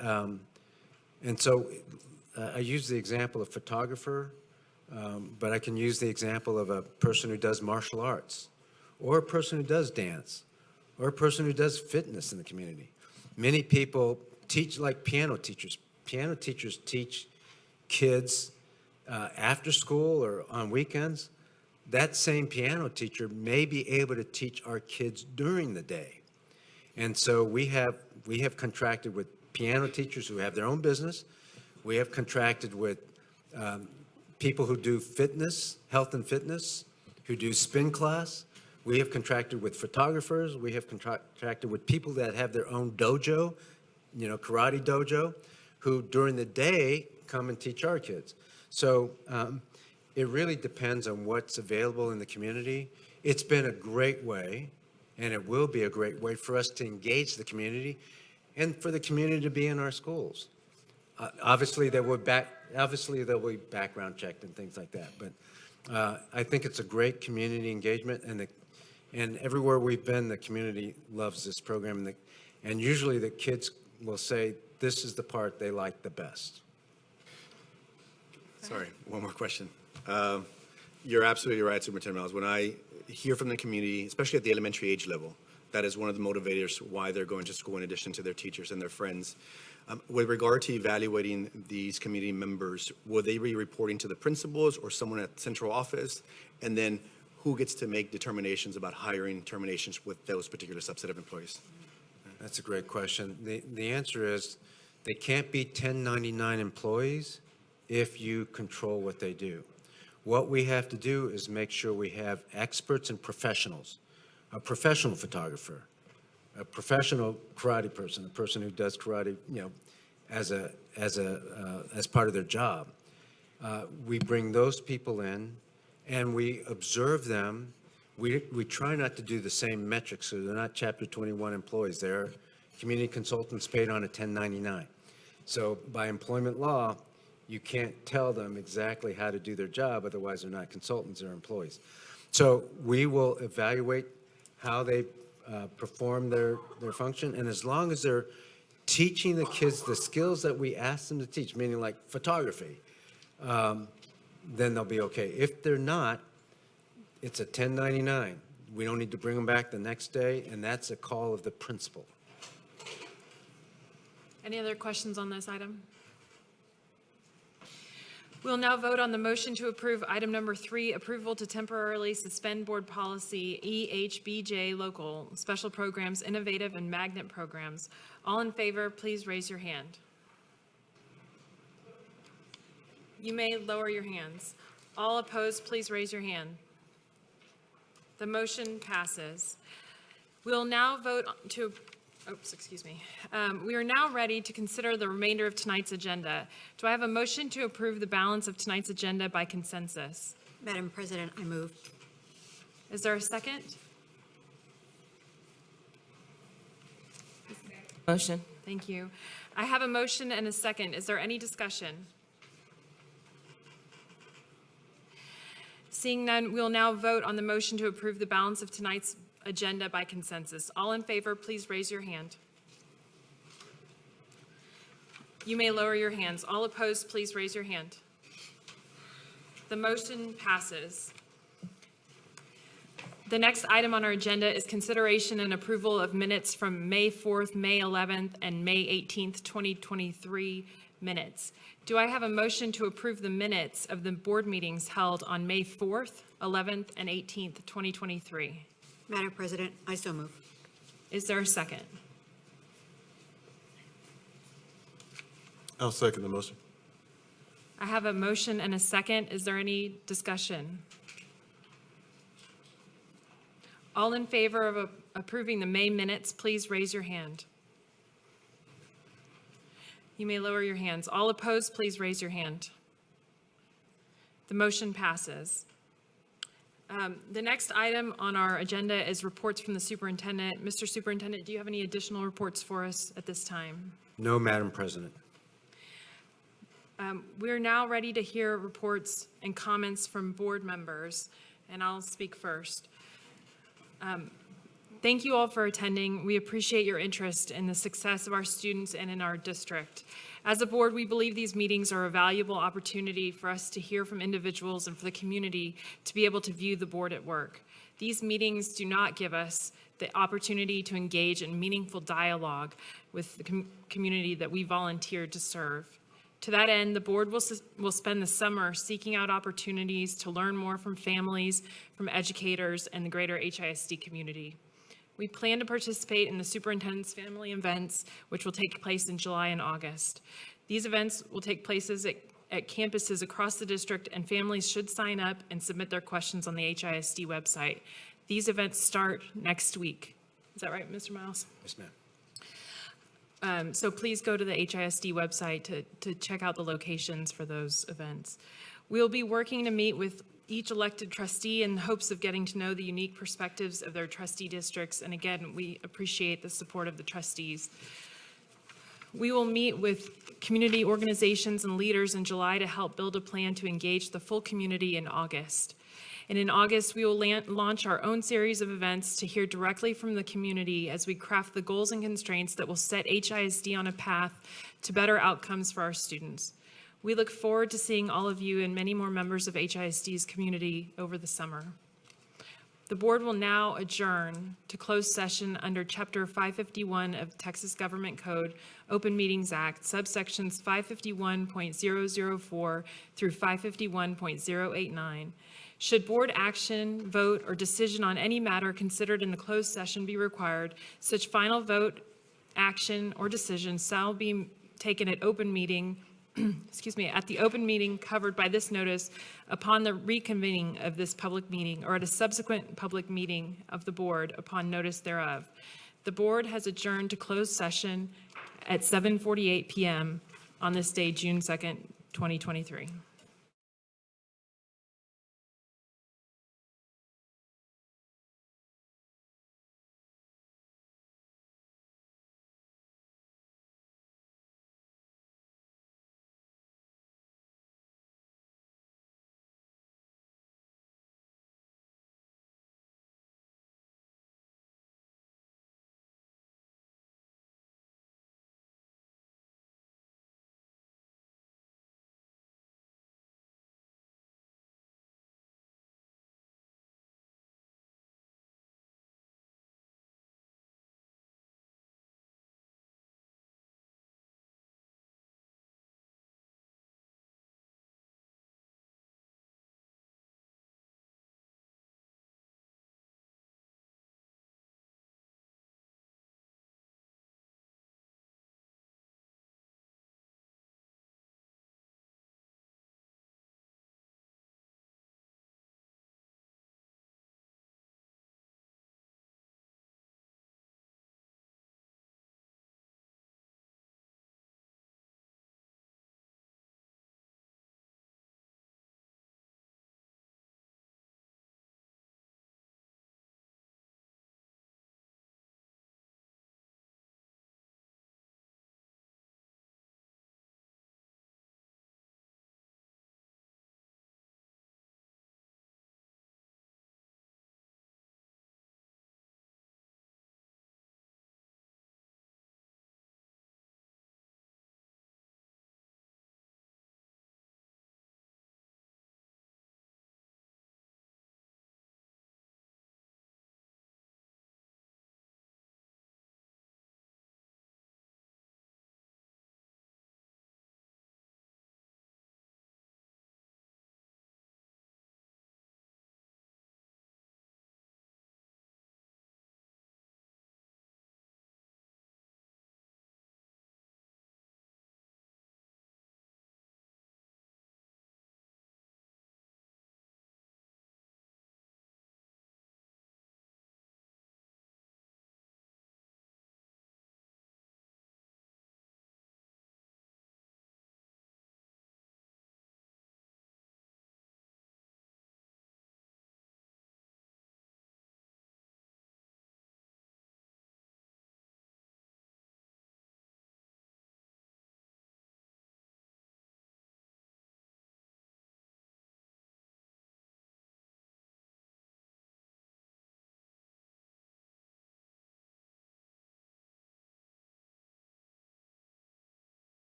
so I use the example of photographer, but I can use the example of a person who does martial arts, or a person who does dance, or a person who does fitness in the community. Many people teach like piano teachers. Piano teachers teach kids after school or on weekends. That same piano teacher may be able to teach our kids during the day. And so we have contracted with piano teachers who have their own business. We have contracted with people who do fitness, health and fitness, who do spin class. We have contracted with photographers. We have contracted with people that have their own dojo, karate dojo, who during the day come and teach our kids. So it really depends on what's available in the community. It's been a great way, and it will be a great way for us to engage the community and for the community to be in our schools. Obviously, they'll be background checked and things like that. But I think it's a great community engagement, and everywhere we've been, the community loves this program. And usually the kids will say this is the part they like the best. Sorry, one more question. You're absolutely right, Superintendent Miles. When I hear from the community, especially at the elementary age level, that is one of the motivators why they're going to school in addition to their teachers and their friends. With regard to evaluating these community members, will they be reporting to the principals or someone at central office? And then who gets to make determinations about hiring terminations with those particular subset of employees? That's a great question. The answer is they can't be 1099 employees if you control what they do. What we have to do is make sure we have experts and professionals, a professional photographer, a professional karate person, a person who does karate, as part of their job. We bring those people in and we observe them. We try not to do the same metrics, so they're not Chapter 21 employees. They're community consultants paid on a 1099. So by employment law, you can't tell them exactly how to do their job, otherwise they're not consultants, they're employees. So we will evaluate how they perform their function, and as long as they're teaching the kids the skills that we ask them to teach, meaning like photography, then they'll be okay. If they're not, it's a 1099. We don't need to bring them back the next day, and that's a call of the principal. Any other questions on this item? We'll now vote on the motion to approve item number 3, approval to temporarily suspend board policy EHBJ local, special programs, innovative and magnet programs. All in favor, please raise your hand. You may lower your hands. All opposed, please raise your hand. The motion passes. We'll now vote to, we are now ready to consider the remainder of tonight's agenda. Do I have a motion to approve the balance of tonight's agenda by consensus? Madam President, I move. Is there a second? Motion. Thank you. I have a motion and a second. Is there any discussion? Seeing none, we'll now vote on the motion to approve the balance of tonight's agenda by consensus. All in favor, please raise your hand. You may lower your hands. All opposed, please raise your hand. The motion passes. The next item on our agenda is consideration and approval of minutes from May 4th, May 11th, and May 18th, 2023 minutes. Do I have a motion to approve the minutes of the board meetings held on May 4th, 11th, and 18th, 2023? Madam President, I so move. Is there a second? I'll second the motion. I have a motion and a second. Is there any discussion? All in favor of approving the May minutes, please raise your hand. You may lower your hands. All opposed, please raise your hand. The motion passes. The next item on our agenda is reports from the superintendent. Mr. Superintendent, do you have any additional reports for us at this time? No, Madam President. We're now ready to hear reports and comments from board members, and I'll speak first. Thank you all for attending. We appreciate your interest in the success of our students and in our district. As a board, we believe these meetings are a valuable opportunity for us to hear from individuals and for the community to be able to view the board at work. These meetings do not give us the opportunity to engage in meaningful dialogue with the community that we volunteered to serve. To that end, the board will spend the summer seeking out opportunities to learn more from families, from educators, and the greater HISD community. We plan to participate in the superintendent's family events, which will take place in July and August. These events will take places at campuses across the district, and families should sign up and submit their questions on the HISD website. These events start next week. Is that right, Mr. Miles? Yes, ma'am. So please go to the HISD website to check out the locations for those events. We'll be working to meet with each elected trustee in hopes of getting to know the unique perspectives of their trustee districts. And again, we appreciate the support of the trustees. We will meet with community organizations and leaders in July to help build a plan to engage the full community in August. And in August, we will launch our own series of events to hear directly from the community as we craft the goals and constraints that will set HISD on a path to better outcomes for our students. We look forward to seeing all of you and many more members of HISD's community over the summer. The board will now adjourn to closed session under Chapter 551 of Texas Government Code, Open Meetings Act, subsections 551.004 through 551.089. Should board action, vote, or decision on any matter considered in the closed session be required, such final vote, action, or decision shall be taken at open meeting, at the open meeting covered by this notice upon the reconvening of this public meeting or at a subsequent public meeting of the board upon notice thereof. The board has adjourned to closed session at 7:48 p.m. on this day, June 2nd, 2023.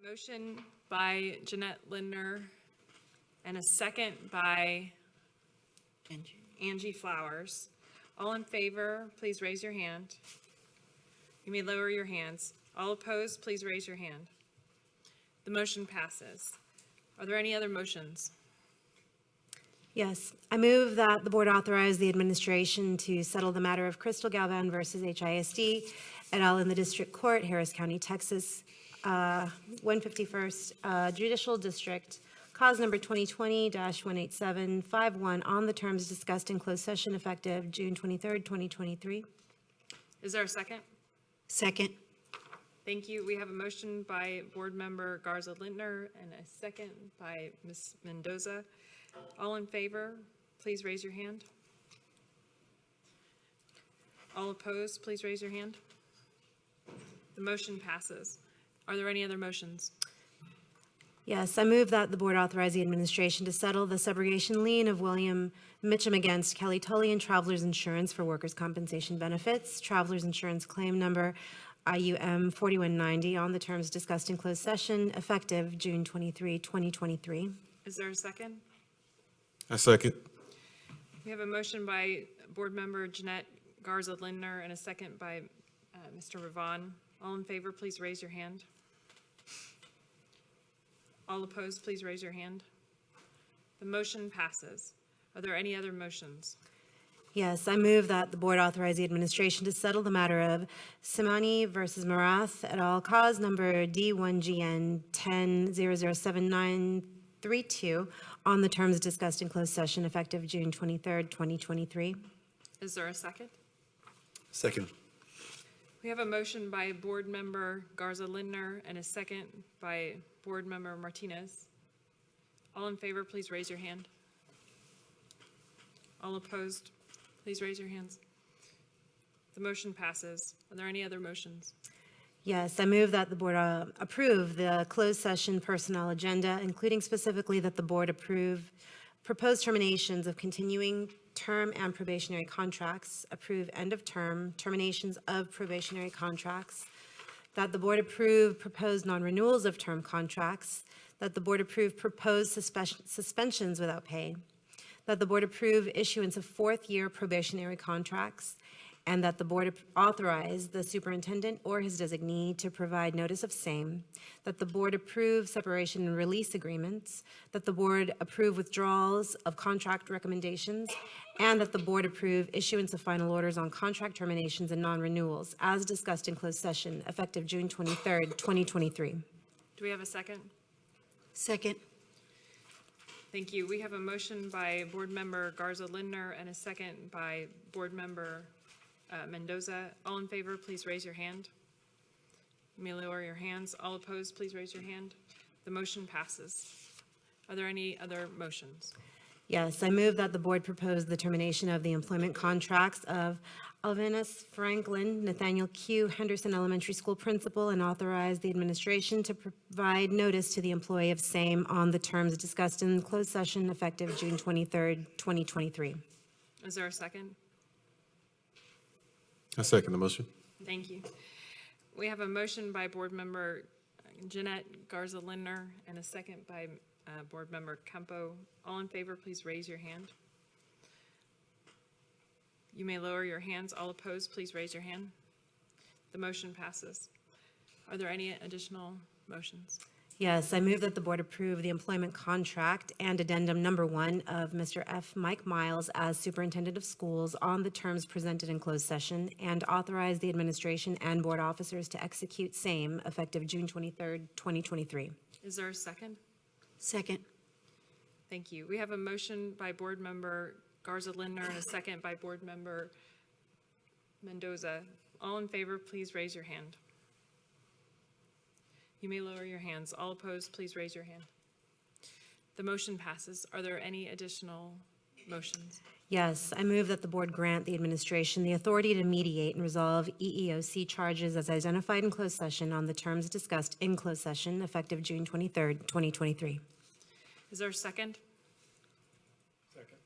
Motion by Jeanette Lindner and a second by Angie Flowers. All in favor, please raise your hand. You may lower your hands. All opposed, please raise your hand. The motion passes. Are there any other motions? Yes, I move that the board authorize the administration to settle the matter of Crystal Galvan versus HISD et al. In the District Court, Harris County, Texas, 151st Judicial District, cause number 2020-18751, on the terms discussed in closed session effective June 23rd, 2023. Is there a second? Second. Thank you. We have a motion by Board Member Garza Lintner and a second by Ms. Mendoza. All in favor, please raise your hand. All opposed, please raise your hand. The motion passes. Are there any other motions? Yes, I move that the board authorize the administration to settle the subrogation lien of William Mitchum against Kelly Tully and Travelers Insurance for workers' compensation benefits. Travelers Insurance claim number IUM 4190 on the terms discussed in closed session effective June 23, 2023. Is there a second? I second. We have a motion by Board Member Jeanette Garza Lindner and a second by Mr. Ravon. All in favor, please raise your hand. All opposed, please raise your hand. The motion passes. Are there any other motions? Yes, I move that the board authorize the administration to settle the matter of Simani versus Marath et al., cause number D1GN 10007932, on the terms discussed in closed session effective June 23rd, 2023. Is there a second? Second. We have a motion by Board Member Garza Lindner and a second by Board Member Martinez. All in favor, please raise your hand. All opposed, please raise your hands. The motion passes. Are there any other motions? Yes, I move that the board approve the closed session personnel agenda, including specifically that the board approve proposed terminations of continuing term and probationary contracts, approve end of term, terminations of probationary contracts, that the board approve proposed non-renewals of term contracts, that the board approve proposed suspensions without pay, that the board approve issuance of fourth-year probationary contracts, and that the board authorize the superintendent or his designee to provide notice of same, that the board approve separation and release agreements, that the board approve withdrawals of contract recommendations, and that the board approve issuance of final orders on contract terminations and non-renewals as discussed in closed session effective June 23rd, 2023. Do we have a second? Second. Thank you. We have a motion by Board Member Garza Lindner and a second by Board Member Mendoza. All in favor, please raise your hand. You may lower your hands. All opposed, please raise your hand. The motion passes. Are there any other motions? Yes, I move that the board propose the termination of the employment contracts of Alvinus Franklin, Nathaniel Q. Henderson Elementary School Principal, and authorize the administration to provide notice to the employee of same on the terms discussed in closed session effective June 23rd, 2023. Is there a second? I second the motion. Thank you. We have a motion by Board Member Jeanette Garza Lindner and a second by Board Member Campo. All in favor, please raise your hand. You may lower your hands. All opposed, please raise your hand. The motion passes. Are there any additional motions? Yes, I move that the board approve the employment contract and addendum number 1 of Mr. F. Mike Miles as superintendent of schools on the terms presented in closed session and authorize the administration and board officers to execute same effective June 23rd, 2023. Is there a second? Second. Thank you. We have a motion by Board Member Garza Lindner and a second by Board Member Mendoza. All in favor, please raise your hand. You may lower your hands. All opposed, please raise your hand. The motion passes. Are there any additional motions? Yes, I move that the board grant the administration the authority to mediate and resolve EEOC charges as identified in closed session on the terms discussed in closed session effective June 23rd, 2023. Is there a second? Second.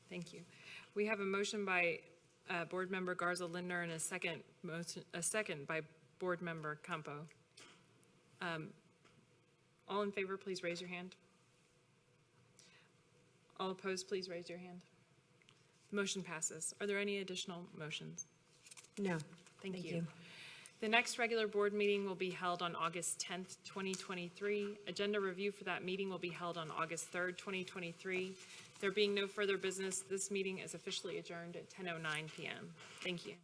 Thank you. We have a motion by Board Member Garza Lindner and a second by Board Member Campo. All in favor, please raise your hand. All opposed, please raise your hand. The motion passes. Are there any additional motions? No. Thank you. The next regular board meeting will be held on August 10th, 2023. Agenda review for that meeting will be held on August 3rd, 2023. There being no further business, this meeting is officially adjourned at 10:09 PM. Thank you.